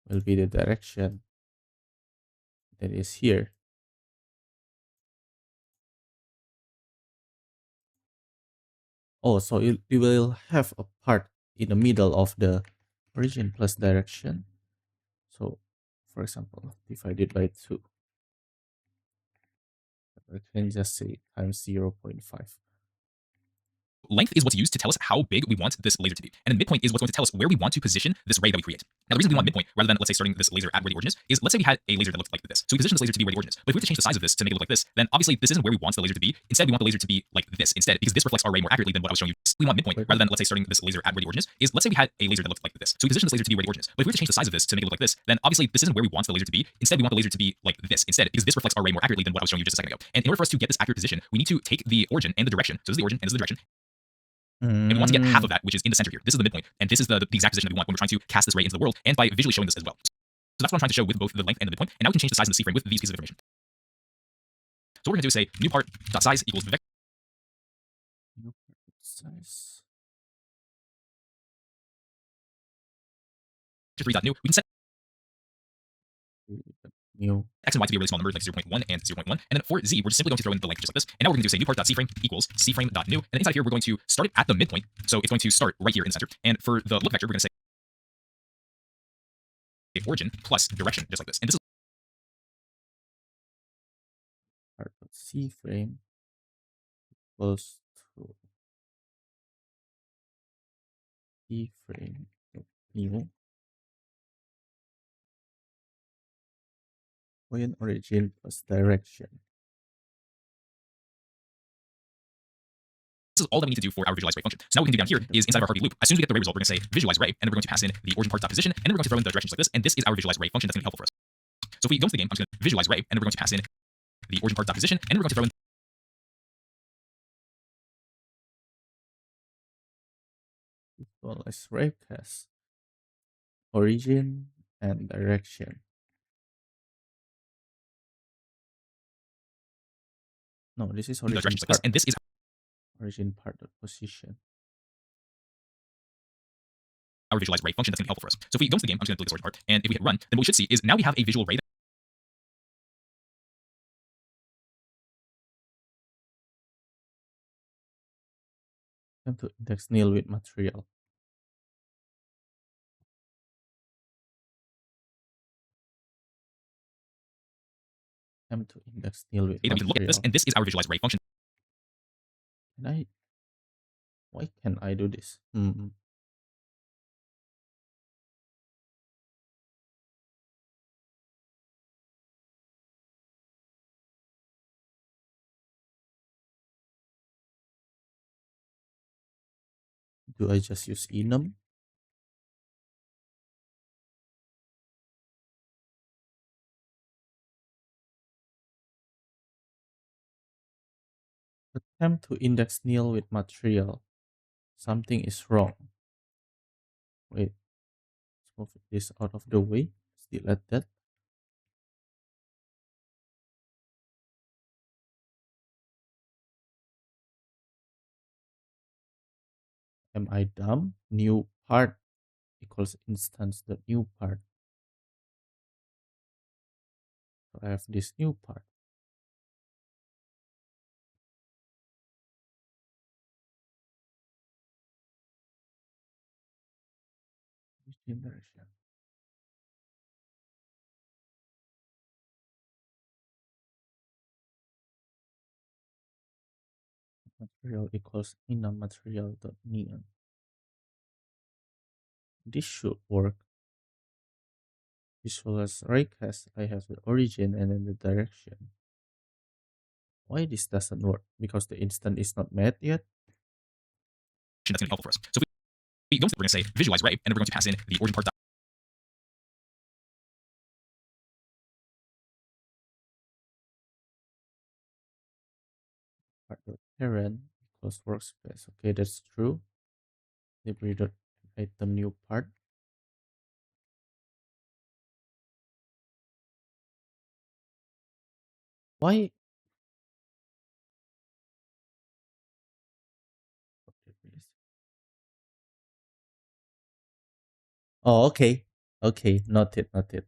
S1: will be the direction that is here. Oh, so you will have a part in the middle of the origin plus direction. So, for example, divided by 2. I can just say times 0.5.
S2: length is what's used to tell us how big we want this laser to be. And the midpoint is what's going to tell us where we want to position this ray that we create. Now, the reason we want midpoint rather than, let's say, starting this laser at where the origin is let's say we had a laser that looked like this. So we position this laser to be where the origin is. But if we were to change the size of this to make it look like this, then obviously this isn't where we want the laser to be. Instead, we want the laser to be like this instead, because this reflects our ray more accurately than what I was showing you. We want midpoint rather than, let's say, starting this laser at where the origin is let's say we had a laser that looked like this. So we position this laser to be where the origin is. But if we were to change the size of this to make it look like this, then obviously this isn't where we want the laser to be. Instead, we want the laser to be like this instead, because this reflects our ray more accurately than what I was showing you just a second ago. And in order for us to get this accurate position, we need to take the origin and the direction. So this is the origin and this is the direction. And we want to get half of that, which is in the center here. This is the midpoint, and this is the exact position that we want when we're trying to cast this ray into the world, and by visually showing this as well. So that's what I'm trying to show with both the length and the midpoint, and now we can change the size of the C-frame with these pieces of information. So what we're going to do is say new part dot size equals vector
S1: New part size.
S2: 3 dot new. We can set
S1: New
S2: x and y to be a really small number, like 0.1 and 0.1. And then for z, we're just simply going to throw in the length just like this. And now we're going to do say new part dot C-frame equals C-frame dot new. And then inside here, we're going to start it at the midpoint. So it's going to start right here in the center. And for the look vector, we're going to say origin plus direction, just like this. And this is
S1: part of C-frame equals to C-frame new point origin plus direction.
S2: This is all that we need to do for our visualize ray function. So now what we can do down here is inside of our heartbeat loop. As soon as we get the ray result, we're going to say visualize ray, and then we're going to pass in the origin part dot position, and then we're going to throw in the directions like this. And this is our visualize ray function that's going to be helpful for us. So if we go into the game, I'm just going to visualize ray, and then we're going to pass in the origin part dot position, and then we're going to throw in
S1: Visualize raycast origin and direction. No, this is
S2: the
S1: origin
S2: directions like this,
S1: part.
S2: and this is
S1: Origin part dot position.
S2: our visualize ray function that's going to be helpful for us. So if we go into the game, I'm just going to delete this origin part, and if we hit run, then what we should see is now we have a visual ray.
S1: Time to index nil with material. Time to index nil with
S2: That we can look at this,
S1: material.
S2: and this is our visualize ray function.
S1: Can I? Why can I do this? Do I just use enum? Attempt to index nil with material. Something is wrong. Wait, let's move this out of the way. Still at that. Am I dumb? New part equals instance the new part. So I have this new part. Direction. Material equals enum material dot neon. This should work. Visualize raycast. I have the origin and then the direction. Why this doesn't work? Because the instant is not met yet.
S2: That's going to be helpful for us. So if we go into, we're going to say visualize ray, and then we're going to pass in the origin part dot
S1: Part dot parent equals workspace. Okay, that's true. Library dot item new part. Why? Oh, okay. Okay, noted, noted.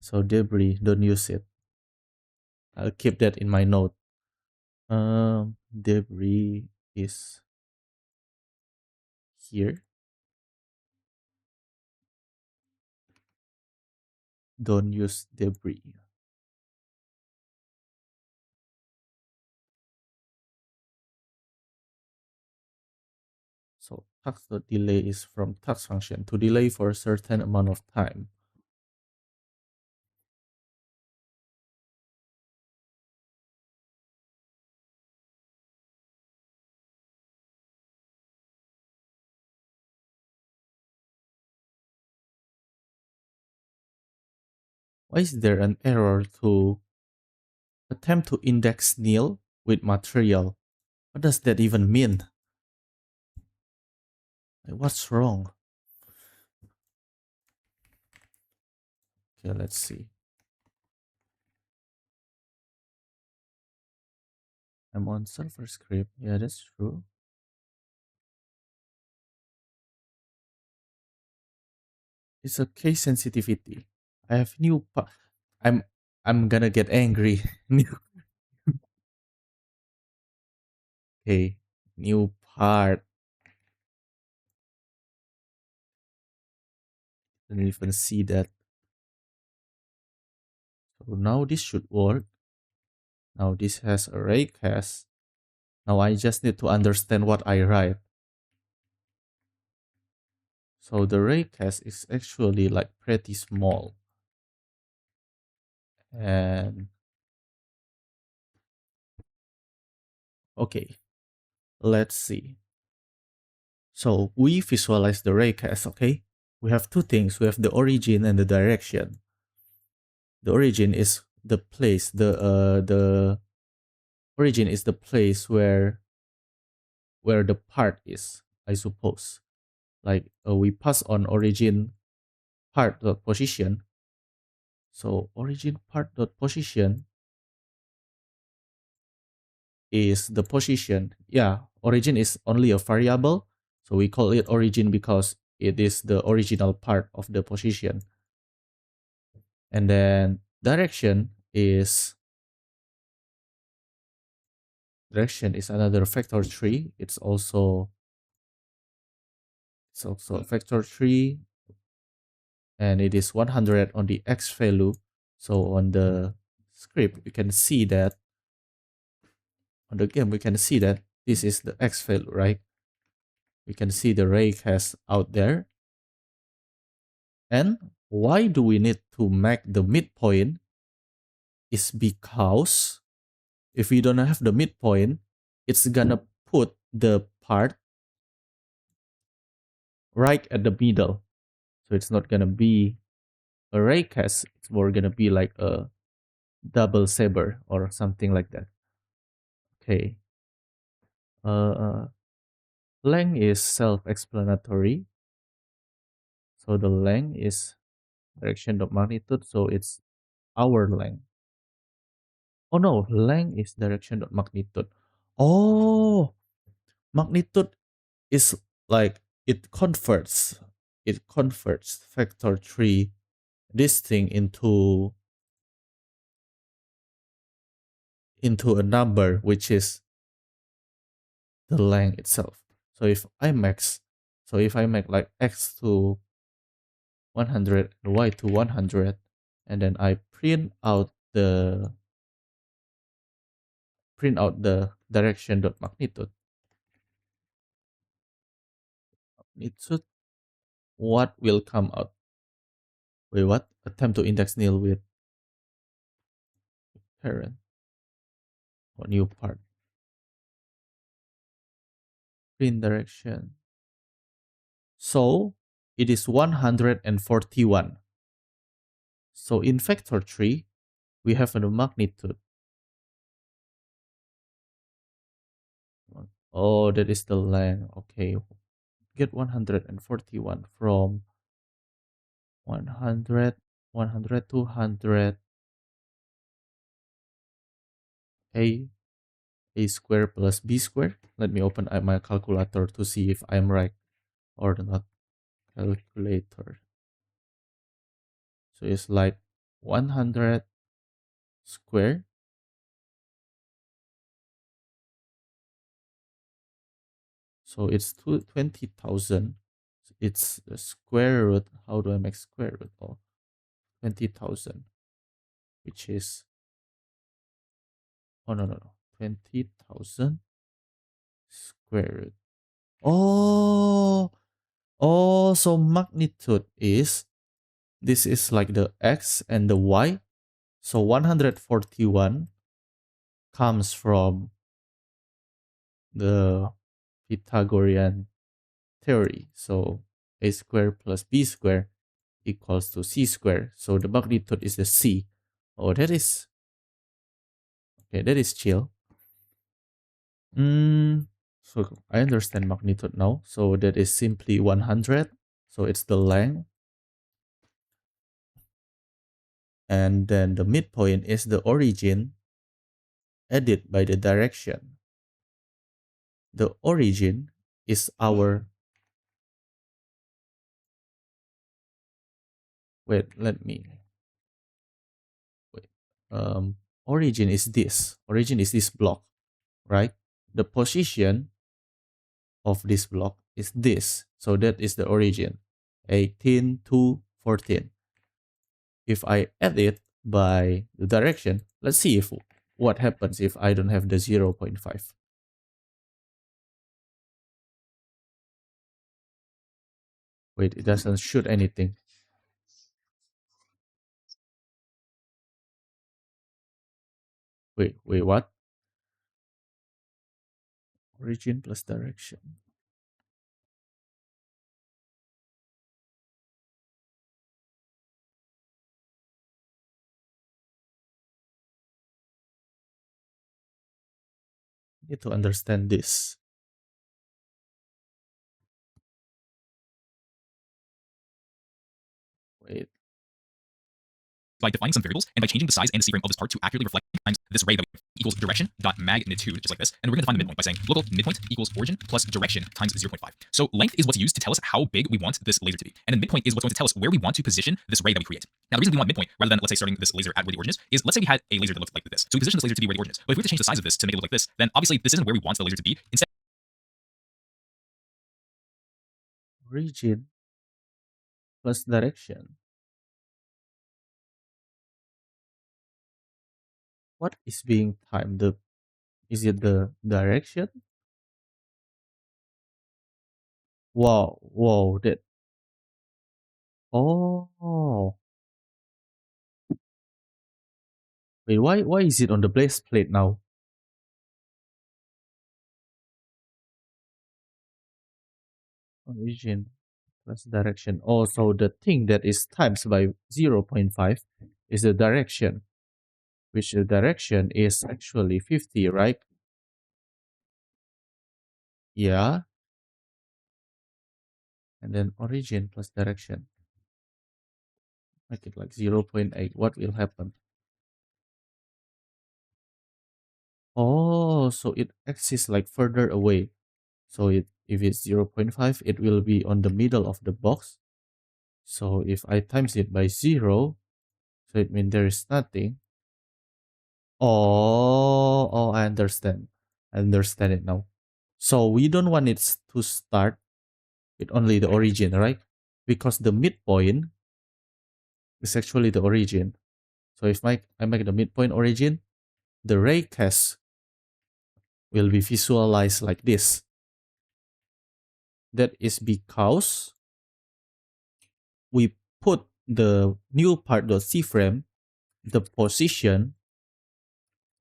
S1: So debris, don't use it. I'll keep that in my note. Debris is here. Don't use debris. So tax.delay is from tax function to delay for a certain amount of time. Why is there an error to attempt to index nil with material? What does that even mean? What's wrong? Okay, let's see. I'm on server script. Yeah, that's true. It's a case sensitivity. I have new. I'm gonna get angry. Okay, new part. Didn't even see that. So now this should work. Now this has array cast. Now I just need to understand what I write. So the array cast is actually like pretty small. And okay, let's see. So we visualize the raycast, okay? We have two things. We have the origin and the direction. The origin is the place, the origin is the place where the part is, I suppose. Like we pass on origin part dot position. So origin part dot position is the position. Yeah, origin is only a variable. So we call it origin because it is the original part of the position. And then direction is another vector tree. It's also a vector tree, and it is 100 on the x value. So on the script, we can see that on the game, we can see that this is the x value, right? We can see the raycast out there. And why do we need to make the midpoint? Is because if we don't have the midpoint, it's gonna put the part right at the middle. So it's not gonna be a raycast, it's more gonna be like a double saber or something like that. Okay. Uh, length is self-explanatory. So the length is direction of magnitude, so it's our length. Oh no, length is direction of magnitude. Oh, magnitude is like it converts factor 3 this thing into a number which is the length itself. So if I make like x to 100 and y to 100, and then I print out the direction dot magnitude, what will come out? Wait, what? Attempt to index nil with parent or new part. Print direction. So it is 141. So in vector 3, we have a magnitude. Oh, that is the length. Okay. Get 141 from 100, 100, 200, a square plus b square. Let me open up my calculator to see if I'm right or not. Calculator. So it's like 100 square. So it's 20,000. It's the square root. How do I make square root of 20,000? Which is, oh no, 20,000 square root. So magnitude is, this is like the x and the y. So 141 comes from the Pythagorean theory. So a square plus b square equals to c square. So the magnitude is the c. Oh, that is okay. That is chill. So I understand magnitude now. So that is simply 100. So it's the length. And then the midpoint is the origin added by the direction. The origin is our, wait, let me, wait. Origin is this block, right? The position of this block is this. So that is the origin, 18 to 14. If I add it by the direction, let's see if what happens if I don't have the 0.5. Wait, it doesn't shoot anything. Wait, what? Origin plus direction. Need to understand this. Wait.
S2: By defining some variables and by changing the size and the C-frame of this part to accurately reflect times this array that equals direction dot magnitude, just like this. And we're going to define the midpoint by saying local midpoint equals origin plus direction times 0.5. So length is what's used to tell us how big we want this laser to be. And then midpoint is what's going to tell us where we want to position this ray that we create. Now, the reason we want midpoint rather than, let's say, starting this laser at where the origin is let's say we had a laser that looked like this. So we position this laser to be where the origin is. But if we were to change the size of this to make it look like this, then obviously this isn't where we want the laser to be. Instead,
S1: Origin plus direction. What is being timed? Is it the direction? Wow, that. Oh, wait, why is it on the base plate now? Origin plus direction. Oh, so the thing that is times by 0.5 is the direction, which the direction is actually 50, right? Yeah, and then origin plus direction. Make it like 0.8. What will happen? Oh, so it exists like further away. So if it's 0.5, it will be on the middle of the box. So if I times it by 0, so it means there is nothing. Oh, I understand. I understand it now. So we don't want it to start with only the origin, right? Because the midpoint is actually the origin. So if I make the midpoint origin, the raycast will be visualized like this. That is because we put the new part.c frame, the position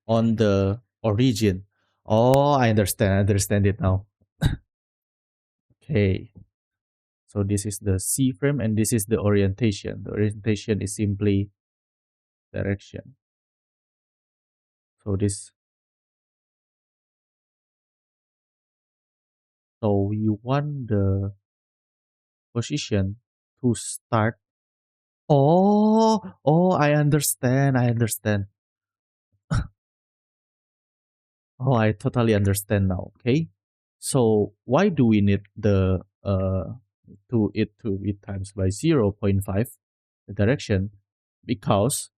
S1: on the origin. Oh, I understand. I understand it now. Okay. So this is the C frame and this is the orientation. The orientation is simply direction. So this, so we want the position to start. Oh, I understand. I understand. Oh, I totally understand now. Okay. So why do we need the to be times by 0.5 the direction? Because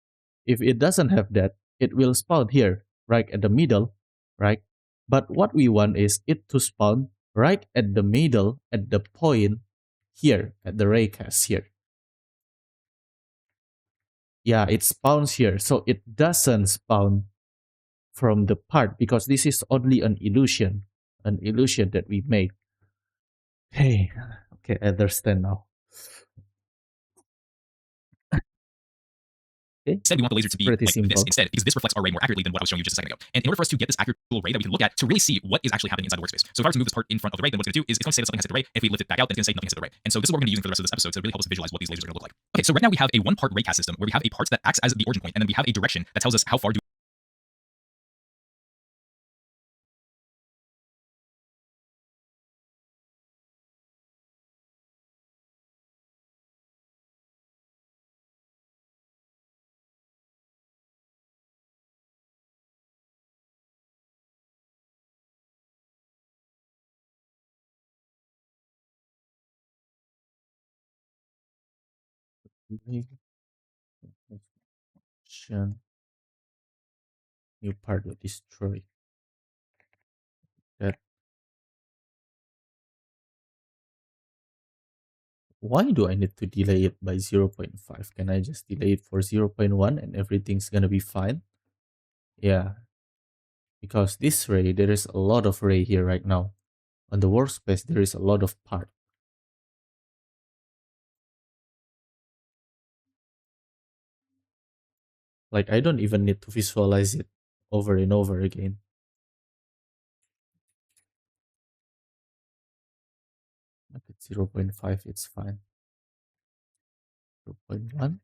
S1: if it doesn't have that, it will spawn here, right at the middle, right? But what we want is it to spawn right at the middle, at the point here, at the raycast here. Yeah, it spawns here. So it doesn't spawn from the part because this is only an illusion that we made. Hey, okay, I understand now. Okay,
S2: instead, we want the laser to be
S1: pretty
S2: like this
S1: simple.
S2: instead, because this reflects our array more accurately than what I was showing you just a second ago. And in order for us to get this accurate array that we can look at to really see what is actually happening inside the workspace. So if I were to move this part in front of the array, then what's going to do is it's going to say that something has hit the array. And if we lift it back out, then it's going to say nothing has hit the array. And so this is what we're going to be using for the rest of this episode to really help us visualize what these lasers are going to look like. Okay, so right now we have a one-part raycast system where we have a part that acts as the origin point, and then we have a direction that tells us how far do
S1: New part will destroy that. Why do I need to delay it by 0.5? Can I just delay it for 0.1 and everything's gonna be fine? Yeah, because this ray, there is a lot of ray here right now. On the workspace, there is a lot of part. Like I don't even need to visualize it. over and over again. If it's 0.5, it's fine. 0.1.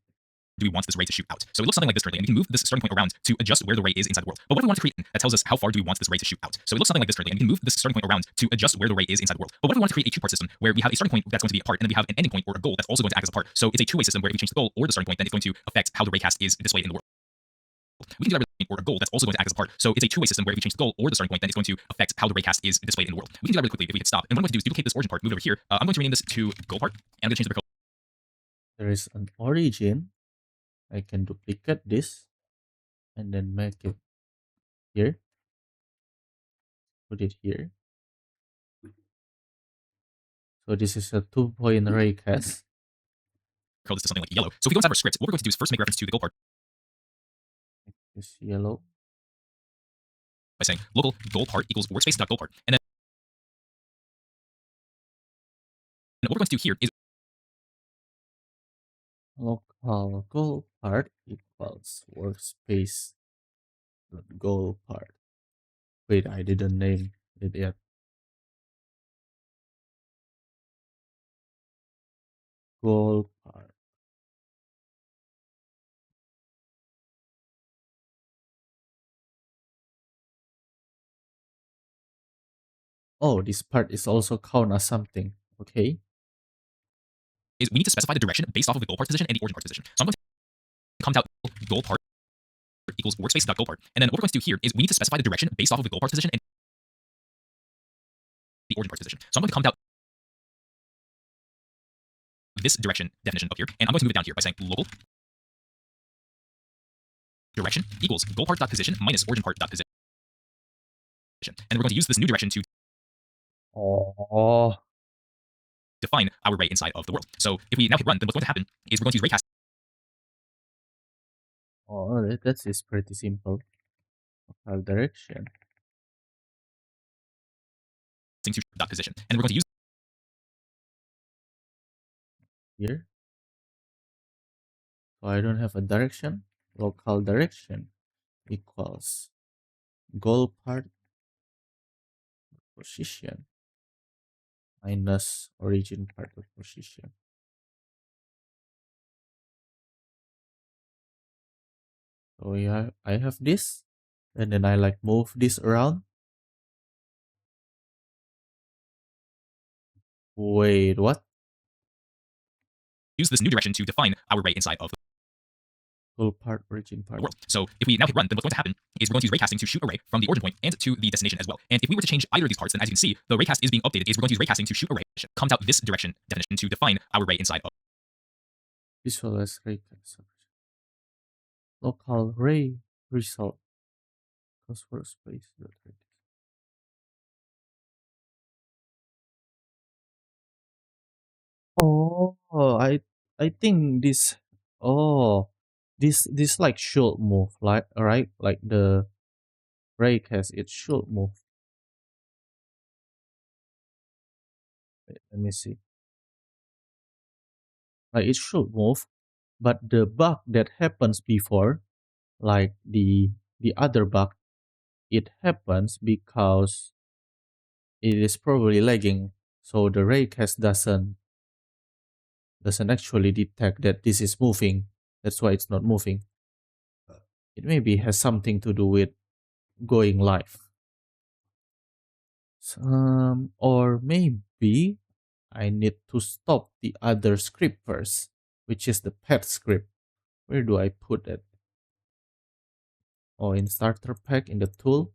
S2: Do we want this ray to shoot out? So it looks something like this currently, and we can move this starting point around to adjust where the ray is inside the world. But what if we want to create that tells us how far do we want this ray to shoot out? So it looks something like this currently, and we can move this starting point around to adjust where the ray is inside the world. But what if we want to create a two-part system where we have a starting point that's going to be a part, and then we have an ending point or a goal that's also going to act as a part? So it's a two-way system where if we change the goal or the starting point, then it's going to affect how the raycast is displayed in the world. We can do that with or a goal that's also going to act as a part. So it's a two-way system where if we change the goal or the starting point, then it's going to affect how the raycast is displayed in the world. We can do that really quickly if we hit stop. And what I'm going to do is duplicate this origin part, move over here. I'm going to rename this to goal part, and I'm going to change the color.
S1: There is an origin. I can duplicate this and then make it here. Put it here. So this is a 2-point raycast.
S2: Call this to something like yellow. So if we go inside our script, what we're going to do is first make reference to the goal part
S1: This yellow.
S2: by saying local goal part equals workspace.goal part. And then what we're going to do here is
S1: Local goal part equals workspace goal part. Wait, I didn't name it yet. Goal part. Oh, this part is also count as something. Okay.
S2: is we need to specify the direction based off of the goal part position and the origin part position. So I'm going to comment out goal part equals workspace.goal part. And then what we're going to do here is we need to specify the direction based off of the goal part position and the origin part position. So I'm going to comment out this direction definition up here, and I'm going to move it down here by saying local direction equals goal part dot position minus origin part dot position. And we're going to use this new direction to
S1: Oh.
S2: define our ray inside of the world. So if we now hit run, then what's going to happen is we're going to use raycast
S1: Oh, that is pretty simple. Local direction.
S2: to dot position, and we're going to use
S1: Here. So I don't have a direction. Local direction equals goal part position minus origin part of position. So yeah, I have this, and then I like move this around. Wait, what?
S2: use this new direction to define our ray inside of the
S1: Goal part, origin part.
S2: world. So if we now hit run, then what's going to happen is we're going to use raycasting to shoot a ray from the origin point and to the destination as well. And if we were to change either of these parts, then as you can see, the raycast is being updated. Is we're going to use raycasting to shoot a ray. Comment out this direction definition to define our ray inside of
S1: Visualize raycast. Local ray result. Close workspace. Oh, I think this. Oh, this like should move, like right, like the raycast. It should move. Wait, let me see. Like it should move, but the bug that happens before, like the other bug, it happens because it is probably lagging, so the raycast doesn't actually detect that this is moving. That's why it's not moving. It maybe has something to do with going live. Or maybe I need to stop the other script first, which is the pet script. Where do I put it? Oh, in starter pack in the tool.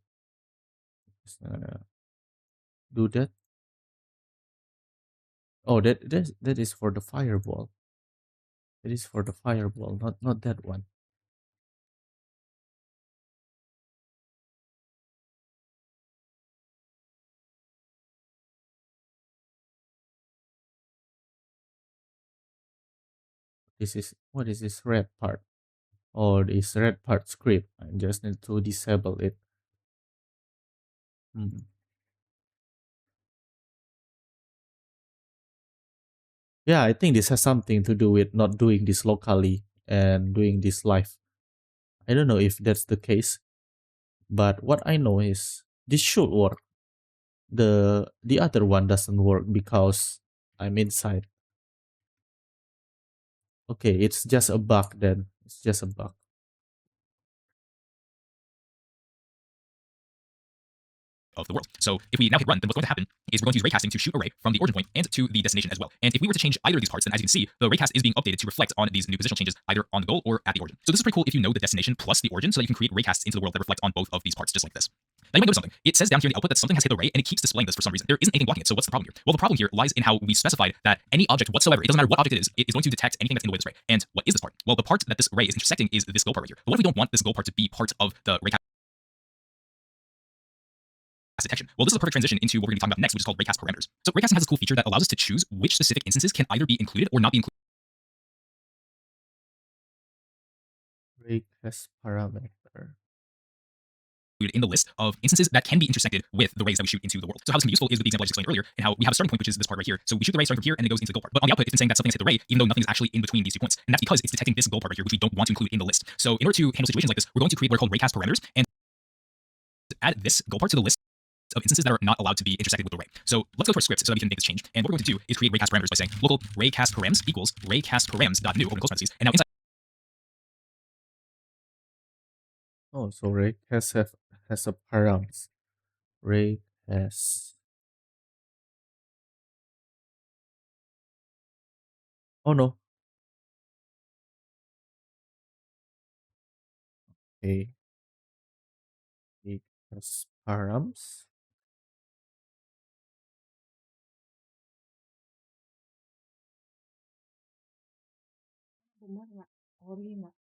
S1: Just do that. Oh, that is for the fireball. That is for the fireball, not that one. What is this red part? Oh, this red part script. I just need to disable it. Yeah, I think this has something to do with not doing this locally and doing this live. I don't know if that's the case. But what I know is this should work. The other one doesn't work because I'm inside. Okay, it's just a bug then. It's just a bug.
S2: of the world. So if we now hit run, then what's going to happen is we're going to use raycasting to shoot a ray from the origin point and to the destination as well. And if we were to change either of these parts, then as you can see, the raycast is being updated to reflect on these new positional changes either on the goal or at the origin. So this is pretty cool if you know the destination plus the origin so that you can create raycasts into the world that reflect on both of these parts, just like this. Now you might notice something. It says down here in the output that something has hit the ray and it keeps displaying this for some reason. There isn't anything blocking it. So what's the problem here? Well, the problem here lies in how we specified that any object whatsoever, it doesn't matter what object it is going to detect anything that's in the way of this ray. And what is this part? Well, the part that this ray is intersecting is this goal part right here. But what if we don't want this goal part to be part of the raycast detection? Well, this is a perfect transition into what we're going to be talking about next, which is called raycast parameters. So raycasting has this cool feature that allows us to choose which specific instances can either be included or not be included
S1: Raycast parameter.
S2: in the list of instances that can be intersected with the rays that we shoot into the world. So how this can be useful is with the example I just explained earlier, and how we have a starting point, which is this part right here. So we shoot the ray starting from here, and it goes into the goal part. But on the output, it's been saying that something has hit the ray, even though nothing is actually in between these 2 points. And that's because it's detecting this goal part right here, which we don't want to include in the list. So in order to handle situations like this, we're going to create what are called raycast parameters and add this goal part to the list of instances that are not allowed to be intersected with the ray. So let's go to our script so that we can make this change. And what we're going to do is create raycast parameters by saying local raycast params equals raycast params.new open close parentheses. And now inside
S1: Oh, so has a params. Ray has. Oh no. Okay. It has params.
S3: Benar nggak? Ori nggak?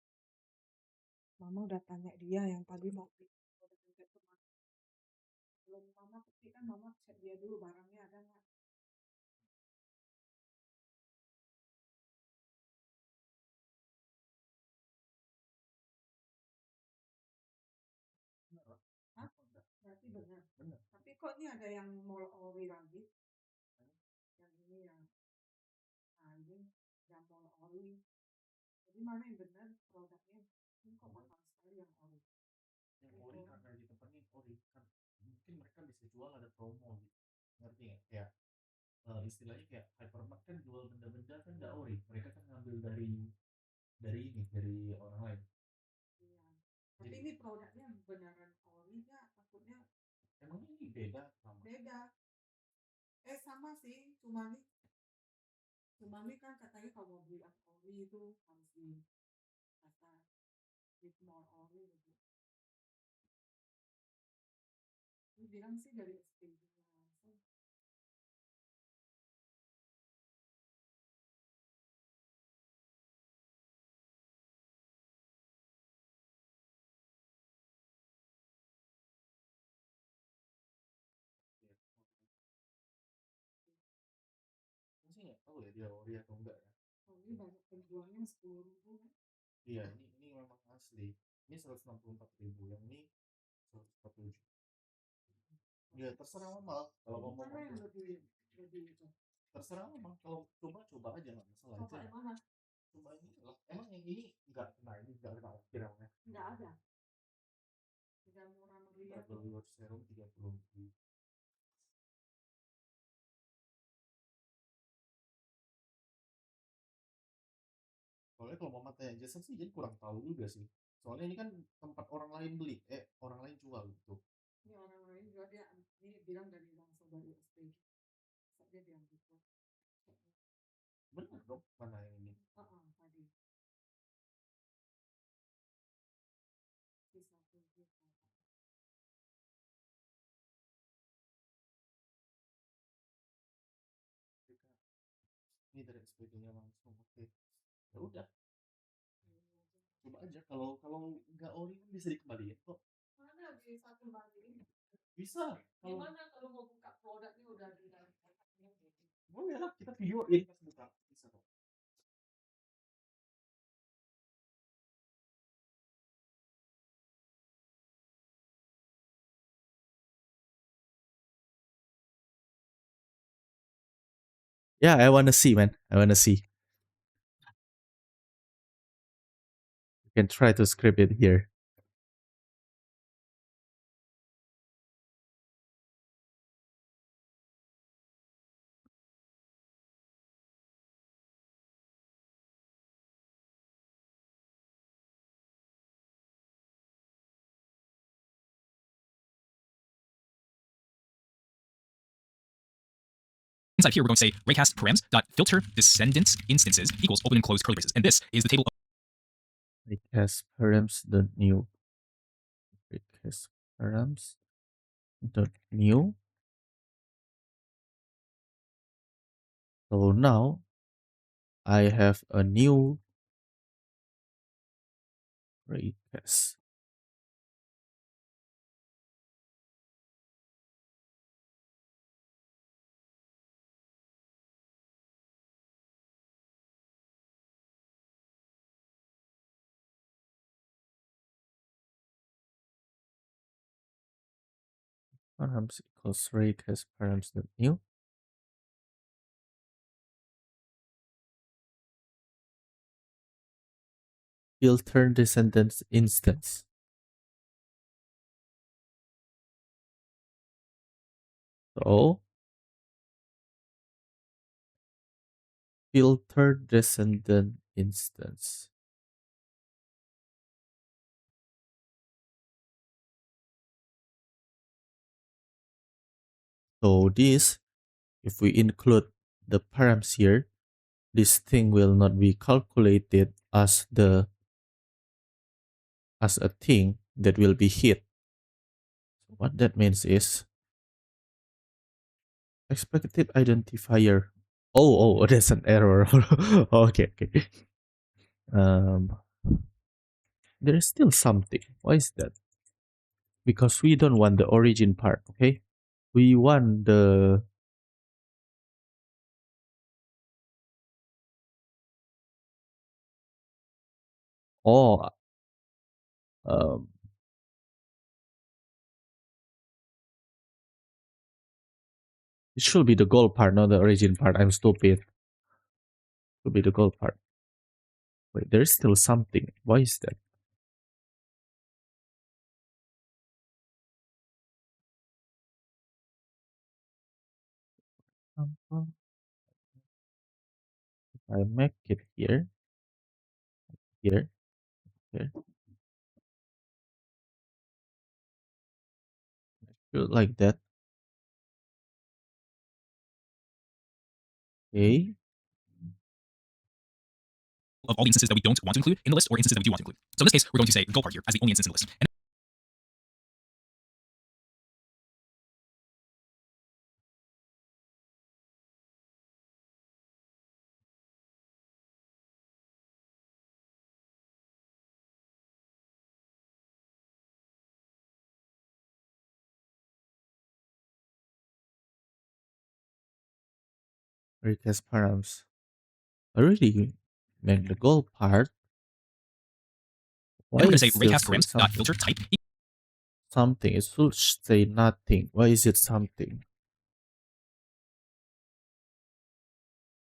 S3: Mama udah tanya dia yang tadi mau beli produk yang ke mana. Belum mama ketik kan mama cek dia dulu barangnya ada nggak. Hah? Berarti benar. Tapi kok ini ada yang mall ori lagi? Yang ini yang ini yang mall ori. Jadi mana yang benar produknya? Ini kok mahal sekali yang ori.
S1: Yang ori karena ditekenin ori kan mungkin mereka bisa jual ada promo gitu. Ngerti nggak? Kayak istilahnya kayak hypermart kan jual benda-benda kan nggak ori. Mereka kan ngambil dari orang lain.
S3: Iya. Tapi ini produknya beneran ori nggak? Takutnya
S1: Emang ini beda sama?
S3: beda. Sama sih, cuma ini kan katanya kalau mau beli ori itu harus di kata with more ori gitu. Dia bilang sih dari SPG langsung.
S1: Ya, saya sih nggak tahu ya dia ori atau enggak ya.
S3: Oh, ini banyak penjualnya 10.000 kan?
S1: Iya, ini memang asli. Ini 164.000, yang ini 147. Ya terserah mama kalau
S3: Ini
S1: ngomong
S3: mana yang
S1: gitu.
S3: lebih itu?
S1: Terserah mama kalau coba aja nggak masalah
S3: Coba
S1: itu.
S3: yang mana?
S1: Coba ini lah. Emang yang ini nggak kena okir namanya.
S3: Nggak ada. Tidak murah meriah.
S1: Double serum 30. Soalnya kalau mama tanya Jason sih jadi kurang tahu juga sih. Soalnya ini kan tempat orang lain beli, orang lain jual gitu.
S3: Ini orang lain juga dia ini bilang dari langsung dari SPG. Dia bilang gitu.
S1: Benar dong, mana yang ini?
S3: Tadi. Bisa tuh.
S1: Ini dari SPG-nya langsung. Oke. Ya udah, coba aja kalau kalau nggak ori kan bisa dikembaliin kok.
S3: Mana bisa kembali?
S1: Bisa.
S3: Gimana kalau mau buka produknya udah di dalam?
S1: Boleh lah, kita videoin pas buka. Bisa kok. Yeah, I wanna see, man. I wanna see. You can try to script it here.
S2: inside here, we're going to say raycast params dot filter descendants instances equals open and close curly braces. And this is the table of
S1: Raycast params the new raycast params the new. So now I have a new raycast. Params equals raycast params the new. Filter descendants instance. So filter descendant instance. So this, if we include the params here, this thing will not be calculated as a thing that will be hit. So what that means is expected identifier. Oh, there's an error. Okay. Um, there is still something. Why is that? Because we don't want the origin part. Okay, we want the oh um it should be the goal part, not the origin part. I'm stupid. It should be the goal part. Wait, there's still something. Why is that? If I make it here, here, here, like that. Okay.
S2: all the instances that we don't want to include in the list or instances that we do want to include. So in this case, we're going to say the goal part here as the only instance in the list. And
S1: Retest params. I already make the goal part. Why
S2: then we're going
S1: is
S2: to say
S1: still
S2: raycast params dot filter type
S1: something? It should say nothing. Why is it something?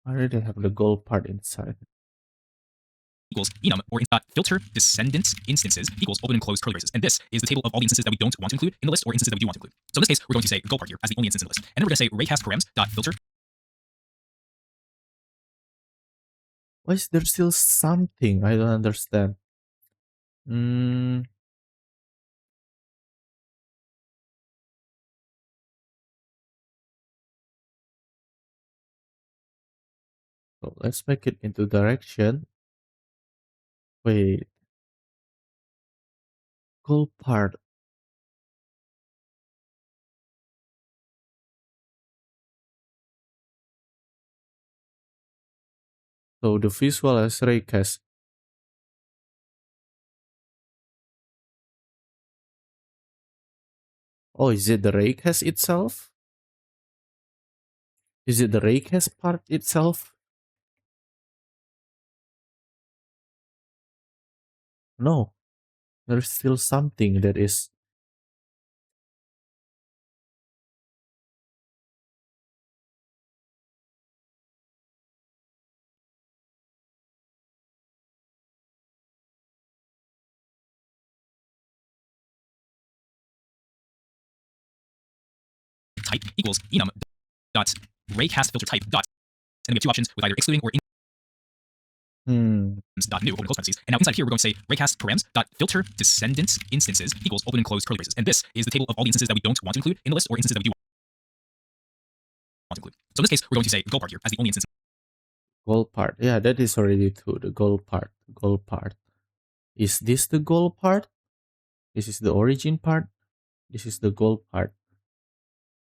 S1: I already have the goal part inside.
S2: equals enum or dot filter descendants instances equals open and close curly braces. And this is the table of all the instances that we don't want to include in the list or instances that we do want to include. So in this case, we're going to say the goal part here as the only instance in the list. And then we're going to say raycast params dot filter.
S1: Why is there still something? I don't understand. So let's make it into direction. Wait. Goal part. So the visual as raycast. Oh, is it the raycast itself? Is it the raycast part itself? No. There's still something that is
S2: type equals enum dot raycast filter type dot. And we have two options with either excluding or dot new open and close parentheses. And now inside here, we're going to say raycast params dot filter descendants instances equals open and close curly braces. And this is the table of all the instances that we don't want to include in the list or instances that we do to include. So in this case, we're going to say goal part here as the only instance.
S1: Goal part. Yeah, that is already true. The goal part. Goal part. Is this the goal part? This is the origin part. This is the goal part.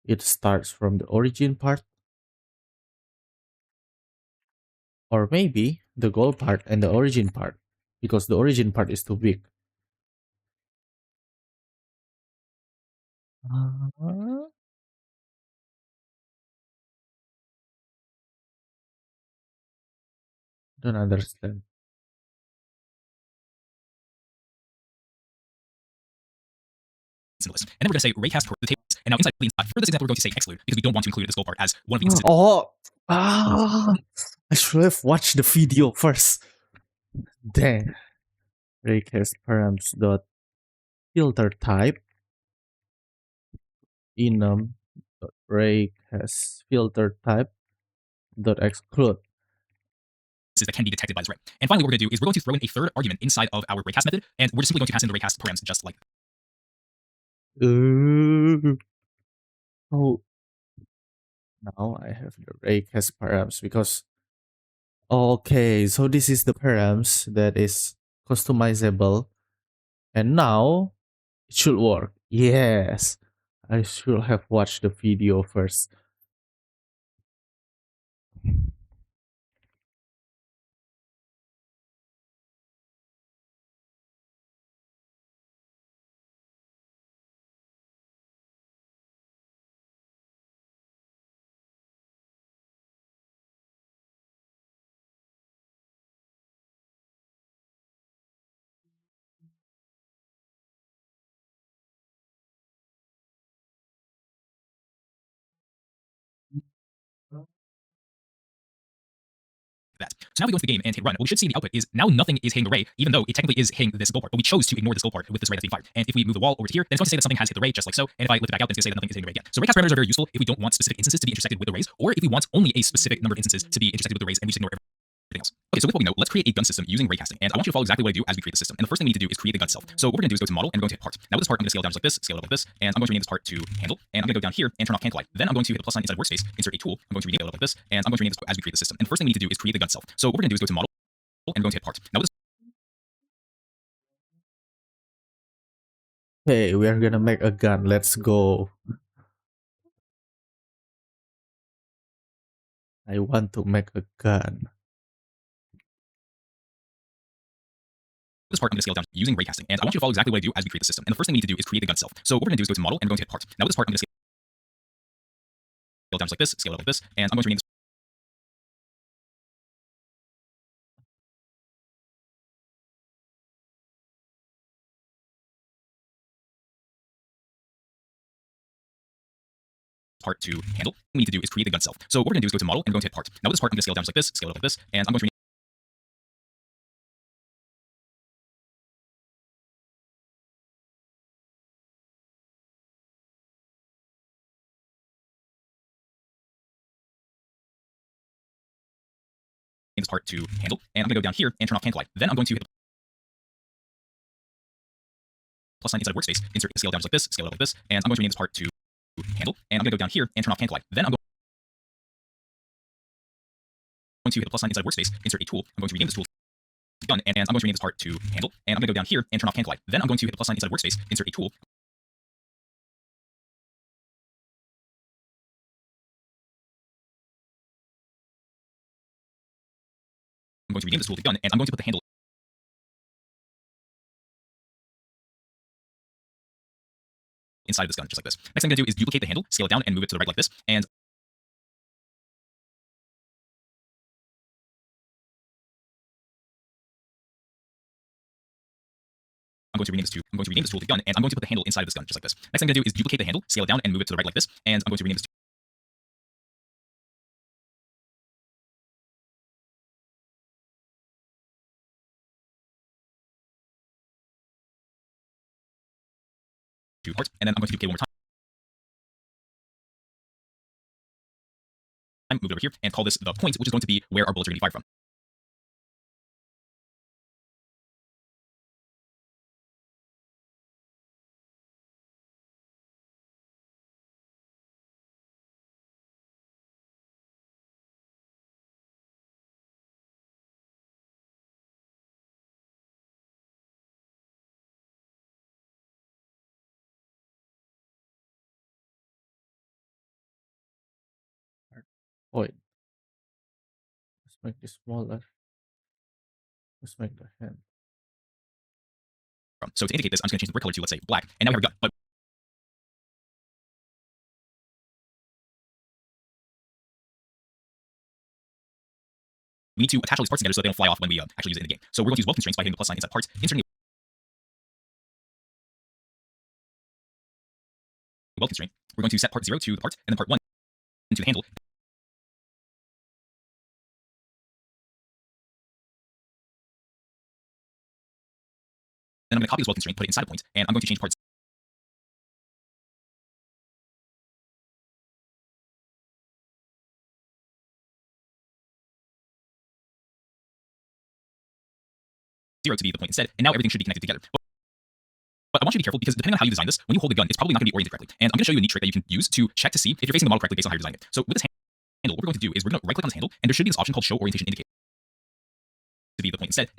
S1: It starts from the origin part. Or maybe the goal part and the origin part. Because the origin part is too big. Uh, don't understand.
S2: List. And then we're going to say raycast the tables. And now inside for this example, we're going to say exclude because we don't want to include this goal part as one of the instances.
S1: Oh, I should have watched the video first. Dang. Raycast params dot filter type enum dot raycast filter type dot exclude.
S2: That can be detected by this array. And finally, what we're going to do is we're going to throw in a third argument inside of our raycast method, and we're just simply going to pass in the raycast params just like.
S1: Oh, now I have the raycast params because okay, so this is the params that is customizable, and now it should work. Yes, I should have watched the video first.
S2: That. So now we go into the game and hit run. What we should see in the output is now nothing is hitting the ray, even though it technically is hitting this goal part. But we chose to ignore this goal part with this ray that's being fired. And if we move the wall over to here, then it's going to say that something has hit the ray just like so. And if I lift it back out, then it's going to say that nothing is hitting the ray again. So raycast parameters are very useful if we don't want specific instances to be intersected with the rays, or if we want only a specific number of instances to be intersected with the rays and we just ignore everything else. Okay, so with what we know, let's create a gun system using raycasting. And I want you to follow exactly what I do as we create the system. And the first thing we need to do is create the gun itself. So what we're going to do is go to model and we're going to hit part. Now with this part, I'm going to scale it down just like this, scale it up like this, and I'm going to rename this part to handle. And I'm going to go down here and turn off cancel light. Then I'm going to hit the plus sign inside workspace, insert a tool. I'm going to rename it like this, and I'm going to rename this as we create the system. And the first thing we need to do is create the gun itself. So what we're going to do is go to model and we're going to hit part. Now with this
S1: Hey, we are gonna make a gun. Let's go. I want to make a gun.
S2: part, I'm going to scale it down using raycasting. And I want you to follow exactly what I do as we create the system. And the first thing we need to do is create the gun itself. So what we're going to do is go to model and we're going to hit part. Now with this part, I'm going to scale it down just like this, scale it up like this, and I'm going to rename this part to handle. What we need to do is create the gun itself. So what we're going to do is go to model and we're going to hit part. Now with this part, I'm going to scale it down just like this, scale it up like this, and I'm going to rename this part to handle. And I'm going to go down here and turn off cancel light. Then I'm going to hit the plus sign inside of workspace, insert scale down just like this, scale it up like this, and I'm going to rename this part to handle. And I'm going to go down here and turn off cancel light. Then I'm going to hit the plus sign inside of workspace, insert a tool. I'm going to rename this tool to gun, and I'm going to rename this part to handle. And I'm going to go down here and turn off cancel light. Then I'm going to hit the plus sign inside of workspace, insert a tool. I'm going to rename this tool to gun, and I'm going to put the handle inside of this gun, just like this. Next thing I'm going to do is duplicate the handle, scale it down, and move it to the right like this. And I'm going to rename this tool to gun, and I'm going to put the handle inside of this gun, just like this. Next thing I'm going to do is duplicate the handle, scale it down, and move it to the right like this. And I'm going to rename this to part, and then I'm going to duplicate one more time, move it over here, and call this the point, which is going to be where our bullets are going to be fired from.
S1: point. Let's make this smaller. Let's make the hand.
S2: So to indicate this, I'm just going to change the brick color to, let's say, black. And now we have a gun. But we need to attach all these parts together so they don't fly off when we actually use it in the game. So we're going to use weld constraints by hitting the plus sign inside parts, inserting a weld constraint. We're going to set part 0 to the part, and then part 1 to the handle. Then I'm going to copy this weld constraint, put it inside a point, and I'm going to change part 0 to be the point instead, and now everything should be connected together. But I want you to be careful because depending on how you design this, when you hold the gun, it's probably not going to be oriented correctly. And I'm going to show you a neat trick that you can use to check to see if you're facing the model correctly based on how you design it. So with this handle, what we're going to do is we're going to right click on this handle, and there should be this option called Show Orientation Indicator to be the point instead.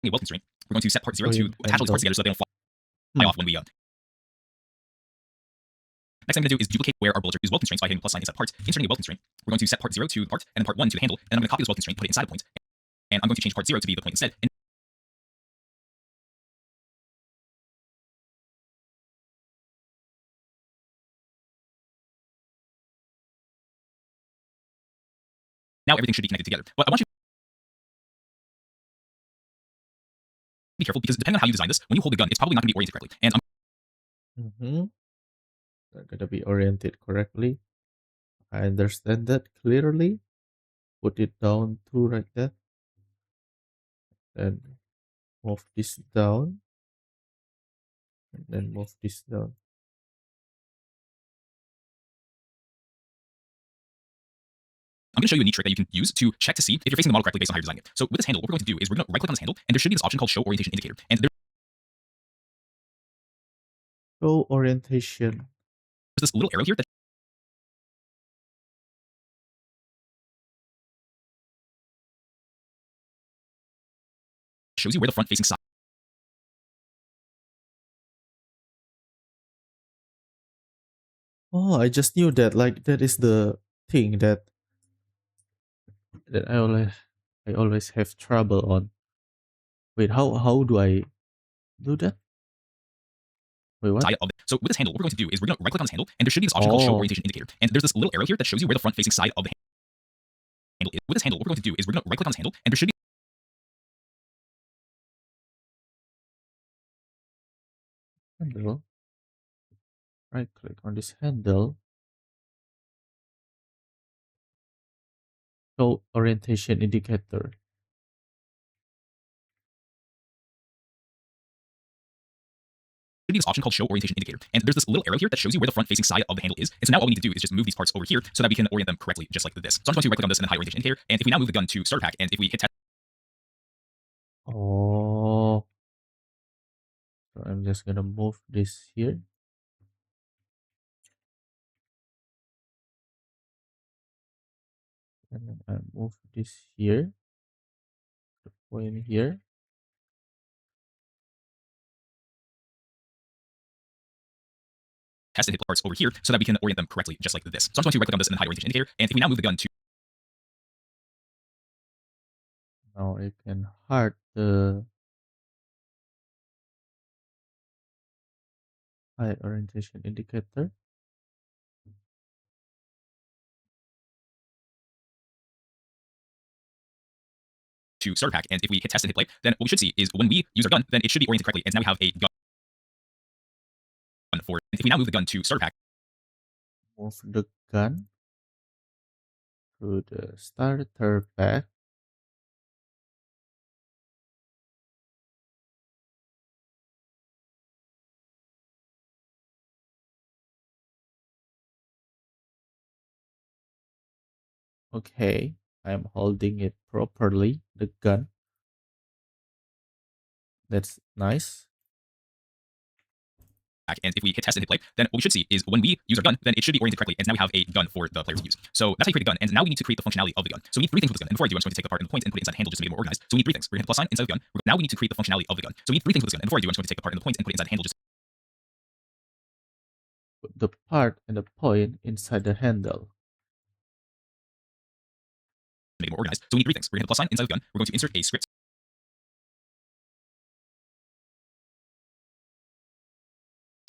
S2: A weld constraint. We're going to set part 0 to attach all these parts together so they don't fly off when we Next thing I'm going to do is duplicate where our bullets are. Use weld constraints by hitting the plus sign inside parts, inserting a weld constraint. We're going to set part 0 to the part, and then part 1 to the handle. And I'm going to copy this weld constraint, put it inside a point, and I'm going to change part 0 to be the point instead. And now everything should be connected together. But I want you to be careful because depending on how you design this, when you hold the gun, it's probably not going to be oriented correctly. And
S1: They're gonna be oriented correctly. I understand that clearly. Put it down too like that. Then move this down. And then move this down.
S2: I'm going to show you a neat trick that you can use to check to see if you're facing the model correctly based on how you're designing it. So with this handle, what we're going to do is we're going to right click on this handle, and there should be this option called Show Orientation Indicator. And there's
S1: Show orientation.
S2: this little arrow here that shows you where the front facing side
S1: Oh, I just knew that. Like that is the thing that I always have trouble on. Wait, how do I do that? Wait, what?
S2: side of it. So with this handle, what we're going to do is we're going to right click on this handle, and there should be this option called Show
S1: Oh.
S2: Orientation Indicator. And there's this little arrow here that shows you where the front facing side of the handle is. With this handle, what we're going to do is we're going to right click on this handle, and there should be
S1: Handle. Right click on this handle. Show orientation indicator.
S2: this option called Show Orientation Indicator. And there's this little arrow here that shows you where the front facing side of the handle is. And so now all we need to do is just move these parts over here so that we can orient them correctly, just like this. So I'm just going to right click on this and then hide orientation indicator. And if we now move the gun to starter pack, and if we hit test,
S1: Oh. So I'm just gonna move this here. And then I move this here. The point here.
S2: test and hit parts over here so that we can orient them correctly, just like this. So I'm just going to right click on this and then hide orientation indicator. And if we now move the gun to
S1: Now I can hide the hide orientation indicator.
S2: starter pack, and if we hit test and hit play, then what we should see is when we use our gun, then it should be oriented correctly. And now we have a gun for. And if we now move the gun to starter pack,
S1: Move the gun to the starter pack. Okay, I'm holding it properly, the gun. That's nice.
S2: and if we hit test and hit play, then what we should see is when we use our gun, then it should be oriented correctly, and now we have a gun for the player to use. So that's how you create a gun, and now we need to create the functionality of the gun. So we need three things with this gun, and before I do, I'm just going to take apart the point and put it inside the handle just to make it more organized. So we need three things. We're going to hit the plus sign inside the gun. Now we need to create the functionality of the gun. So we need three things with this gun, and before I do, I'm just going to take apart the point and put it inside the handle just
S1: Put the part and the point inside the handle.
S2: to make it more organized. So we need three things. We're going to hit the plus sign inside the gun. We're going to insert a script.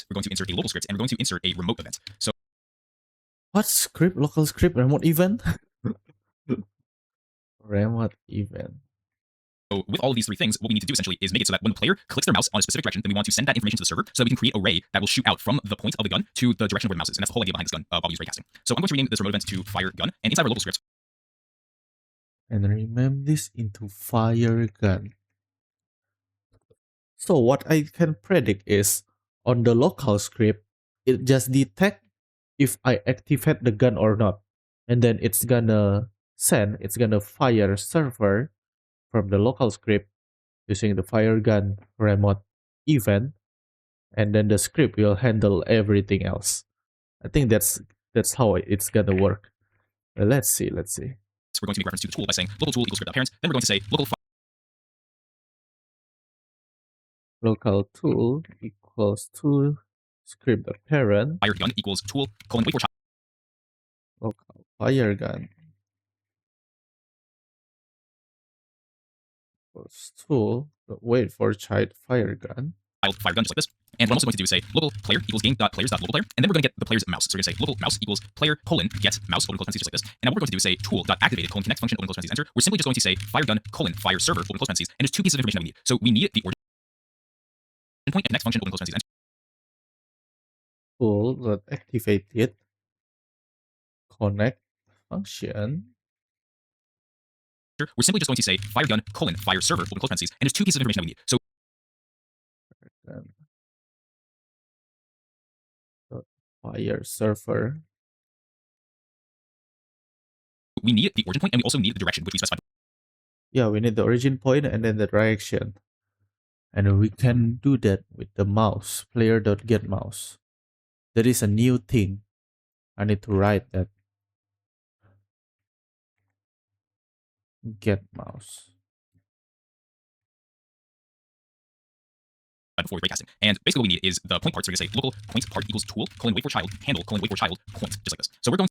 S2: We're going to insert a local script, and we're going to insert a remote event. So
S1: What script? Local script? Remote event? Remote event.
S2: So with all of these three things, what we need to do essentially is make it so that when the player clicks their mouse on a specific direction, then we want to send that information to the server so that we can create a ray that will shoot out from the point of the gun to the direction of where the mouse is. And that's the whole idea behind this gun while we use raycasting. So I'm going to rename this remote event to fire gun, and inside our local script,
S1: And rename this into fire gun. So what I can predict is on the local script, it just detect if I activate the gun or not. And then it's gonna fire server from the local script using the fire gun remote event, and then the script will handle everything else. I think that's how it's gonna work. Let's see.
S2: we're going to make reference to the tool by saying local tool equals script.parent. Then we're going to say
S1: Local tool equals to script.parent.
S2: fire gun equals tool colon wait for child.
S1: Local fire gun equals tool wait for child fire gun.
S2: Fire gun just like this. And what I'm also going to do is say local player equals game.players.local player, and then we're going to get the player's mouse. So we're going to say local mouse equals player colon get mouse open close parentheses just like this. And now what we're going to do is say tool.activated colon connect function open close parentheses enter. We're simply just going to say fire gun colon fire server open close parentheses, and there's two pieces of information that we need. So we need the origin point and connect function open close parentheses enter.
S1: Tool.activated connect function.
S2: We're simply just going to say fire gun colon fire server open close parentheses, and there's two pieces of information that we need. So
S1: Fire server.
S2: we need the origin point, and we also need the direction, which we specified.
S1: Yeah, we need the origin point and then the direction. And we can do that with the mouse, player.getMouse. There is a new thing. I need to write that. Get mouse.
S2: Before raycasting. And basically what we need is the point part. So we're going to say local point part equals tool colon wait for child handle colon wait for child point, just like this. So we're going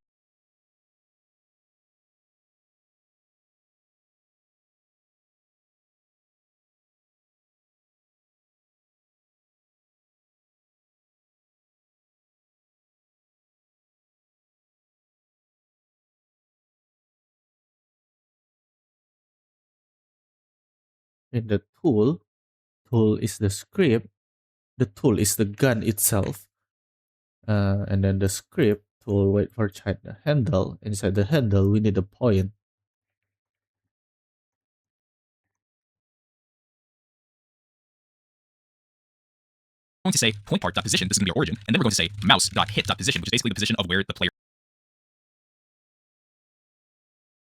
S1: In the tool is the script, the tool is the gun itself, and then the script tool wait for child the handle. Inside the handle we need a point.
S2: to say point part dot position. This is going to be our origin, and then we're going to say mouse dot hit dot position, which is basically the position of where the player.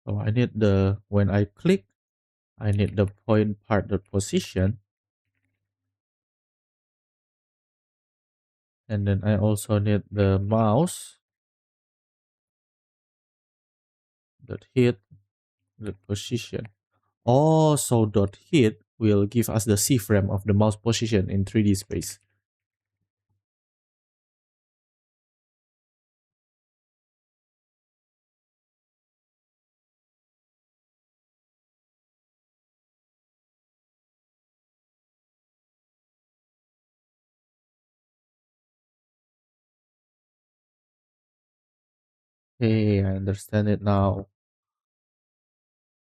S1: So I need when I click, I need the point part dot position. And then I also need the mouse dot hit the position. Oh, so dot hit will give us the C frame of the mouse position in 3D space. Hey, I understand it now.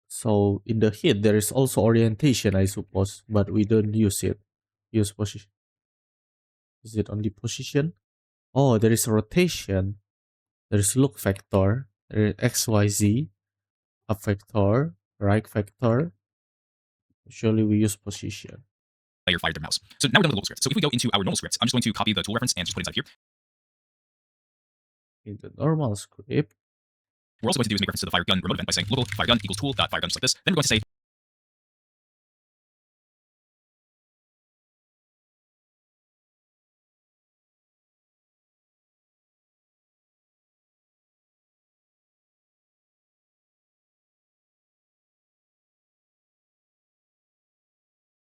S1: So in the hit, there is also orientation, I suppose, but we don't use it. Use position. Is it only position? Oh, there is rotation. There is look vector. There is XYZ, up vector, right vector. Usually we use position.
S2: Player fired their mouse. So now we're done with the local script. So if we go into our normal scripts, I'm just going to copy the tool reference and just put it inside here.
S1: In the normal script,
S2: we're also going to do is make reference to the fire gun remote event by saying local fire gun equals tool dot fire gun just like this. Then we're going to say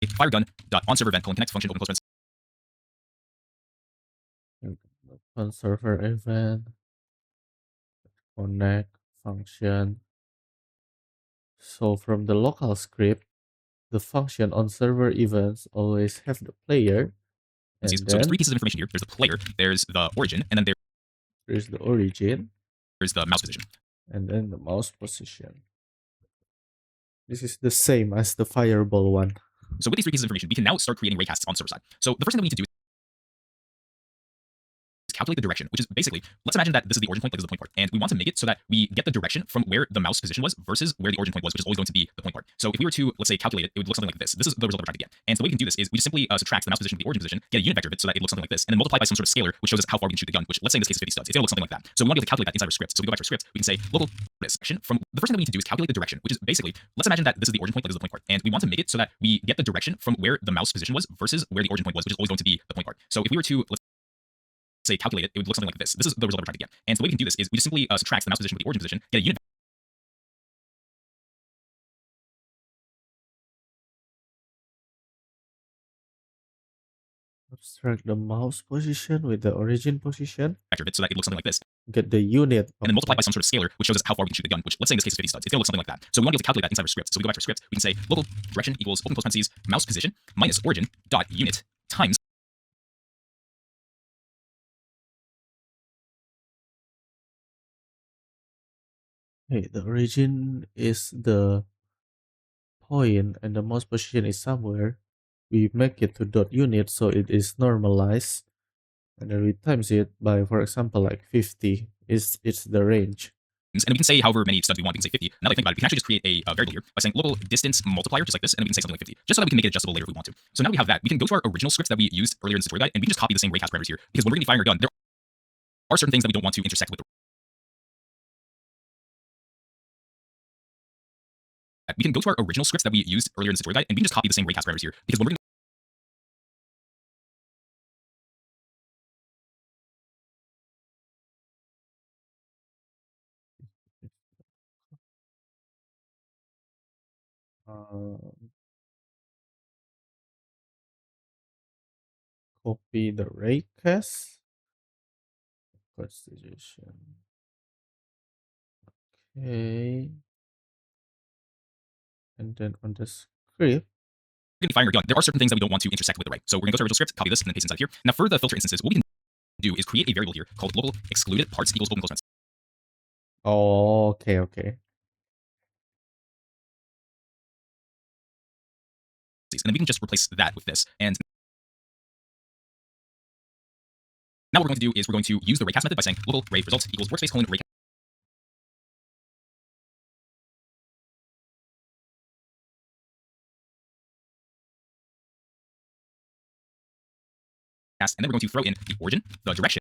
S2: fire gun dot on server event colon connect function open close parentheses.
S1: On server event, connect function. So from the local script, the function on server events always have the player, and
S2: So there's
S1: then
S2: three pieces of information here. There's the player, there's the origin, and then
S1: there's the origin,
S2: there's the mouse position.
S1: and then the mouse position. This is the same as the fireball one.
S2: So with these three pieces of information, we can now start creating raycasts on the server side. So the first thing that we need to do is calculate the direction, which is basically, let's imagine that this is the origin point, like this is the point part, and we want to make it so that we get the direction from where the mouse position was versus where the origin point was, which is always going to be the point part. So if we were to, let's say, calculate it, it would look something like this. This is the result that we're trying to get. And so the way we can do this is we just simply subtract the mouse position from the origin position, get a unit vector of it so that it looks something like this, and then multiply by some sort of scalar, which shows us how far we can shoot the gun, which let's say in this case is 50 studs. It's going to look something like that. So we want to be able to calculate that inside our script. So we go back to our script, we can say local direction from the first thing that we need to do is calculate the direction, which is basically, let's imagine that this is the origin point, like this is the point part, and we want to make it so that we get the direction from where the mouse position was versus where the origin point was, which is always going to be the point part. So if we were to, let's say, calculate it, it would look something like this. This is the result that we're trying to get. And so the way we can do this is we just simply subtract the mouse position with the origin position, get a unit
S1: Abstract the mouse position with the origin position,
S2: vector of it so that it looks something like this,
S1: get the unit,
S2: and then multiply by some sort of scalar, which shows us how far we can shoot the gun, which let's say in this case is 50 studs. It's going to look something like that. So we want to be able to calculate that inside our script. So we go back to our script, we can say local direction equals open close parentheses mouse position minus origin dot unit times
S1: hey, the origin is the point and the mouse position is somewhere. We make it to dot unit so it is normalized, and then we times it by, for example, like 50 is it's the range.
S2: and we can say however many studs we want. We can say 50. Now that I think about it, we can actually just create a variable here by saying local distance multiplier, just like this, and then we can say something like 50, just so that we can make it adjustable later if we want to. So now that we have that, we can go to our original scripts that we used earlier in the tutorial guide, and we can just copy the same raycast parameters here, because when we're going to be firing a gun, there are certain things that we don't want to intersect with the we can go to our original scripts that we used earlier in the tutorial guide, and we can just copy the same raycast parameters here, because when we're going to
S1: Copy the raycast constitution. Okay, and then on the script,
S2: be firing a gun, there are certain things that we don't want to intersect with the ray. So we're going to go to our original script, copy this, and then paste inside here. Now for the filter instances, what we can do is create a variable here called local excluded parts equals open close parentheses.
S1: oh, okay.
S2: And then we can just replace that with this. And now what we're going to do is we're going to use the raycast method by saying local ray result equals workspace colon raycast. And then we're going to throw in the origin, the direction,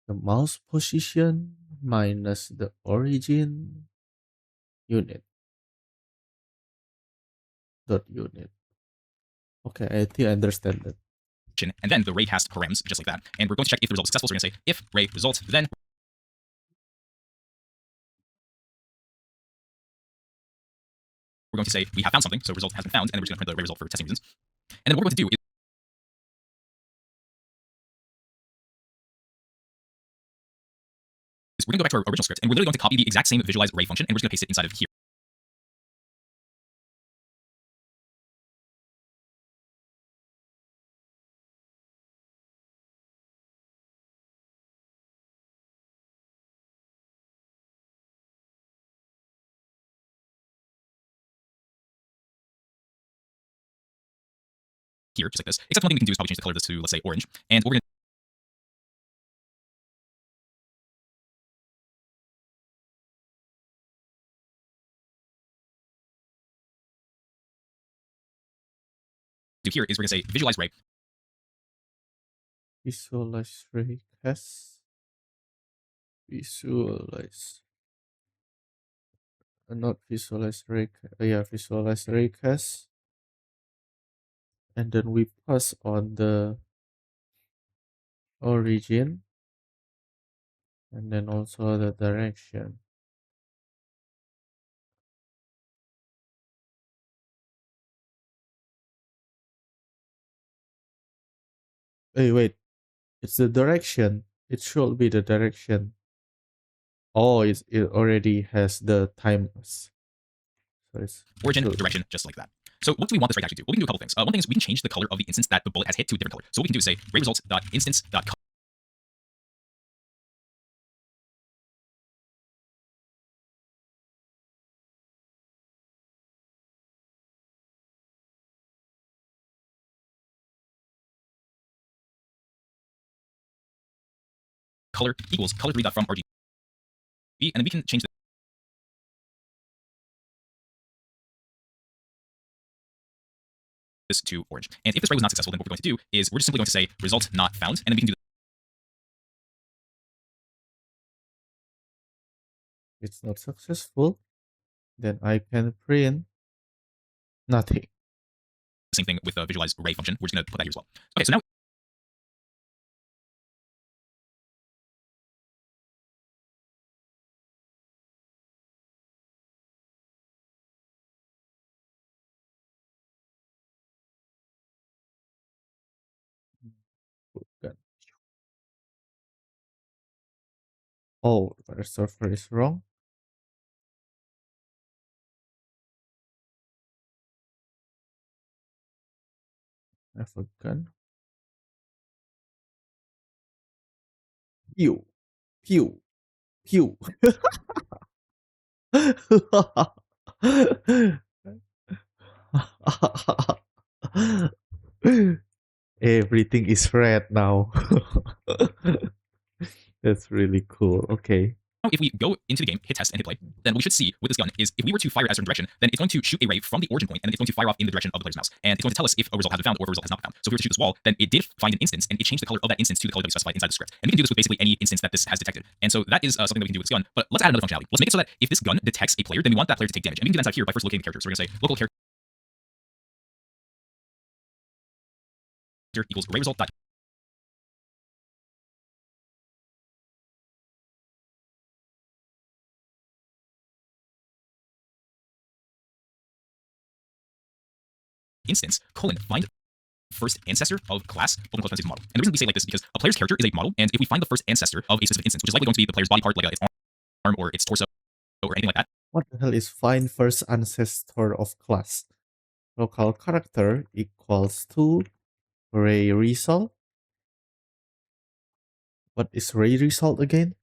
S1: The mouse position minus the origin unit dot unit. Okay, I think I understand that.
S2: and then the raycast params, just like that. And we're going to check if the result is successful. So we're going to say if ray result, then we're going to say we have found something. So result has been found, and then we're just going to print the ray result for testing reasons. And then what we're going to do is we're going to go back to our original script, and we're literally going to copy the exact same visualize ray function, and we're just going to paste it inside of here. Here, just like this. Except one thing we can do is probably change the color of this to, let's say, orange. And what we're going to do here is we're going to say visualize ray.
S1: Visualize raycast. Visualize. Not visualize raycast. Yeah, visualize raycast. And then we pass on the origin and then also the direction. Hey, wait. It's the direction. It should be the direction. Oh, it already has the timers. So it's
S2: Origin,
S1: should.
S2: direction, just like that. So what do we want this ray to actually do? Well, we can do a couple things. One thing is we can change the color of the instance that the bullet has hit to a different color. So what we can do is say ray results dot instance dot color equals color 3 dot from RGB, and then we can change this to orange. And if this ray was not successful, then what we're going to do is we're just simply going to say result not found, and then we can do
S1: It's not successful. Then I can print nothing.
S2: the same thing with the visualize ray function. We're just going to put that here as well. Okay, so now
S1: Good. Oh, the server is wrong. I have a gun. Pew, pew, pew. Everything is red now. That's really cool. Okay.
S2: if we go into the game, hit test, and hit play, then what we should see with this gun is if we were to fire it at a certain direction, then it's going to shoot a ray from the origin point, and then it's going to fire off in the direction of the player's mouse. And it's going to tell us if a result has been found or if a result has not been found. So if we were to shoot this wall, then it did find an instance, and it changed the color of that instance to the color that we specified inside the script. And we can do this with basically any instance that this has detected. And so that is something that we can do with this gun. But let's add another functionality. Let's make it so that if this gun detects a player, then we want that player to take damage. And we can do that inside here by first locating the character. So we're going to say local character equals ray result dot instance colon find first ancestor of class open close parentheses model. And the reason we say like this is because a player's character is a model, and if we find the first ancestor of a specific instance, which is likely going to be the player's body part, like its arm or its torso or anything like that,
S1: What the hell is find first ancestor of class? Local character equals to ray result. What is ray result again?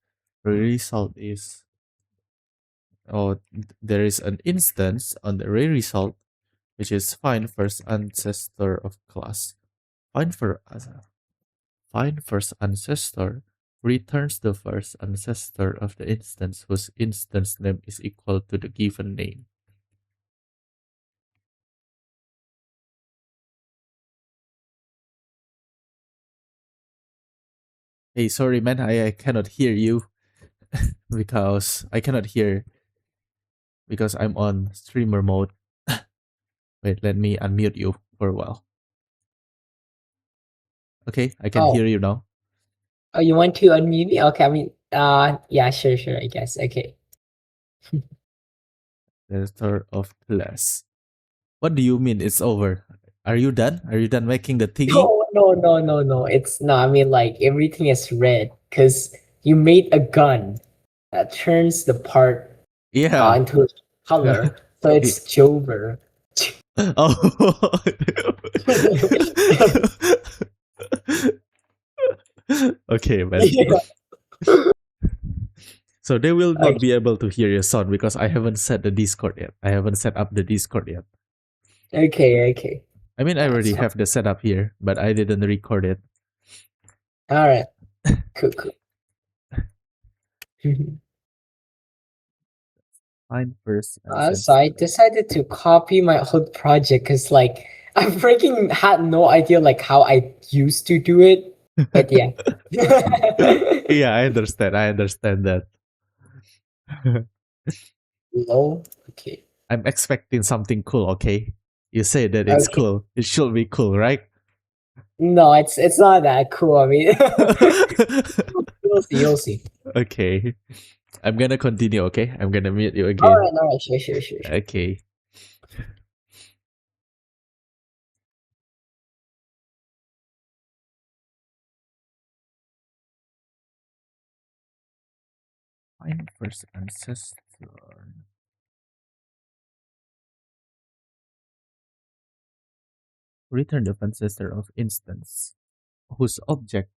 S1: Ray result is there is an instance on the ray result which is find first ancestor of class. Find first ancestor returns the first ancestor of the instance whose instance name is equal to the given name. Hey, sorry man, I cannot hear you because I cannot hear because I'm on streamer mode. Wait, let me unmute you for a while. Okay, I can hear you now.
S4: Oh, you want to unmute me? Okay, I mean, yeah, sure, I guess. Okay.
S1: Ancestor of class. What do you mean it's over? Are you done? Are you done making the thingy?
S4: No. It's no, I mean, like, everything is red because you made a gun that turns the part
S1: Yeah.
S4: into a color. So it's Jover.
S1: Oh. Okay, man.
S4: Yeah.
S1: So they will not
S4: Okay.
S1: be able to hear your sound because I haven't set the Discord yet. I haven't set up the Discord yet.
S4: Okay.
S1: I mean, I
S4: That's
S1: already
S4: fine.
S1: have the setup here, but I didn't record it.
S4: All right. Cool.
S1: Find first.
S4: So I decided to copy my old project because, like, I freaking had no idea like how I used to do it. But yeah.
S1: Yeah, I understand that.
S4: Low. Okay.
S1: I'm expecting something cool, okay? You say that it's
S4: Okay.
S1: cool. It should be cool, right?
S4: No, it's not that cool. I mean, you'll see.
S1: Okay. I'm gonna continue, okay? I'm gonna mute you again.
S4: All right. Sure.
S1: Okay. Find first ancestor. Return the ancestor of instance whose object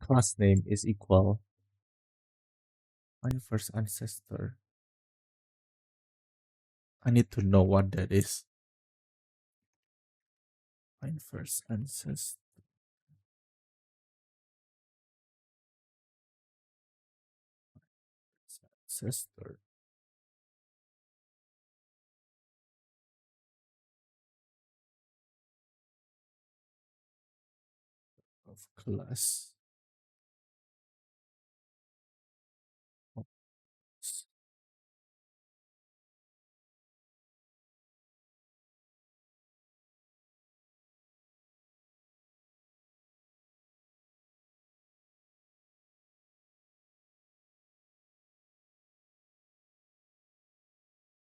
S1: class name is equal. Find first ancestor. I need to know what that is. Find first ancestor. Ancestor. Of class.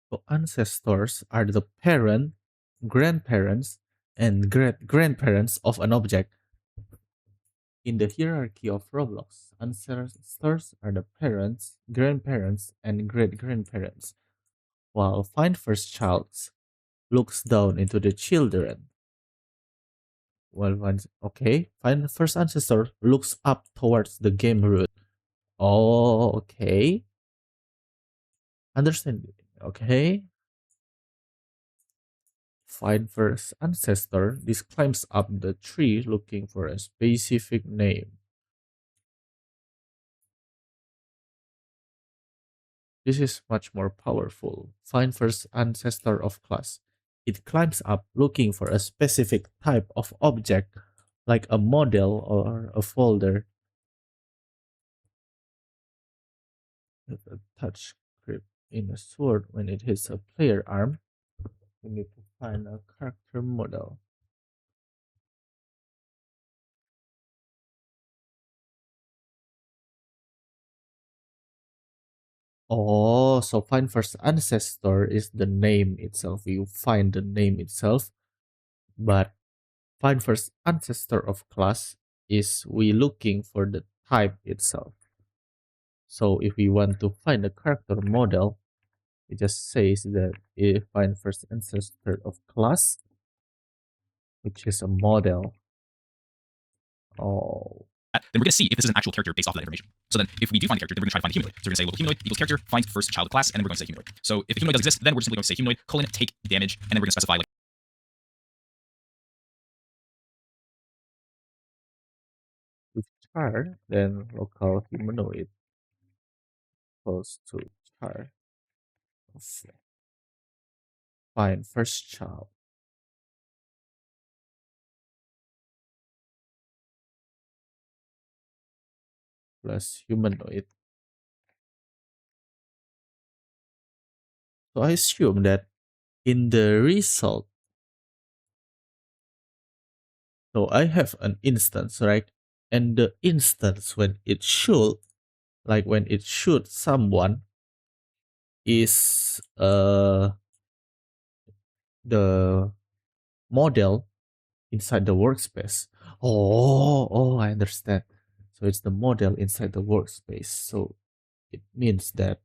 S1: So ancestors are the parent, grandparents, and great grandparents of an object. In the hierarchy of Roblox, ancestors are the parents, grandparents, and great grandparents, while Find First Child looks down into the children. Find First Ancestor looks up towards the game root. Oh, okay. Understand? Okay. Find first ancestor. This climbs up the tree looking for a specific name. This is much more powerful. Find first ancestor of class. It climbs up looking for a specific type of object, like a model or a folder. With a touch grip in a sword when it hits a player arm, we need to find a character model. Oh, so find first ancestor is the name itself. You find the name itself, but find first ancestor of class is we looking for the type itself. So if we want to find a character model, it just says that if find first ancestor of class, which is a model. Oh,
S2: Then we're going to see if this is an actual character based off of that information. So then if we do find a character, then we're going to try to find the humanoid. So we're going to say local humanoid equals character, find first child of class, and then we're going to say humanoid. So if the humanoid does exist, then we're simply going to say humanoid, take damage, and then we're going to specify like
S1: with char, then local humanoid equals to char of find first child. Plus humanoid. So I assume that in the result, so I have an instance, right? And the instance when it should, like when it shoots someone, is the model inside the workspace. Oh, I understand. So it's the model inside the workspace. So it means that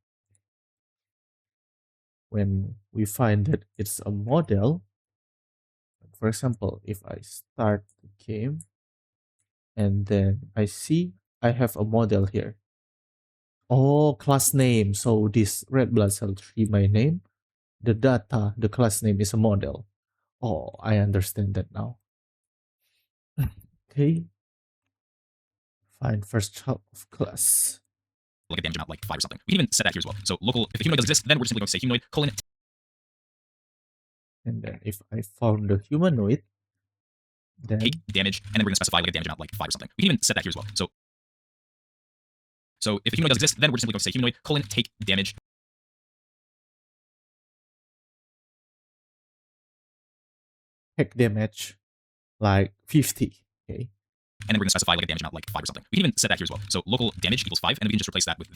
S1: when we find that it's a model, for example, if I start the game and then I see I have a model here. Oh, class name. So this red blood cell tree, my name, the data, the class name is a model. Oh, I understand that now. Okay. Find first child of class.
S2: a damage amount like 5 or something. We can even set that here as well. So local, if the humanoid does exist, then we're simply going to say humanoid,
S1: And then if I found the humanoid, then
S2: take damage, and then we're going to specify like a damage amount like 5 or something. We can even set that here as well. So if the humanoid does exist, then we're simply going to say humanoid, take damage,
S1: take damage like 50. Okay.
S2: and then we're going to specify like a damage amount like 5 or something. We can even set that here as well. So local damage equals 5, and we can just replace that with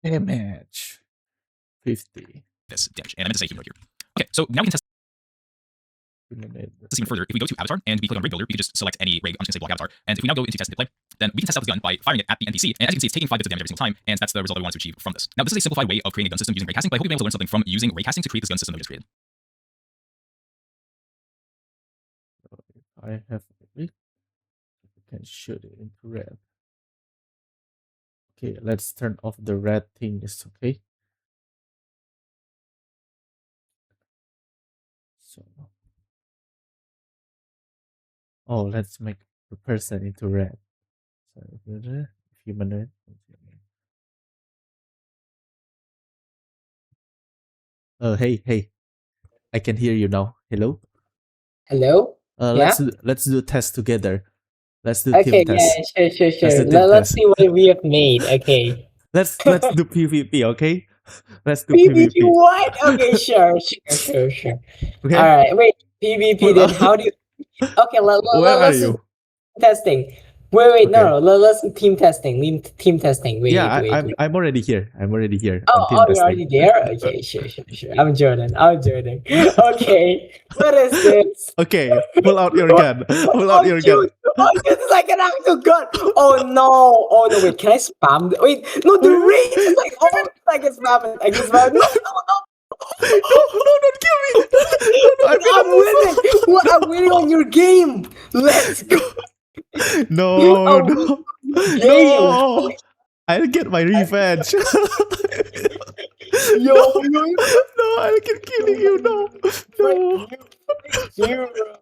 S1: Damage 50.
S2: this damage. And I meant to say humanoid here. Okay, so now we can test Even further, if we go to avatar and we click on rig builder, we can just select any rig. I'm just gonna say block avatar. And if we now go into test and play, then we can test out this gun by firing it at the NPC. And as you can see, it's taking 5 bits of damage every single time, and that's the result that we want to achieve from this. Now, this is a simplified way of creating a gun system using raycasting, but I hope you'll be able to learn something from using raycasting to create this gun system that we just created.
S1: I have it. I can shoot it into red. Okay, let's turn off the red things, okay? So, oh, let's make the person into red. So, humanoid. Oh, hey, I can hear you now. Hello.
S4: Hello? Yeah?
S1: Let's do a test together. Let's do
S4: Okay,
S1: team test.
S4: yeah, sure.
S1: Let's do team
S4: Let's
S1: test.
S4: see what we have made. Okay.
S1: Let's do PvP, okay? Let's do
S4: PvP
S1: PvP.
S4: what? Okay, sure.
S1: Okay.
S4: All right, wait. PvP.
S1: Well,
S4: Then how do you? Okay,
S1: Where are
S4: let's do
S1: you?
S4: testing. Wait,
S1: Okay.
S4: no. Let's do team testing. Team testing. Wait,
S1: Yeah,
S4: wait.
S1: I'm already here. I'm already here.
S4: Oh,
S1: on team
S4: you're
S1: testing.
S4: already there? Okay, sure. I'm Jordan. Okay, what is this?
S1: Okay, pull out your gun. Pull out your gun.
S4: Oh, this is like an actual gun. Oh no, wait, can I spam? Wait, no, the rate is like, oh, I can spam it. No.
S1: No, don't kill me. No,
S4: I'm winning. Well, I'm winning on your game. Let's go.
S1: No.
S4: Game.
S1: I'll get my revenge.
S4: Yo,
S1: No, I'll keep killing you. No.
S4: You, bro.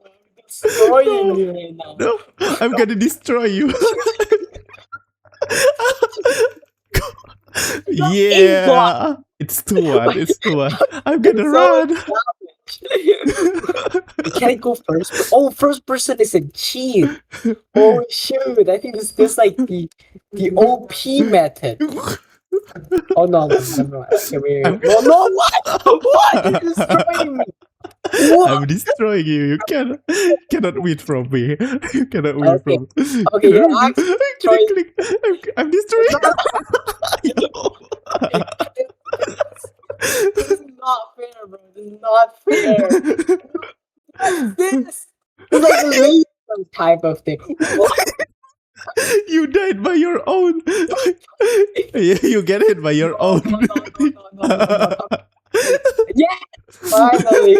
S4: Destroying you right now.
S1: No, I'm gonna destroy you. Yeah, it's 2-1. It's 2-1. I'm gonna run.
S4: Can I go first? Oh, first person is a cheat. Oh shoot! I think this like the OP method. Oh no! Okay, wait. No! What? You're destroying me. What?
S1: I'm destroying you. You cannot win from me. You cannot win from me.
S4: Okay, you're actually destroying.
S1: I'm destroying.
S4: This is not fair, bro. This is not fair. What's this? It's like a laser type of thing. What?
S1: You died by your own. You get hit by your own.
S4: No. Yeah, finally.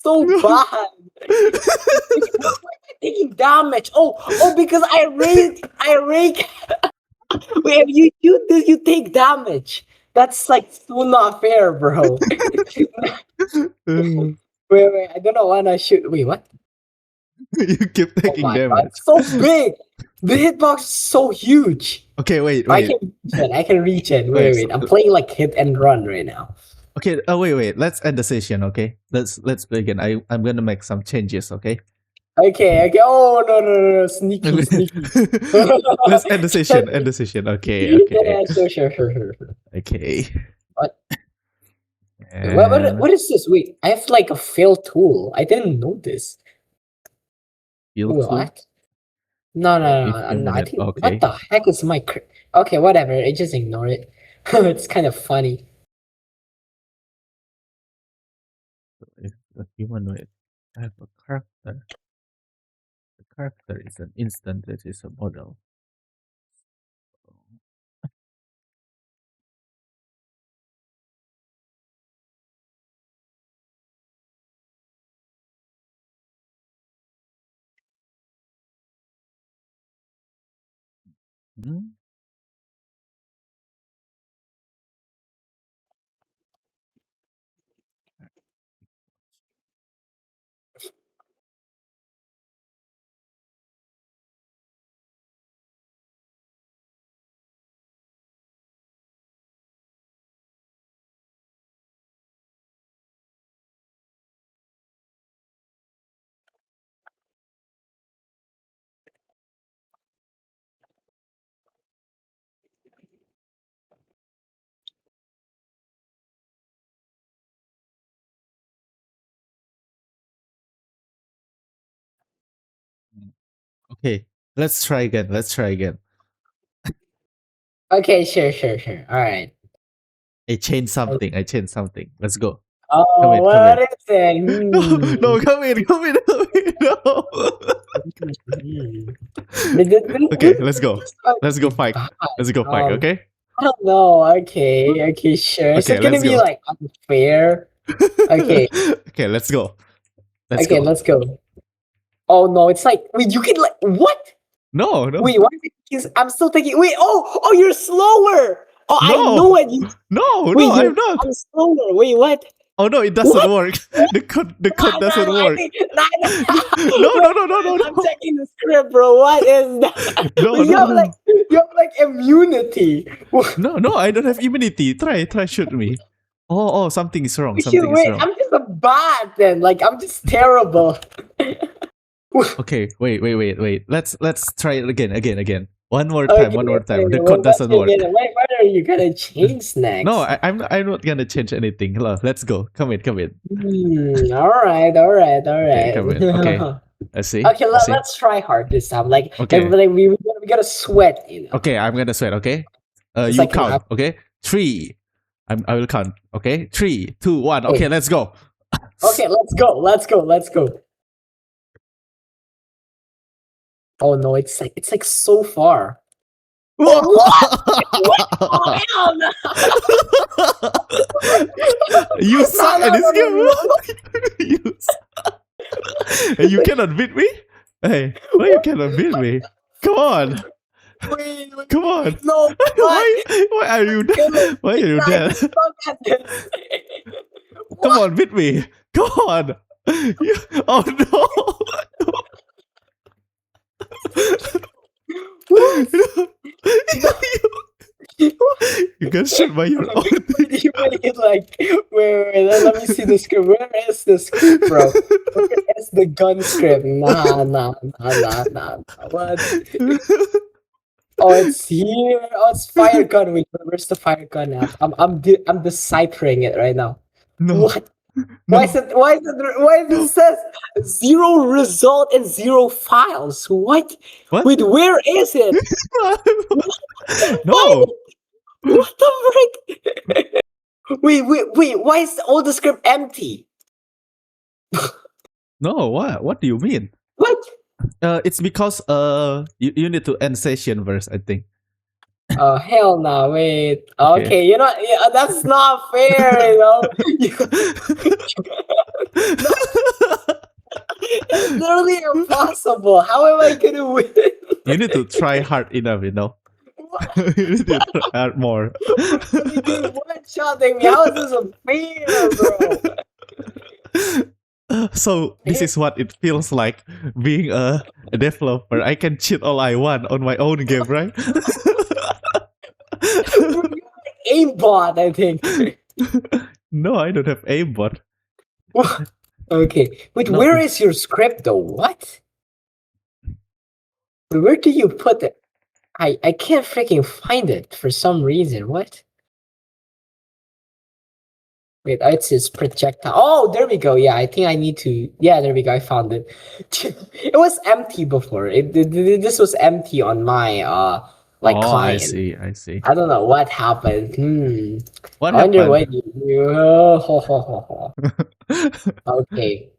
S4: So bad. Taking damage. Oh, because I rake. Wait, if you shoot this, you take damage. That's like so not fair, bro. Wait, I don't know when I shoot. Wait, what?
S1: You keep taking damage.
S4: God, it's so big. The hitbox is so huge.
S1: Okay, wait.
S4: I can reach it. Wait. I'm playing like hit and run right now.
S1: Okay, wait. Let's end the session, okay? Let's begin. I'm gonna make some changes, okay?
S4: Okay. Oh no. Sneaky.
S1: Let's end the session. Okay.
S4: Yeah, sure.
S1: Okay.
S4: What? What is this? Wait, I have like a fail tool. I didn't know this. What? No. I think,
S1: okay.
S4: what the heck is my... Okay, whatever. I just ignore it. It's kind of funny.
S1: If a humanoid have a character, the character is an instant that is a model. Hmm? Okay, let's try again.
S4: Okay, sure. All right.
S1: I changed something. Let's go.
S4: Oh,
S1: in,
S4: what
S1: in.
S4: is it?
S1: No, come in. No. Okay, let's go. Let's go fight. Let's go fight, okay?
S4: I don't know. Okay, sure. Is
S1: Okay,
S4: it gonna
S1: let's
S4: be
S1: go.
S4: like unfair? Okay,
S1: Okay, let's go. Let's
S4: okay,
S1: go.
S4: let's go. Oh no, it's like wait, you can like what?
S1: No.
S4: Wait, what? I'm still thinking. Wait, oh, you're slower. Oh, I
S1: No.
S4: know it. You,
S1: No,
S4: wait,
S1: I'm not.
S4: I'm slower. Wait, what?
S1: Oh no, it doesn't
S4: What?
S1: work. The code doesn't
S4: I
S1: work.
S4: think,
S1: No.
S4: wait, I'm checking the script, bro. What is that?
S1: No,
S4: Wait,
S1: no.
S4: you have like immunity.
S1: No, I don't have immunity. Try shoot me. Oh, something is wrong.
S4: Shoot,
S1: Something is
S4: wait,
S1: wrong.
S4: I'm just a bot then. Like I'm just terrible.
S1: Okay, wait. Let's try it again. One more time. The code
S4: What
S1: doesn't work.
S4: what are you gonna change next?
S1: No, I'm not gonna change anything. Let's go. Come in.
S4: All right.
S1: Okay, come in. Okay. Let's see.
S4: Okay,
S1: Let's see.
S4: let's try hard this time. Like,
S1: Okay.
S4: everybody, we gotta sweat, you know.
S1: Okay, I'm gonna sweat. Okay.
S4: It's
S1: You
S4: like
S1: count. Okay. 3. I will count. Okay. 3, 2, 1. Okay, let's go.
S4: Okay, let's go. Oh no, it's like so far.
S1: Whoa.
S4: Oh hell no!
S1: You suck at this game.
S4: No.
S1: You suck. You cannot beat me. Hey, why you cannot beat me? Come on.
S4: Wait,
S1: Come on.
S4: no,
S1: Why are you dead? Why are you dead? Come on, beat me. Come on. Oh no. You can shoot by your own.
S4: You really like wait, let me see the script. Where is the script, bro? Where is the gun script? Nah. What? Oh, it's here. Oh, it's fire gun. Wait, where's the fire gun at? I'm deciphering it right now.
S1: No.
S4: What? Why is it says 0 result and 0 files? What? Wait, where is it?
S1: No.
S4: What the frick? Wait, why is all the script empty?
S1: No, what do you mean?
S4: What?
S1: It's because you need to end session first, I think.
S4: Oh hell no, wait. Okay, you know, yeah, that's not fair, you know. It's literally impossible. How am I gonna win?
S1: You need to try hard enough, you know. You need to try hard more.
S4: You one-shotting me. How is this unfair, bro?
S1: So this is what it feels like being a developer. I can cheat all I want on my own game, right?
S4: Aimbot, I think.
S1: No, I don't have aimbot.
S4: Okay. Wait,
S1: No.
S4: where is your script though? What? Where do you put it? I can't freaking find it for some reason. What? Wait, it's his projectile. Oh, there we go. Yeah, I think I need to. Yeah, there we go. I found it. It was empty before. This was empty on my client.
S1: I see.
S4: I don't know what happened.
S1: What
S4: I wonder
S1: happened?
S4: what you. Okay.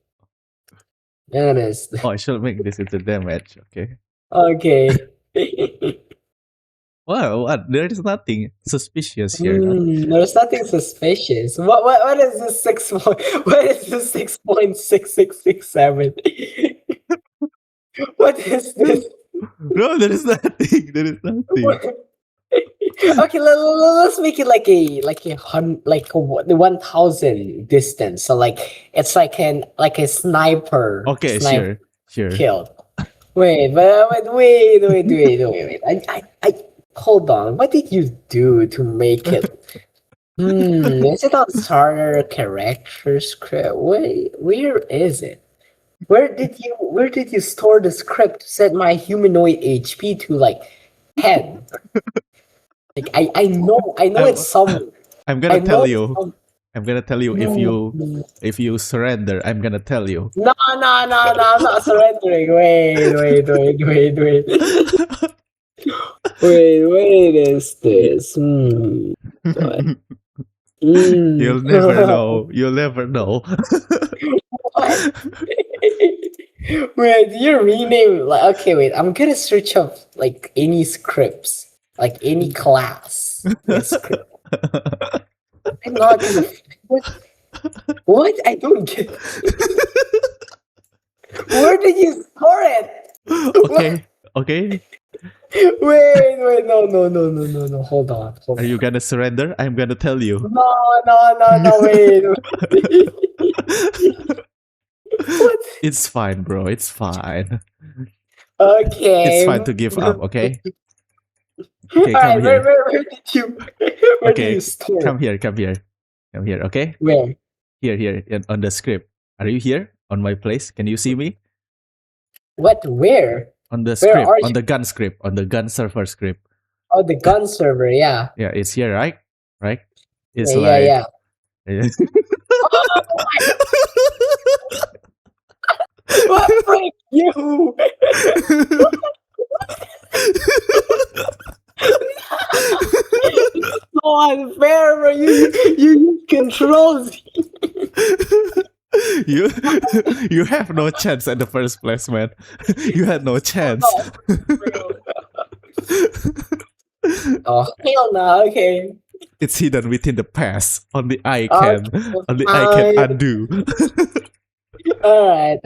S4: There it is.
S1: Oh, I should make this into damage. Okay.
S4: Okay.
S1: Well, what? There is nothing suspicious here.
S4: There's nothing suspicious. What is this what is this 6.6667? What is this?
S1: No, there is nothing. There is nothing.
S4: Okay, let's make it like a 1,000 distance. So like it's like a sniper.
S1: Okay,
S4: sniper
S1: sure.
S4: Killed. Wait. I hold on. What did you do to make it? Is it on starter character script? Wait, where is it? Where did you store the script to set my humanoid HP to like 10? Like I know it's somewhere.
S1: I'm gonna tell you. I'm gonna tell you if you surrender. I'm gonna tell you.
S4: No, I'm not surrendering. Wait. Wait, what is this? God.
S1: You'll never know. You'll never know.
S4: What? Wait, do you rename like okay, wait, I'm gonna search up like any scripts. Like any class with script. I'm not gonna what? I don't get where did you store it?
S1: Okay. Okay.
S4: Wait, no. Hold on.
S1: Are you gonna surrender? I'm gonna tell you.
S4: No, wait. What?
S1: It's fine, bro. It's fine.
S4: Okay.
S1: It's fine to give up, okay? Okay,
S4: Alright,
S1: come here.
S4: where did you where did
S1: Okay,
S4: you store
S1: come
S4: it?
S1: here, come here. Come here, okay?
S4: Where?
S1: Here, on the script. Are you here? On my place? Can you see me?
S4: What? Where?
S1: On the
S4: Where
S1: script,
S4: are
S1: on
S4: you?
S1: the gun script, on the gun server script.
S4: Oh, the gun server, yeah.
S1: Yeah, it's here, right? Right? It's
S4: Yeah. What freak you? So unfair, bro. You control.
S1: you you have no chance at the first place, man. You had no chance.
S4: Oh hell no. Okay.
S1: It's hidden within the past. Only I
S4: Okay,
S1: can undo.
S4: All right.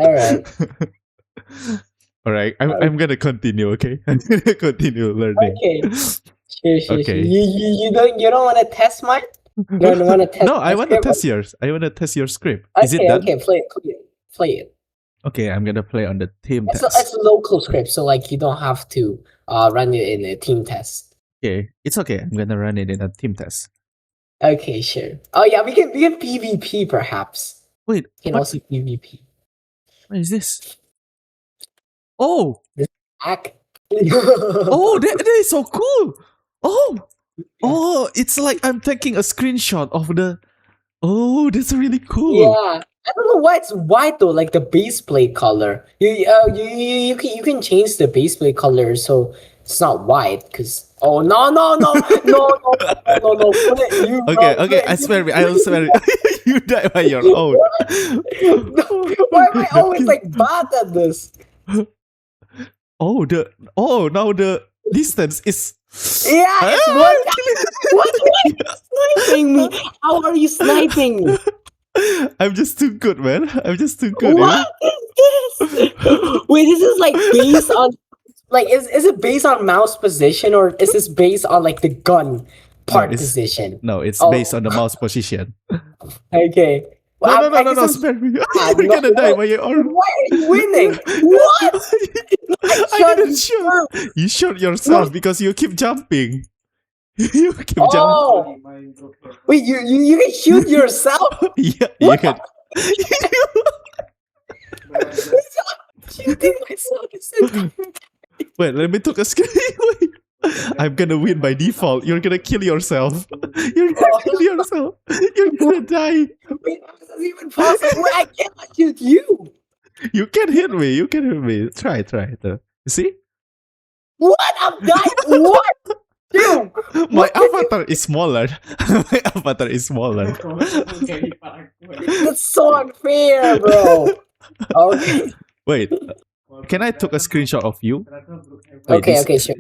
S1: All right, I'm gonna continue. Okay, I'm gonna continue learning.
S4: Okay. Sure.
S1: Okay.
S4: You don't want to test mine? You don't want to test?
S1: No, I
S4: my
S1: want to
S4: script?
S1: test yours. I want to test your script.
S4: Okay,
S1: Is it done?
S4: okay, play it.
S1: Okay, I'm gonna play on the team
S4: It's
S1: test.
S4: a local script, so like you don't have to run it in a team test.
S1: Okay, it's okay. I'm gonna run it in a team test.
S4: Okay, sure. Oh yeah, we can PvP perhaps.
S1: Wait,
S4: We can
S1: what?
S4: also PvP.
S1: What is this? Oh,
S4: Hack.
S1: oh, that is so cool. Oh, it's like I'm taking a screenshot of the. Oh, that's really cool.
S4: Yeah. I don't know why it's white though, like the base plate color. You can change the base plate color so it's not white. Cause no. You,
S1: Okay, I swear, I'll swear. You die by your own.
S4: Why am I always like bad at this?
S1: Now the distance is.
S4: Yeah, it's what are you sniping me? How are you sniping me?
S1: I'm just too good, man. I'm just too good.
S4: What is this? Wait, this is like based on like is it based on mouse position or is this based on like the gun part position?
S1: No, it's
S4: Oh.
S1: based on the mouse position.
S4: Okay. Well,
S1: No, spare me. You're gonna die by your own.
S4: Why are you winning? What?
S1: I didn't shoot. You shot yourself because you keep jumping. You keep jumping.
S4: Oh, wait, you can shoot yourself?
S1: Yeah, you can.
S4: Shooting myself.
S1: Wait, let me take a screen. Wait. I'm gonna win by default. You're gonna kill yourself. You're gonna kill yourself. You're gonna die.
S4: Wait, how is this even possible? I cannot shoot you.
S1: You can hit me. You can hit me. Try. You see?
S4: What? I'm dying. What? Dude,
S1: My avatar is smaller. My avatar is smaller.
S4: that's so unfair, bro. Okay.
S1: Wait, can I take a screenshot of you? Wait,
S4: Okay, sure.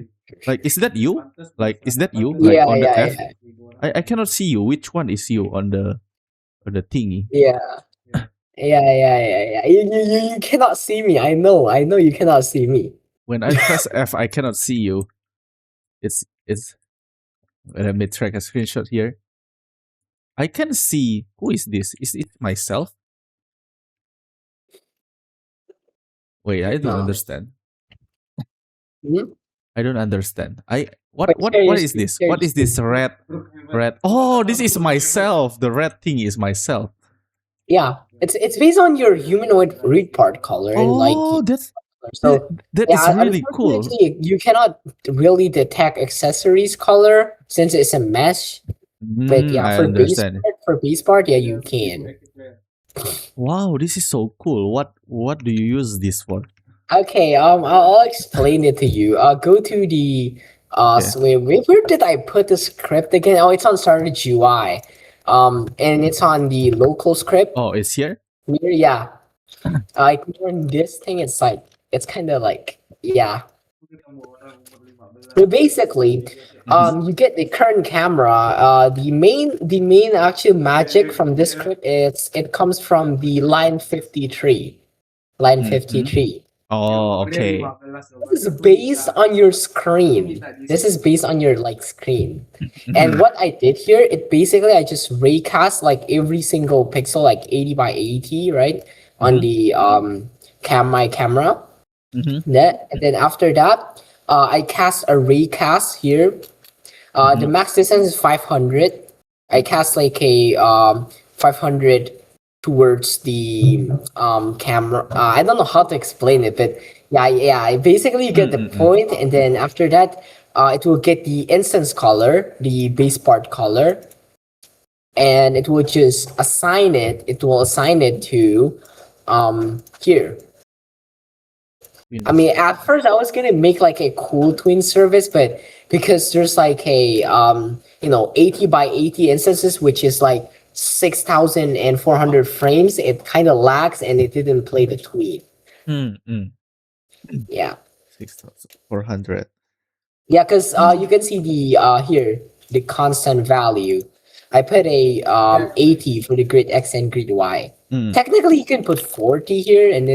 S1: Like, is that you? Like, is that you? Like
S4: Yeah,
S1: on the F?
S4: yeah.
S1: I cannot see you. Which one is you on the thingy?
S4: Yeah. You cannot see me. I know you cannot see me.
S1: When I press F, I cannot see you. It's. Let me track a screenshot here. I can see. Who is this? Is it myself? Wait, I don't
S4: No.
S1: understand.
S4: Hmm?
S1: I don't understand. What
S4: Wait,
S1: is this? What is this red? Oh, this is myself. The red thing is myself.
S4: Yeah, it's based on your humanoid read part color and like
S1: Oh,
S4: so.
S1: that is
S4: Yeah,
S1: really cool.
S4: unfortunately, you cannot really detect accessories color since it's a mesh. But yeah,
S1: I
S4: for
S1: understand.
S4: base part, yeah, you can.
S1: Wow, this is so cool. What do you use this for?
S4: Okay, I'll explain it to you. Go to the
S1: Okay.
S4: so where did I put the script again? Oh, it's on Started UI. And it's on the local script.
S1: Oh, it's here.
S4: Yeah, like on this thing, it's kind of like, yeah. So basically,
S1: Mhm.
S4: you get the current camera. The main actual magic from this script is it comes from the line 53. Line
S1: Mhm.
S4: 53.
S1: Oh, okay.
S4: This is based on your screen. This is based on your like screen. And
S1: Mhm.
S4: what I did here, it basically I just raycast like every single pixel like 80 by 80, right? On
S1: Mhm.
S4: the my camera.
S1: Mhm.
S4: Net. And then after that, I cast a raycast here. The
S1: Mhm.
S4: max distance is 500. I cast like a 500 towards the camera. I don't know how to explain it, but yeah. Basically, you get the
S1: Mm-mm-mm.
S4: point, and then after that, it will get the instance color, the base part color, and it will just assign it. It will assign it to here. I mean, at first I was gonna make like a cool twin service, but because there's like a 80 by 80 instances, which is like 6,400 frames, it kind of lags and it didn't play the tweet.
S1: Mm-mm.
S4: Yeah,
S1: 6,400.
S4: yeah, because you can see the here the constant value. I put a 80 for the grid X and grid Y.
S1: Mm.
S4: Technically, you can put 40 here, and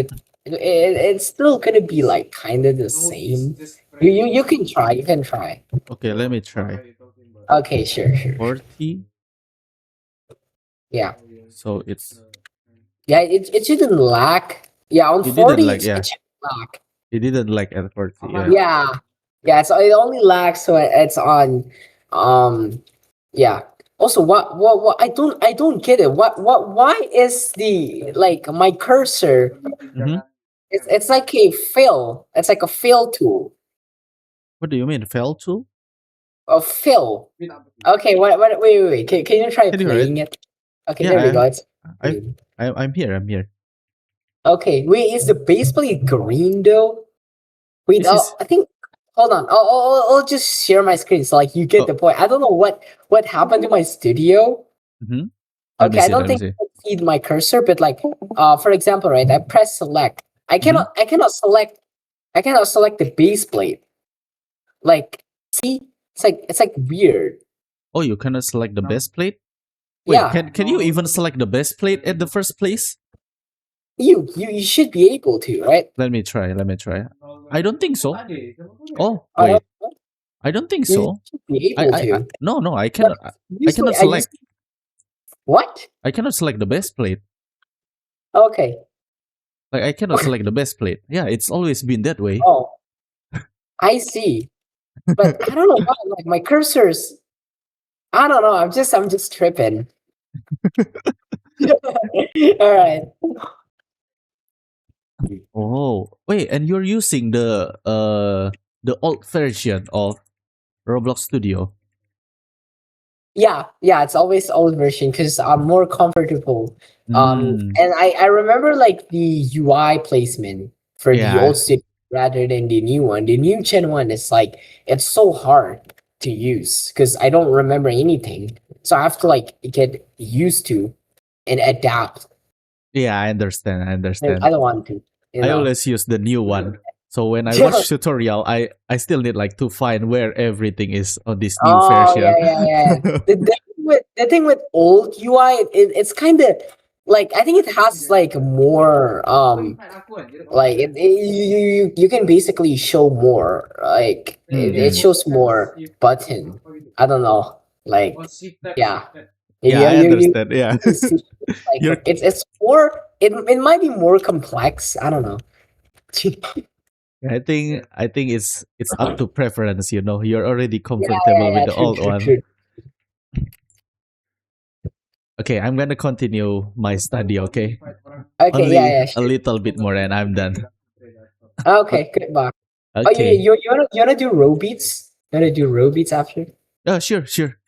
S4: it's still gonna be like kind of the same. You can try. You can try.
S1: Okay, let me try.
S4: Okay, sure.
S1: 40.
S4: Yeah,
S1: So it's
S4: yeah. It shouldn't lag. Yeah, on
S1: it didn't
S4: 40
S1: like, yeah.
S4: it shouldn't lag.
S1: It didn't like at 40. Yeah.
S4: Yeah, yeah. So it only lags so it's on. Yeah. Also, what? I don't get it. Why is the like my cursor?
S1: Mhm.
S4: It's like a fill. It's like a fill tool.
S1: What do you mean? Fell to?
S4: A fill. Okay. Wait. Can you try
S1: Can you read?
S4: playing it? Okay, there we go.
S1: Yeah,
S4: It's
S1: I, I'm here. I'm here.
S4: okay. Wait, is the base plate green though? Wait,
S1: This is.
S4: I think. Hold on. I'll just share my screen so like you get
S1: Oh.
S4: the point. I don't know what happened to my studio.
S1: Mhm. Let me
S4: Okay, I
S1: see.
S4: don't
S1: Let me
S4: think
S1: see.
S4: I can see my cursor, but like, for example, right? I press select.
S1: Mhm.
S4: I cannot select. I cannot select the base plate. Like, see, it's like weird.
S1: Oh, you cannot select the best plate. Wait,
S4: Yeah,
S1: can you even select the best plate at the first place?
S4: you should be able to, right?
S1: Let me try. Let me try. I don't think so. Oh,
S4: Uh,
S1: wait. I don't think
S4: you
S1: so.
S4: should be able
S1: I
S4: to.
S1: no, no. I
S4: But
S1: cannot. I
S4: usually,
S1: cannot
S4: I used
S1: select.
S4: what?
S1: I cannot select the best plate.
S4: Okay.
S1: Like I cannot select the best plate. Yeah, it's always been that way.
S4: Oh, I see. But I don't know why. Like my cursors. I don't know. I'm just tripping. All right.
S1: Oh, wait, and you're using the old version of Roblox Studio.
S4: Yeah, it's always old version because I'm more comfortable.
S1: Mm,
S4: And I remember like the UI placement for the
S1: yeah,
S4: old studio rather than the new one. The new Gen one is like it's so hard to use because I don't remember anything, so I have to like get used to and adapt.
S1: yeah. I understand. I
S4: I
S1: understand.
S4: don't want to, you
S1: I
S4: know.
S1: always use the new one. So when I watch tutorial, I still need like to find where everything is on this new
S4: Oh
S1: version.
S4: yeah. The thing with old UI, it's kind of like I think it has like more like you can basically show more like it
S1: Mm-mm.
S4: shows more button. I don't know like yeah
S1: Yeah, I
S4: you
S1: understand. Yeah,
S4: can see like
S1: you're.
S4: it's more it might be more complex. I don't know.
S1: I think it's up to preference. You know, you're already
S4: Yeah,
S1: comfortable with the
S4: true,
S1: old
S4: true,
S1: one.
S4: true.
S1: Okay, I'm gonna continue my study. Okay,
S4: Okay,
S1: only a
S4: sure.
S1: little bit more, and I'm done.
S4: Okay, goodbye. Oh,
S1: Okay.
S4: you wanna do row beats? You wanna do row beats after?
S1: Oh, sure, sure.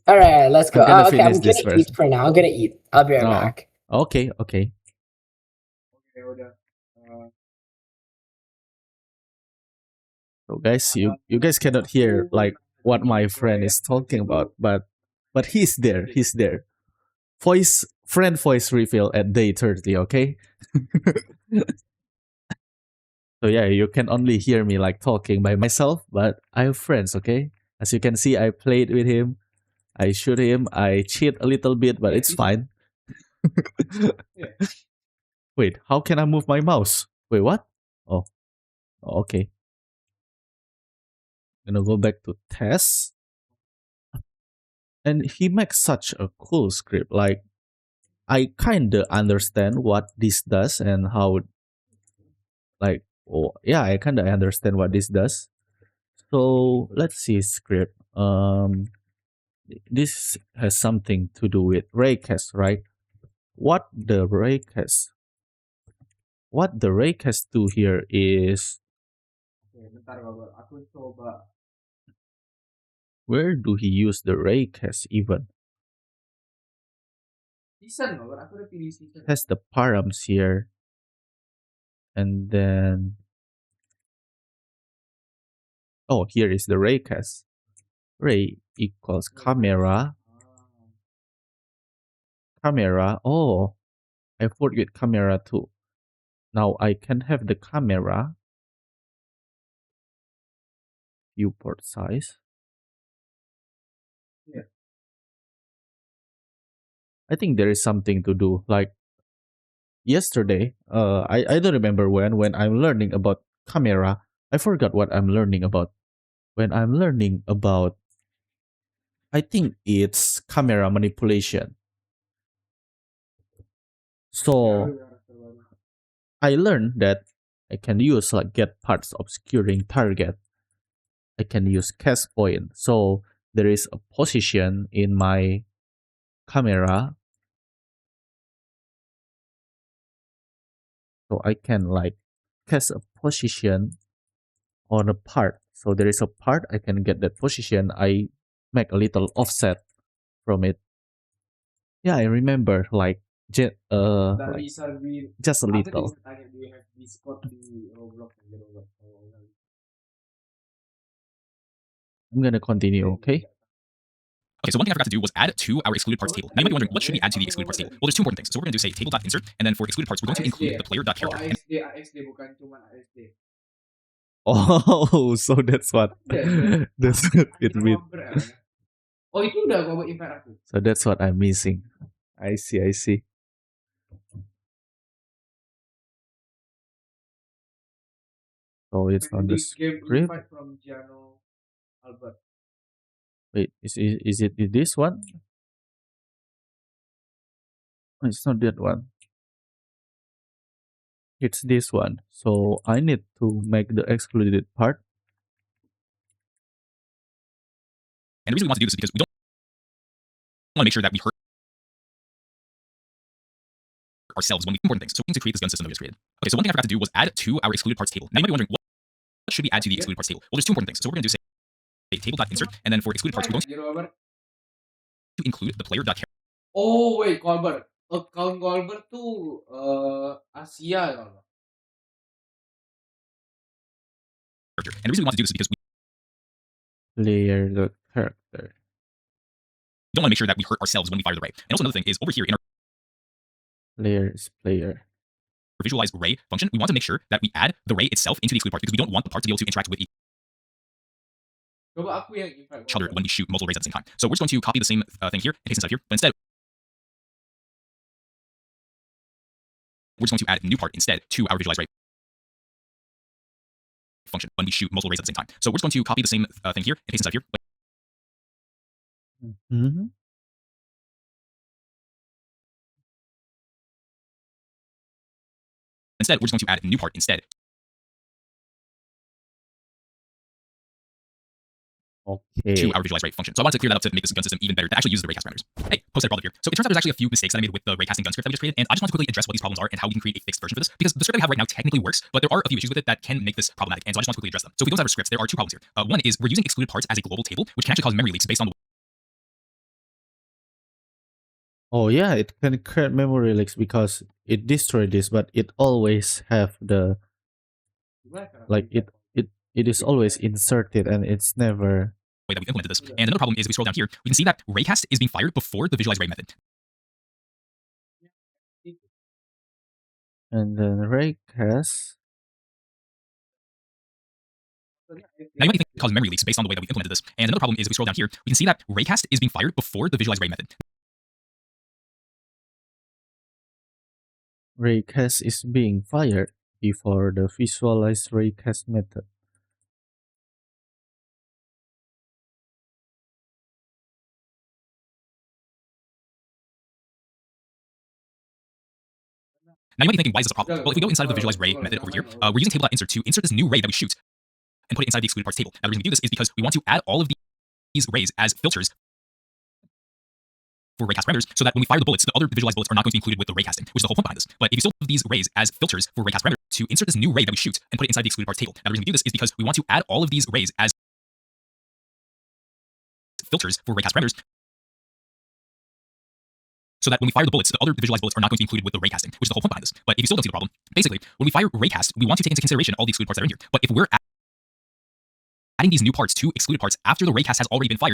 S4: All right, let's go.
S1: I'm gonna
S4: Okay,
S1: finish
S4: I'm
S1: this
S4: gonna eat
S1: first.
S4: for now. I'm gonna eat. I'll be right
S1: Oh,
S4: back.
S1: okay, okay. So, guys, you guys cannot hear like what my friend is talking about, but he's there. He's there. friend voice reveal at day 30, okay? So yeah, you can only hear me like talking by myself, but I have friends, okay? As you can see, I played with him, I shoot him, I cheat a little bit, but it's fine. Wait, how can I move my mouse? Wait, what? Oh, okay. Gonna go back to test. And he makes such a cool script. Like, I kinda understand what this does and how, like, oh, yeah, I kinda understand what this does. So let's see script. This has something to do with raycast, right? What the raycast do here is, where do he use the raycast even? Has the params here, and then oh, here is the raycast. Ray equals camera. Oh, I forget camera too. Now I can have the camera viewport size. I think there is something to do. Like yesterday, I don't remember when I'm learning about camera, I forgot what I'm learning about. When I'm learning about, I think it's camera manipulation. So I learned that I can use like get parts obscuring target. I can use cast point. So there is a position in my camera. So I can like cast a position on a part. So there is a part, I can get that position. I make a little offset from it. Yeah, I remember like like, just a little. I'm gonna continue, okay?
S2: Okay, so one thing I forgot to do was add to our excluded parts table. Now you might be wondering, what should we add to the excluded parts table? Well, there's two important things. So we're going to do say table.insert, and then for excluded parts, we're going to include the player.character.
S1: Oh, so that's what that's what it means. So that's what I'm missing. I see. So it's on the script. Wait, is it this one? No, it's not that one. It's this one. So I need to make the excluded part.
S2: And the reason we want to do this is because we don't want to make sure that we hurt ourselves when we important things. So we need to create this gun system that we just created. Okay, so one thing I forgot to do was add to our excluded parts table. Now you might be wondering, what should we add to the excluded parts table? Well, there's two important things. So we're going to do say table.insert, and then for excluded parts, we're going to include the player.character.
S4: Oh wait, Colbert. Account Colbert tuh Asia kalau.
S2: And the reason we want to do this is because we
S1: Player.character.
S2: don't want to make sure that we hurt ourselves when we fire the ray. And also another thing is over here in our
S1: Player.
S2: visualize ray function, we want to make sure that we add the ray itself into the excluded part because we don't want the part to be able to interact with each other when we shoot multiple rays at the same time. So we're just going to copy the same thing here and paste inside here, but instead we're just going to add a new part instead to our visualize ray function when we shoot multiple rays at the same time. So we're just going to copy the same thing here and paste inside here. But
S1: Mm-hmm.
S2: instead, we're just going to add a new part instead to our visualize ray function. So I wanted to clear that up to make this gun system even better to actually use the raycast parameters. Hey, post edit here. So it turns out there's actually a few mistakes that I made with the raycasting gun script that we just created, and I just want to quickly address what these problems are and how we can create a fixed version for this, because the script that we have right now technically works, but there are a few issues with it that can make this problematic, and so I just want to quickly address them. So if we don't have our scripts, there are two problems here. One is we're using excluded parts as a global table, which can actually cause memory leaks based on the
S1: Oh yeah, it can create memory leaks because it destroyed this, but it always have the like it is always inserted and it's never.
S2: way that we've implemented this. And another problem is if we scroll down here, we can see that raycast is being fired before the visualize ray method.
S1: And then raycast.
S2: Now you might be thinking it caused memory leaks based on the way that we implemented this. And another problem is if we scroll down here, we can see that raycast is being fired before the visualize ray method.
S1: Raycast is being fired before the visualize raycast method.
S2: Now you might be thinking, why is this a problem? Well, if we go inside of the visualize ray method over here, we're using table.insert to insert this new ray that we shoot and put it inside the excluded parts table. Now the reason we do this is because we want to add all of these rays as filters for raycast parameters, so that when we fire the bullets, the other visualized bullets are not going to be included with the raycasting, which is the whole point behind this. But if you still have these rays as filters for raycast parameters, to insert this new ray that we shoot and put it inside the excluded parts table. Now the reason we do this is because we want to add all of these rays as filters for raycast parameters, so that when we fire the bullets, the other visualized bullets are not going to be included with the raycasting, which is the whole point behind this. But if you still don't see the problem, basically, when we fire raycast, we want to take into consideration all the excluded parts that are in here. But if we're adding these new parts to excluded parts after the raycast has already been fired,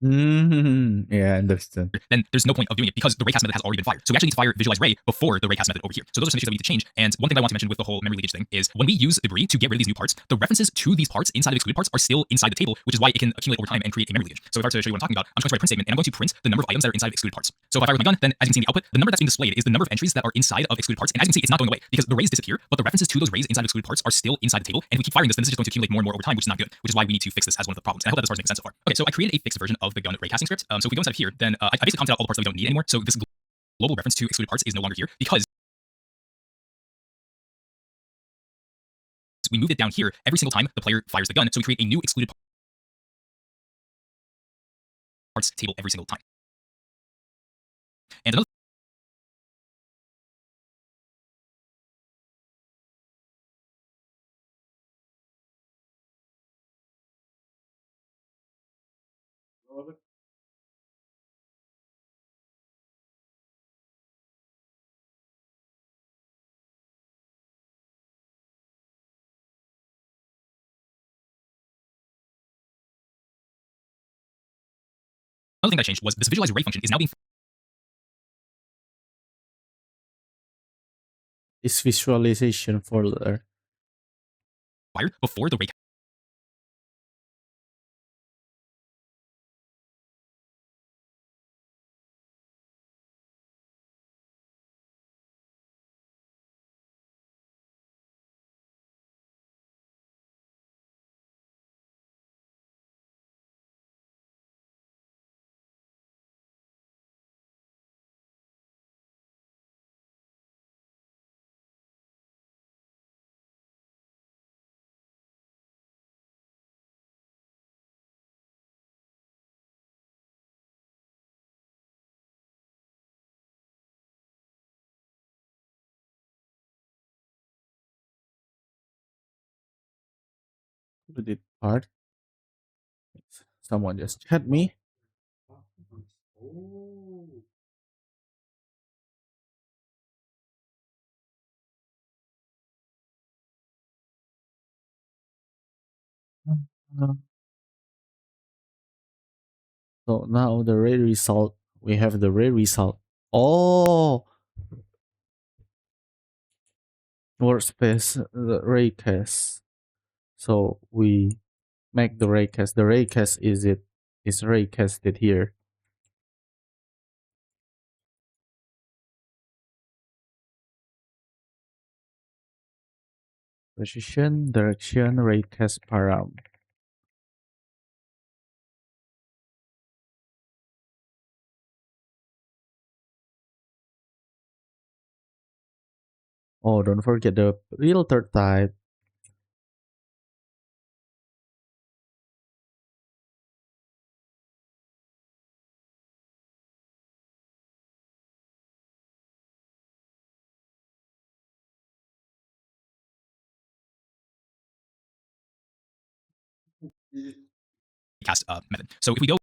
S1: Yeah, I understand.
S2: then there's no point of doing it because the raycast method has already been fired. So we actually need to fire visualize ray before the raycast method over here. So those are some issues that we need to change. And one thing that I want to mention with the whole memory leakage thing is when we use debris to get rid of these new parts, the references to these parts inside of excluded parts are still inside the table, which is why it can accumulate over time and create a memory leakage. So if I were to show you what I'm talking about, I'm just going to write a print statement and I'm going to print the number of items that are inside of excluded parts. So if I fire with my gun, then as you can see in the output, the number that's being displayed is the number of entries that are inside of excluded parts. And as you can see, it's not going away because the rays disappear, but the references to those rays inside of excluded parts are still inside the table. And if we keep firing this, then this is just going to accumulate more and more over time, which is not good, which is why we need to fix this as one of the problems. And I hope that this part makes sense so far. Okay, so I created a fixed version of the gun raycasting script. So if we go inside of here, then I basically commented out all the parts that we don't need anymore. So this global reference to excluded parts is no longer here because we moved it down here every single time the player fires the gun. So we create a new excluded parts table every single time. And another thing that changed was this visualize ray function is now being
S1: Is visualization folder.
S2: fired before the ray.
S1: Included part. Someone just chat me. Uh, So now the ray result, we have the ray result. Oh, workspace the raycast. So we make the raycast. The raycast is raycasted here. Position, direction, raycast param. Oh, don't forget the filter type.
S2: Cast method. So if we go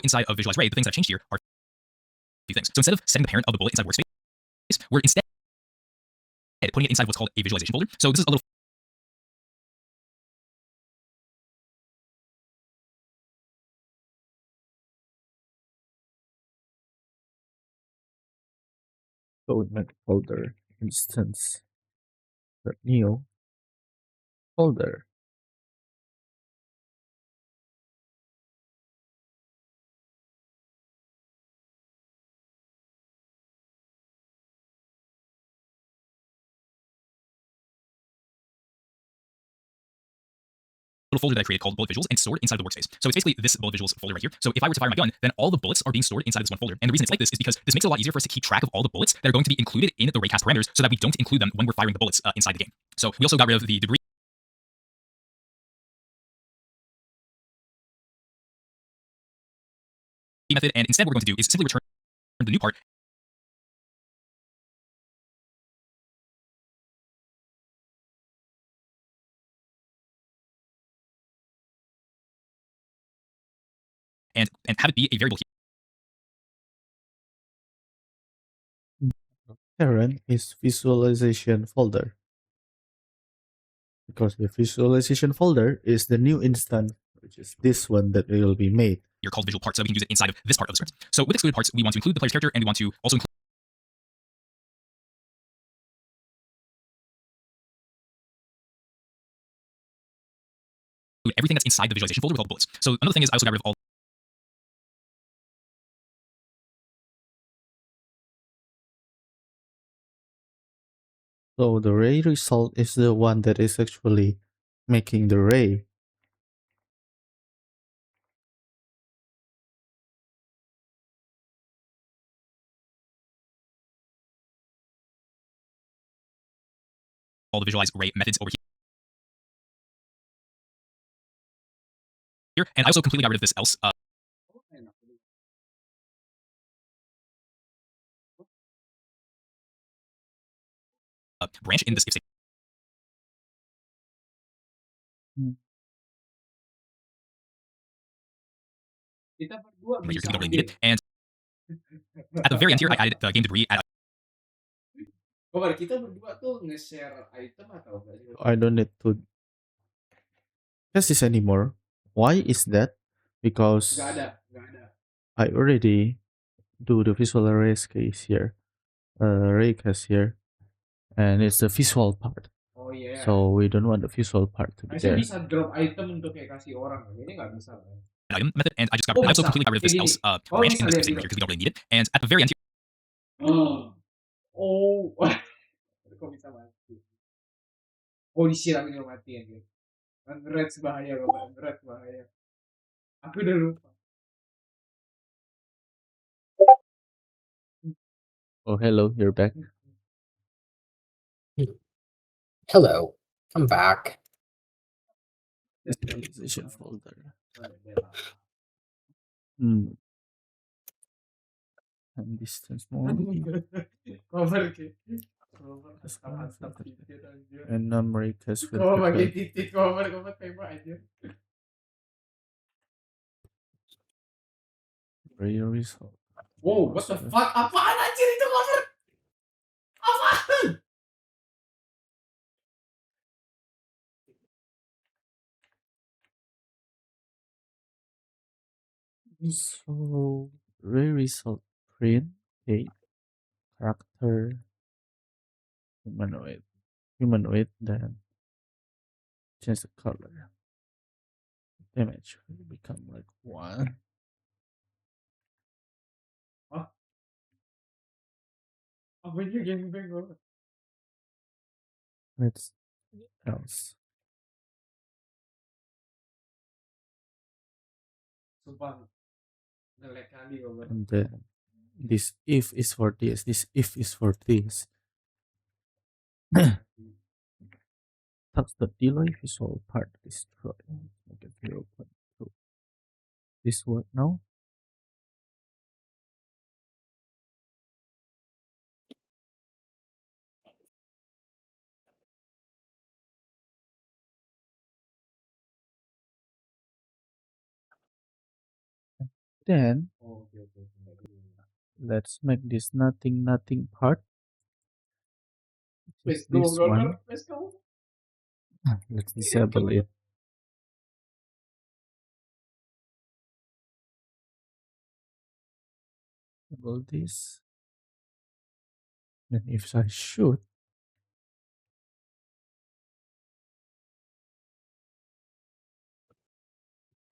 S2: inside of visualize ray, the things that have changed here are a few things. So instead of setting the parent of the bullet inside workspace, we're instead putting it inside what's called a visualization folder. So this is a little
S1: Code folder. instance, the new folder.
S2: Little folder that I created called bullet visuals and stored inside of the workspace. So it's basically this bullet visuals folder right here. So if I were to fire my gun, then all the bullets are being stored inside this one folder. And the reason it's like this is because this makes it a lot easier for us to keep track of all the bullets that are going to be included in the raycast parameters so that we don't include them when we're firing the bullets inside the game. So we also got rid of the debris method, and instead what we're going to do is simply return the new part and have it be a variable here.
S1: Parent is visualization folder because the visualization folder is the new instance, which is this one that will be made.
S2: Here called visual parts so that we can use it inside of this part of the script. So with excluded parts, we want to include the player's character and we want to also include everything that's inside the visualization folder with all the bullets. So another thing is I also got rid of all
S1: So the ray result is the one that is actually making the ray.
S2: the visualize array methods over here. And I also completely got rid of this else branch in this if statement.
S4: Kita berdua
S2: Right here because
S4: bisa
S2: we don't really need
S4: ambil.
S2: it. And at the very end here, I added the game debris.
S4: Coba kita berdua tuh nge-share item atau enggak sih?
S1: I don't need to test this anymore. Why is that? Because
S4: Nggak ada.
S1: I already do the visual arrays case here, raycast here, and it's the visual part.
S4: Oh iya.
S1: So we don't want the visual part to be
S4: Saya
S1: there.
S4: bisa drop item untuk kayak kasih orang. Ini nggak bisa kan?
S2: Item method, and I just got
S4: Oh,
S2: I also
S4: bisa.
S2: completely got rid of this
S4: Kayak
S2: else
S4: gini. Oh,
S2: branch
S4: bisa
S2: in this
S4: lihat,
S2: if statement
S4: lihat.
S2: here because we don't really need it. And at the very end here,
S4: Oh. Kok bisa mati? Oh, disiram ini matiin gitu. Unreds bahaya, kawan. Unreds bahaya. Aku udah lupa.
S1: Oh, hello, you're back.
S4: Hello, I'm back.
S1: Visualization folder. And distance more.
S4: Cover ke?
S1: And numeric has
S4: Cover pakai titik cover tembak aja.
S1: ray result.
S4: Wow, what the fuck? Apaan anjir itu cover? Apaan?
S1: So ray result print a character humanoid then change the color. Image will become like one.
S4: Apa itu gangbang gue?
S1: Let's else.
S4: Sumpah nge-lag kali gue.
S1: And then this if is for this, this if is for this. Touch the delay visual part destroy. Make it 0.2. This work now? Then let's make this nothing part.
S4: Let's
S1: Just this
S4: go,
S1: one.
S4: let's go.
S1: Let's disable it. Disable this. Then if I shoot,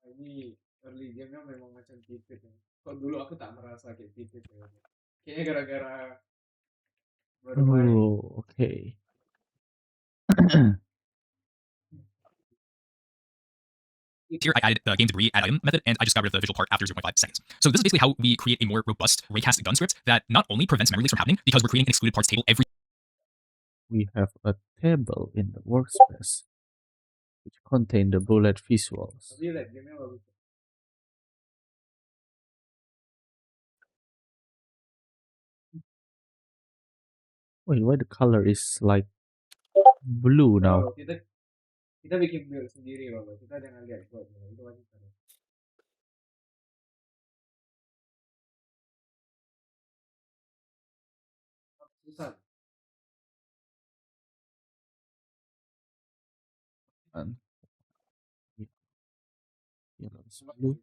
S4: Ini early game-nya memang macam titik ya. Kok dulu aku tak merasa kayak titik ya. Kayaknya gara-gara bermain.
S1: Oh, okay.
S2: Here I added the game debris add item method, and I just got rid of the visual part after 0.5 seconds. So this is basically how we create a more robust raycast gun script that not only prevents memory leaks from happening because we're creating an excluded parts table every
S1: We have a table in the workspace which contain the bullet visuals.
S4: Tapi lihat game-nya bagus.
S1: Wait, why the color is like blue now?
S4: Oh, kita bikin build sendiri loh. Kita jangan lihat code itu pasti seru. Susah.
S1: And yellow is blue,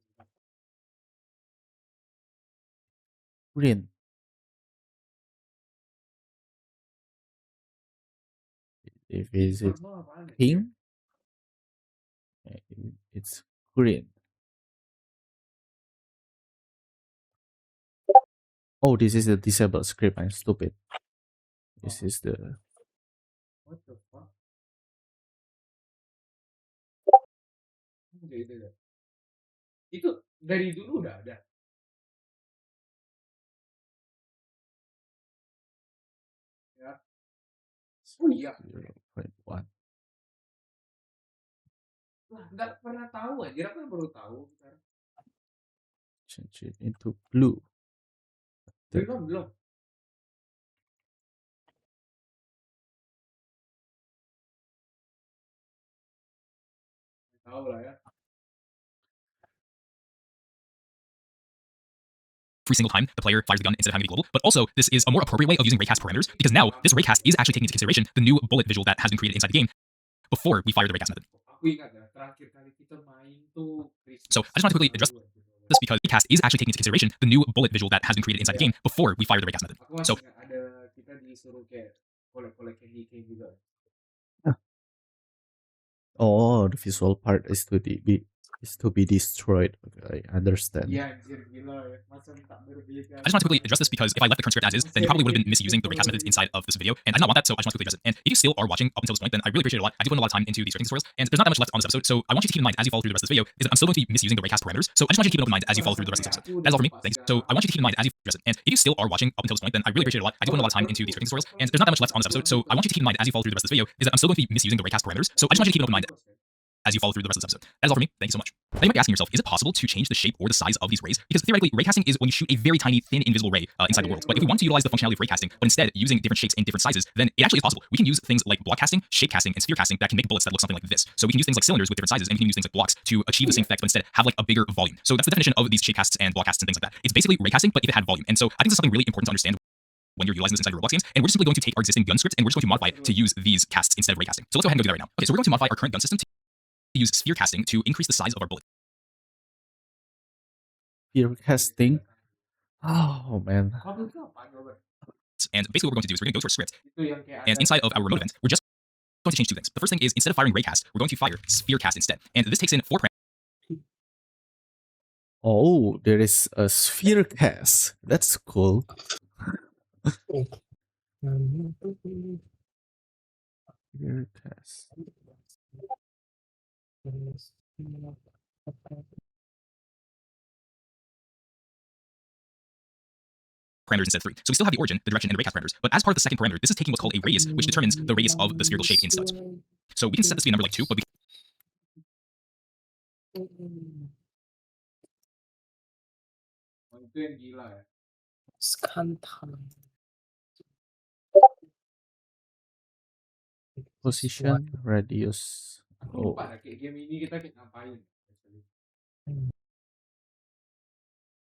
S1: green. If is it pink, it's green. Oh, this is the disabled script. I'm stupid. This is the
S4: What the fuck? Itu dari dulu udah ada. Ya. Oh iya.
S1: 0.1.
S4: Wah, nggak pernah tahu aja. Aku baru tahu sekarang.
S1: Change it into blue.
S4: Belum. Tahu lah ya.
S2: every single time the player fires the gun instead of having it be global. But also, this is a more appropriate way of using raycast parameters because now this raycast is actually taking into consideration the new bullet visual that has been created inside the game before we fire the raycast method.
S4: Aku ingat ya, terakhir kali kita main tuh
S2: So I just want to quickly address this because raycast is actually taking into consideration the new bullet visual that has been created inside the game before we fire the raycast method.
S4: Aku
S2: So
S4: masih ingat ada kita disuruh kayak kolek-kolek candy cane juga.
S1: Oh, the visual part is to be destroyed. Okay, I understand.
S4: Iya anjir gila ya. Macam tak berbeda.
S2: I just want to quickly address this because if I left the current script as is, then you probably would have been misusing the raycast methods inside of this video, and I do not want that, so I just want to quickly address it. And if you still are watching up until this point, then I really appreciate it a lot. I do put in a lot of time into these scripting tutorials, and there's not that much left on this episode, so I want you to keep in mind as you follow through the rest of this video is that I'm still going to be misusing the raycast parameters, so I just want you to keep it in mind as you follow through the rest of this episode. That's all for me. Thanks. So I want you to keep in mind as you address it. And if you still are watching up until this point, then I really appreciate it a lot. I do put in a lot of time into these scripting tutorials, and there's not that much left on this episode, so I want you to keep in mind as you follow through the rest of this video is that I'm still going to be misusing the raycast parameters, so I just want you to keep it in mind as you follow through the rest of this episode. That is all for me. Thank you so much. Now you might be asking yourself, is it possible to change the shape or the size of these rays? Because theoretically, raycasting is when you shoot a very tiny, thin, invisible ray inside the world. But if we want to utilize the functionality of raycasting, but instead using different shapes and different sizes, then it actually is possible. We can use things like block casting, shape casting, and sphere casting that can make bullets that look something like this. So we can use things like cylinders with different sizes, and we can use things like blocks to achieve the same effect, but instead have like a bigger volume. So that's the definition of these shape casts and block casts and things like that. It's basically raycasting, but if it had volume. And so I think this is something really important to understand when you're utilizing this inside your Roblox games, and we're just simply going to take our existing gun script and we're just going to modify it to use these casts instead of raycasting. So let's go ahead and go do that right now. Okay, so we're going to modify our current gun system to use sphere casting to increase the size of our bullet.
S1: Sphere casting. Oh man.
S2: And basically what we're going to do is we're going to go to our script, and inside of our remote event, we're just going to change two things. The first thing is instead of firing raycast, we're going to fire sphere cast instead. And this takes in 4 parameters.
S1: Oh, there is a sphere cast. That's cool. Sphere cast.
S2: Parameters instead of 3. So we still have the origin, the direction, and the raycast parameters. But as part of the second parameter, this is taking what's called a radius, which determines the radius of the spherical shape in studs. So we can set this to be a number like 2, but we
S4: Itu yang gila ya.
S1: Position, radius.
S4: Aku
S1: Oh,
S4: lupa dah kayak game ini kita kayak ngapain.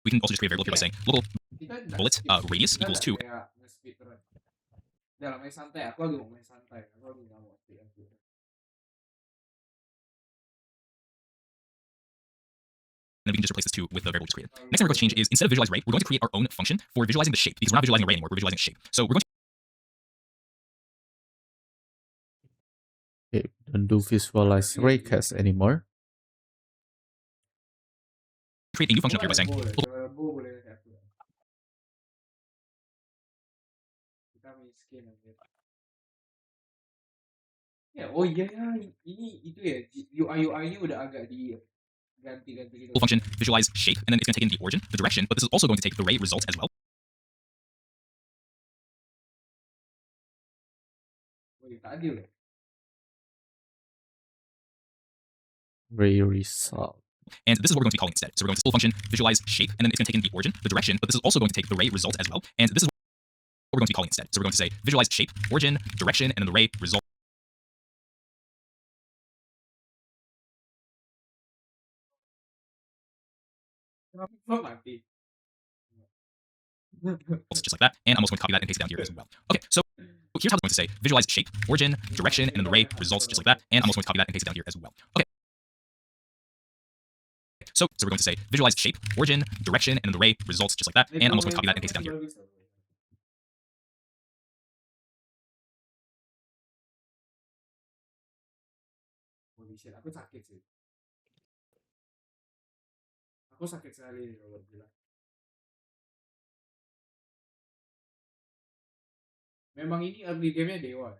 S2: we can also just create a variable here by saying global
S4: Kita nggak
S2: bullet
S4: skip,
S2: radius
S4: kita
S2: equals
S4: nggak
S2: 2.
S4: kayak nge-speedrun. Udah lah, main santai. Aku lagi mau main santai. Aku lagi nggak mau speedrun.
S2: And then we can just replace this 2 with the variable we just created. Next thing we're going to change is instead of visualize ray, we're going to create our own function for visualizing the shape because we're not visualizing a ray anymore, we're visualizing a shape. So we're going to
S1: okay. Don't do visualize raycast anymore.
S2: create a new function up here by saying
S3: boleh kasih aku. Kita miskin aja. Ya, oh iya ya, ini itu ya UI-nya udah agak diganti-ganti gitu.
S2: function visualize shape, and then it's going to take in the origin, the direction, but this is also going to take the ray result as well.
S3: Wih, tak adil ya.
S1: Ray result.
S2: And this is what we're going to be calling instead. So we're going to function visualize shape, and then it's going to take in the origin, the direction, but this is also going to take the ray result as well. And this is what we're going to be calling instead. So we're going to say visualize shape, origin, direction, and then the ray result.
S3: Kenapa mati?
S2: Just like that. And I'm also going to copy that and paste it down here as well. Okay, so here's how it's going to say visualize shape, origin, direction, and then the ray results just like that. And I'm also going to copy that and paste it down here as well. Okay. So we're going to say visualize shape, origin, direction, and then the ray results just like that. And I'm also going to copy that and paste it down here.
S3: Holy shit, aku sakit sih. Aku sakit sekali kalau bilang. Memang ini early game-nya dewa.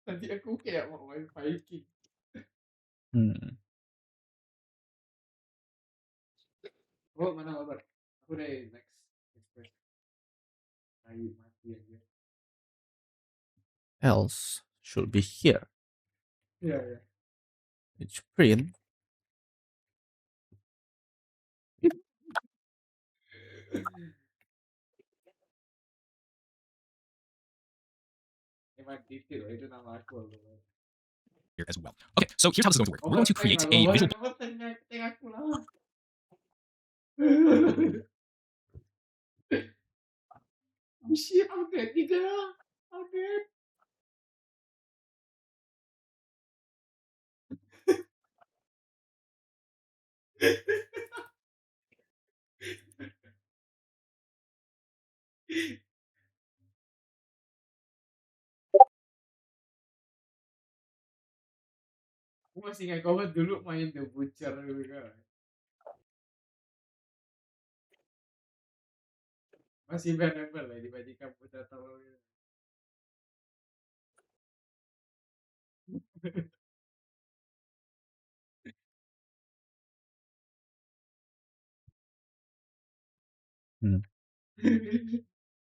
S3: Nanti aku kayak mau main Viking. Oh, mana kabar? Aku udah next question. Ayo mati aja.
S1: Else should be here.
S3: Iya, ya.
S1: It's print.
S3: Emang detail itu nama aku.
S2: Here as well. Okay, so here's how this is going to work. We're going to create a visual.
S3: Aku lah. Shit, I'm dead, nigga. I'm dead. Aku masih ingat kau dulu main The Butcher dulu kan. Masih bearable lah dibandingkan Putra Telur.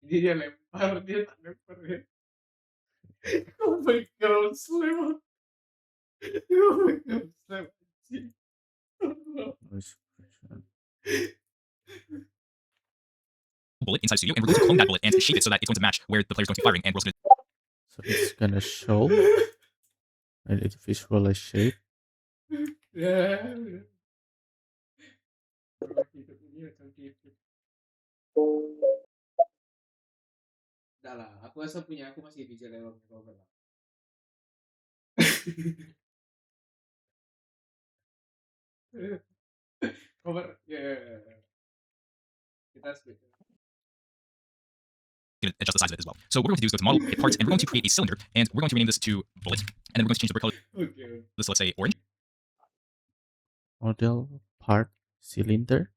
S3: Jadi dia lempar, dia tak lempar ya. Oh my god, slam. Oh my god, slam.
S2: Bullet inside Studio, and we're going to clone that bullet and shape it so that it's going to match where the player's going to be firing, and we're also going to.
S1: So it's gonna show. I need to visualize shape.
S3: Ya. Udah lah, aku rasa punya aku masih di jalan cover lah. Cover, ya. Kita split.
S2: Adjust the size of it as well. So what we're going to do is go to model, hit parts, and we're going to create a cylinder, and we're going to rename this to bullet, and then we're going to change the brick color.
S3: Okay.
S2: This, let's say, orange.
S1: Model part cylinder.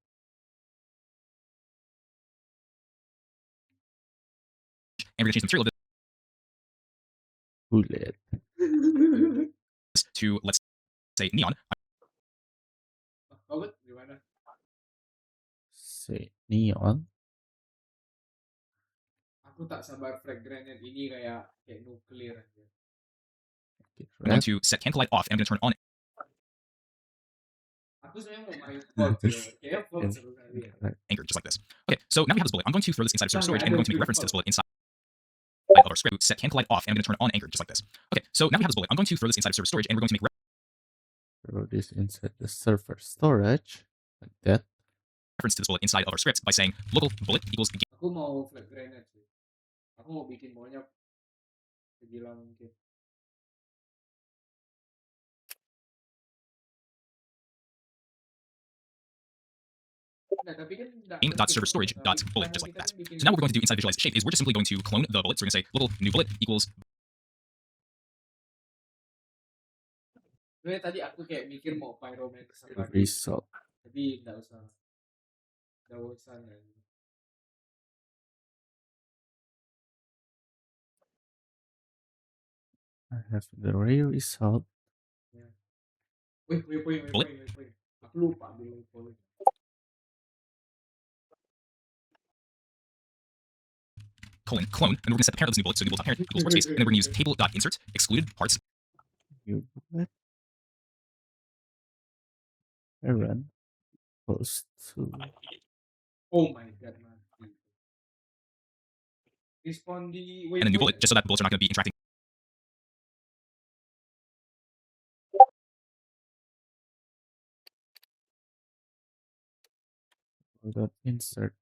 S2: And we're going to change the material of
S1: Bullet.
S2: this to, let's say, neon.
S3: Cover gimana?
S1: Say neon.
S3: Aku tak sabar frag grenade ini kayak nuklir aja.
S2: I'm going to set can collide off, and I'm going to turn on.
S3: Aku sebenarnya mau main Vault ya. Kayak Vault seru kali ya.
S2: Anchor, just like this. Okay, so now we have this bullet. I'm going to throw this inside of server storage, and we're going to make reference to this bullet inside of our script. Set can collide off, and I'm going to turn on anchor, just like this. Okay, so now we have this bullet. I'm going to throw this inside of server storage, and we're going to make
S1: Throw this inside the server storage like that.
S2: reference to this bullet inside of our script by saying local bullet equals.
S3: Aku mau frag grenade sih. Aku mau bikin banyak segila mungkin.
S2: dot server storage dot bullet, just like that. So now what we're going to do inside visualize shape is we're just simply going to clone the bullet. So we're going to say local new bullet equals.
S4: Tadi aku kayak mikir mau pyromancer lagi,
S1: Result.
S4: tapi nggak usah. Nggak usah.
S1: I have the ray result.
S4: Wait. Aku lupa dulu.
S2: Colon clone, and we're going to set the parent of this new bullet. So new bullet parent equals workspace, and then we're going to use table dot insert excluded parts.
S1: New bullet. Parent equals to.
S4: Oh my god, man. Respond di.
S2: And a new bullet, just so that the bullets are not going to be interacting.
S1: Dot insert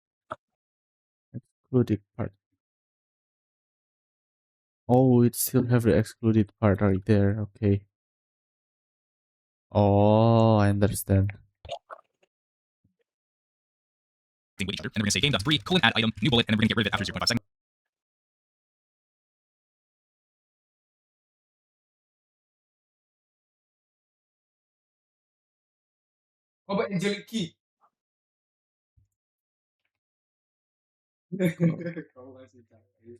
S1: excluded part. Oh, it still have the excluded part right there. Okay. Oh, I understand.
S2: With each other, and then we're going to say game.free colon add item new bullet, and then we're going to get rid of it after 0.5 seconds.
S4: Oh, but angelic key.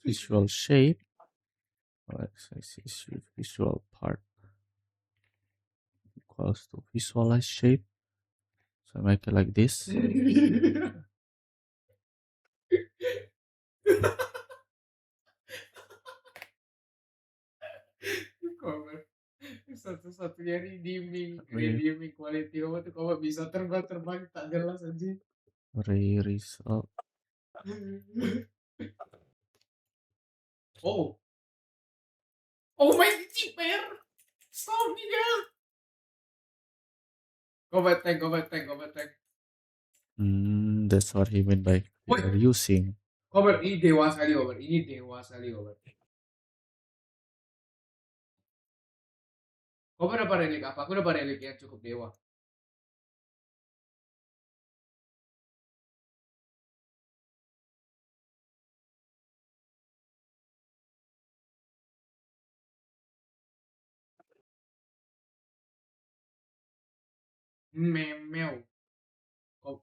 S1: Visual shape. Visual part equals to visualize shape. So I make it like this.
S4: Satu-satunya redeeming quality kamu tuh kamu bisa terbang tak jelas aja.
S1: Ray result.
S4: Oh my cheaper. Stop nigga. Go back tank.
S1: That's what he meant by they're using.
S4: Over, ini dewa sekali over. Kau dapat relik apa? Aku dapat relik yang cukup dewa. Memel. Kau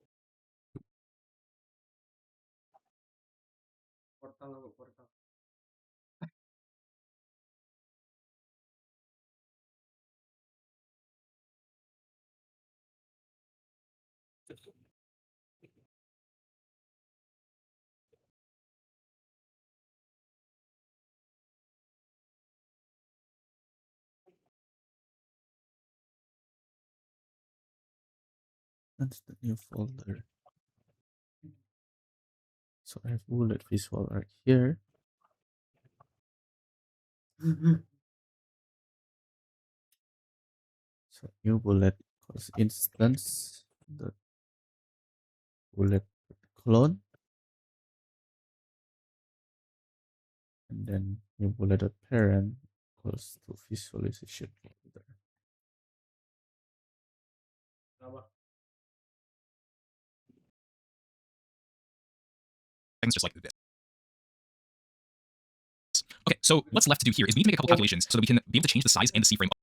S4: portal.
S1: That's the new folder. So I have bullet visual right here. So new bullet equals instance the bullet clone, and then new bullet parent equals to visualization folder.
S2: Things just like this. Okay, so what's left to do here is we need to make a couple calculations so that we can be able to change the size and the C frame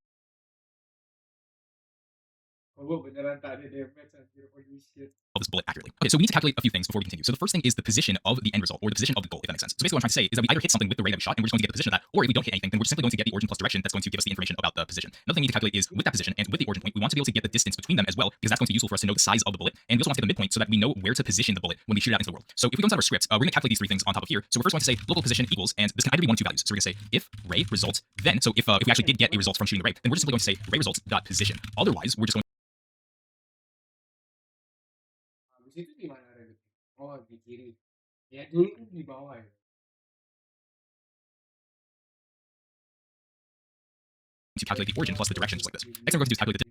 S4: Beneran tak ada damage anjir, holy shit.
S2: of this bullet accurately. Okay, so we need to calculate a few things before we continue. So the first thing is the position of the end result, or the position of the goal, if that makes sense. So basically what I'm trying to say is that we either hit something with the ray that we shot, and we're just going to get the position of that, or if we don't hit anything, then we're simply going to get the origin plus direction that's going to give us the information about the position. Another thing we need to calculate is with that position and with the origin point, we want to be able to get the distance between them as well, because that's going to be useful for us to know the size of the bullet. And we also want to get the midpoint so that we know where to position the bullet when we shoot it out into the world. So if we go inside our script, we're going to calculate these three things on top of here. So we're first going to say local position equals, and this can either be one of two values. So we're going to say if ray results then, so if we actually did get a result from shooting the ray, then we're just simply going to say ray results dot position. Otherwise, we're just going
S4: Habis itu di mana relik? Oh, di kiri. Ya dulu kan di bawah ya.
S2: to calculate the origin plus the direction, just like this. Next thing we're going to do is calculate the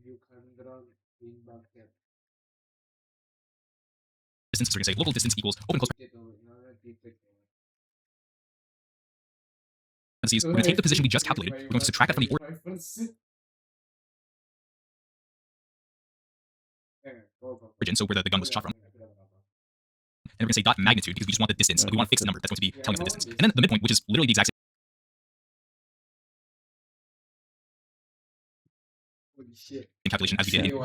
S2: distance. So we're going to say local distance equals open close parentheses. We're going to take the position we just calculated. We're going to subtract that from the origin, so where the gun was shot from. and we're going to say dot magnitude because we just want the distance. We want a fixed number that's going to be telling us the distance. And then the midpoint, which is literally the exact same.
S4: Holy shit.
S2: Calculation as we did in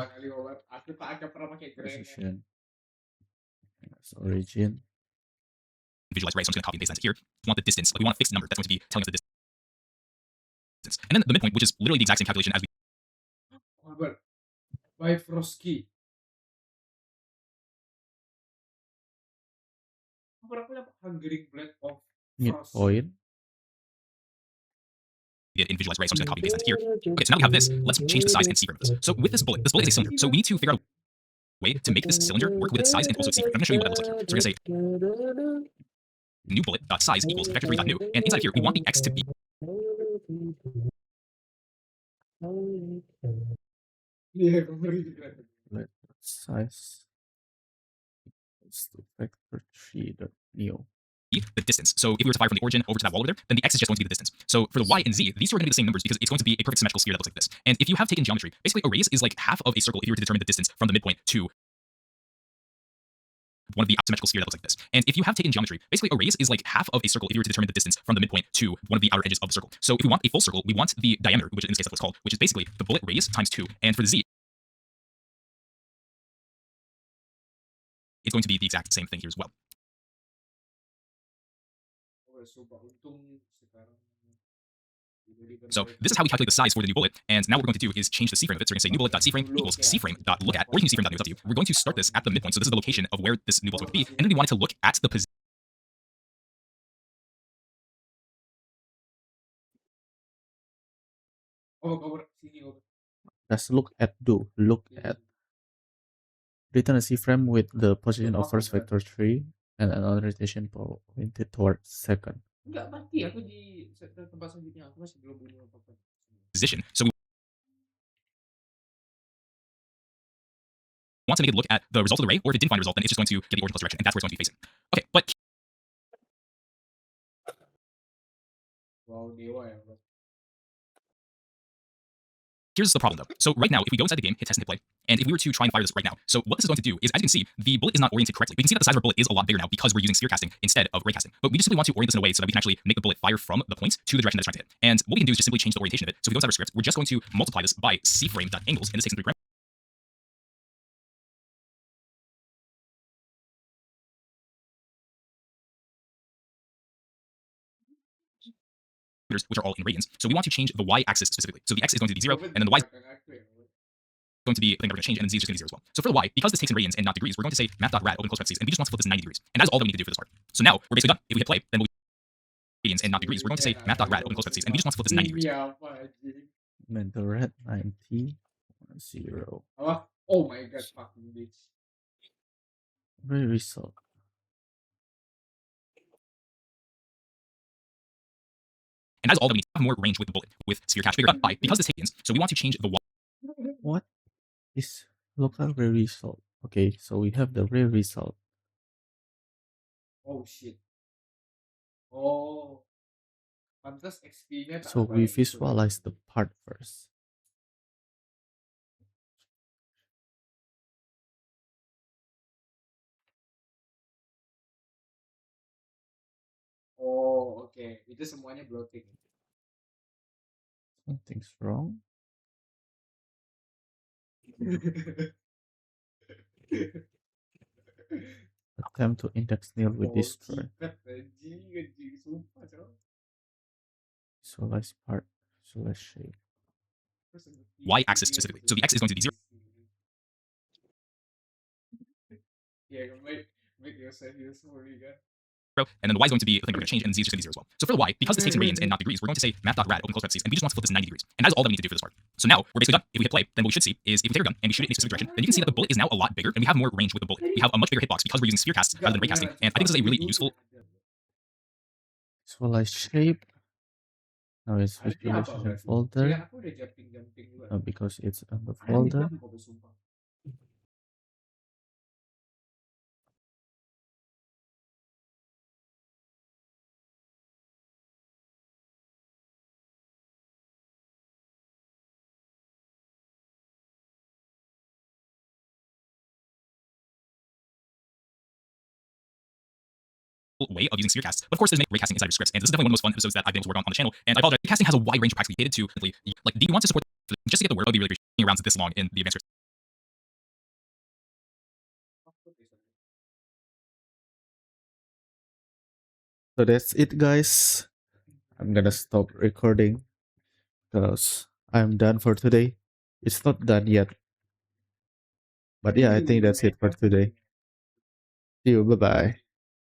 S1: Position. That's origin.
S2: visualize, right? So I'm just going to copy and paste that here. We want the distance. We want a fixed number that's going to be telling us the distance. And then the midpoint, which is literally the exact same calculation as we.
S4: By Frosky. Hungering blood of
S1: Midpoint.
S2: did in visualize, right? So I'm just going to copy and paste that here. Okay, so now we have this. Let's change the size and C-frame of this. So with this bullet is a cylinder. So we need to figure out a way to make this cylinder work with its size and also its C-frame. I'm going to show you what that looks like here. So we're going to say new bullet dot size equals vector3.new, and inside here we want the x to be.
S1: Let size equals to vector3.new.
S2: The distance. So if we were to fire from the origin over to that wall over there, then the x is just going to be the distance. So for the y and z, these two are going to be the same numbers because it's going to be a perfect symmetrical sphere that looks like this. And if you have taken geometry, basically a radius is like half of a circle if you were to determine the distance from the midpoint to one of the symmetrical sphere that looks like this. And if you have taken geometry, basically a radius is like half of a circle if you were to determine the distance from the midpoint to one of the outer edges of the circle. So if we want a full circle, we want the diameter, which in this case that's what's called, which is basically the bullet radius times 2. And for the z, it's going to be the exact same thing here as well. So this is how we calculate the size for the new bullet, and now what we're going to do is change the C-frame of it. So we're going to say new bullet.C-frame equals C-frame.lookat, or you can use C-frame.new, it's up to you. We're going to start this at the midpoint, so this is the location of where this new bullet's going to be, and then we want it to look at the position.
S1: Let's look at return a C-frame with the position of first vector 3 and another rotation pointed towards second.
S4: Enggak mati aku di tempat selanjutnya. Aku masih belum punya apa-apa.
S2: Position. So we want to make it look at the result of the ray, or if it didn't find a result, then it's just going to get the origin plus direction, and that's where it's going to be facing. Okay, but
S4: Wow, dewa ya.
S2: here's the problem though. So right now, if we go inside the game, hit test and hit play, and if we were to try and fire this right now, so what this is going to do is, as you can see, the bullet is not oriented correctly. We can see that the size of our bullet is a lot bigger now because we're using sphere casting instead of ray casting. But we just simply want to orient this in a way so that we can actually make the bullet fire from the point to the direction that it's trying to hit. And what we can do is just simply change the orientation of it. So if we go inside our script, we're just going to multiply this by C-frame.angles, and this takes into account which are all in radians. So we want to change the y-axis specifically. So the x is going to be 0, and then the y is going to be a thing that we're going to change, and then z is just going to be 0 as well. So for the y, because this takes in radians and not degrees, we're going to say math.rad open close parentheses, and we just want to flip this 90 degrees. And that is all that we need to do for this part. So now we're basically done. If we hit play, then we'll be radians and not degrees. We're going to say math.rad open close parentheses, and we just want to flip this 90 degrees.
S1: Mental red 90 0.
S4: Oh my god, fucking bitch.
S1: Result.
S2: And that's all that we need to have more range with the bullet, with sphere catch bigger by, because this takes, so we want to change the y.
S1: What is local ray result? Okay, so we have the ray result.
S4: Oh shit. Oh. Pantas XP-nya tak
S1: So we
S4: terbaik gitu.
S1: visualize the part first.
S4: Oh, oke. Itu semuanya blocking.
S1: Something's wrong. Attempt to index nil with this try.
S4: Anjing, sumpah, Cok.
S1: Visualize part, visualize shape.
S2: Y-axis specifically. So the x is going to be 0.
S4: Yeah, make yourself useful, you got.
S2: And then the y is going to be a thing we're going to change, and z is just going to be 0 as well. So for the y, because this takes in radians and not degrees, we're going to say math.rad open close parentheses, and we just want to flip this 90 degrees. And that is all that we need to do for this part. So now we're basically done. If we hit play, then what we should see is if we take our gun and we shoot it in a specific direction, then you can see that the bullet is now a lot bigger, and we have more range with the bullet. We have a much bigger hitbox because we're using sphere casts rather than ray casting. And I think this is a really useful.
S1: Visualize shape. Now it's visualization folder.
S4: Aku udah jumping juga.
S1: Because it's on the folder.
S4: Sumpah.
S2: way of using sphere casts. But of course, there's many raycasting inside of scripts, and this is definitely one of the most fun episodes that I've been able to work on the channel. And I apologize. Casting has a wide range of practically catered to, like, do you want to support just to get the word? That would be really appreciated. Around this long in the advanced scripts.
S1: So that's it, guys. I'm gonna stop recording because I'm done for today. It's not done yet, but yeah, I think that's it for today. See you. Bye bye.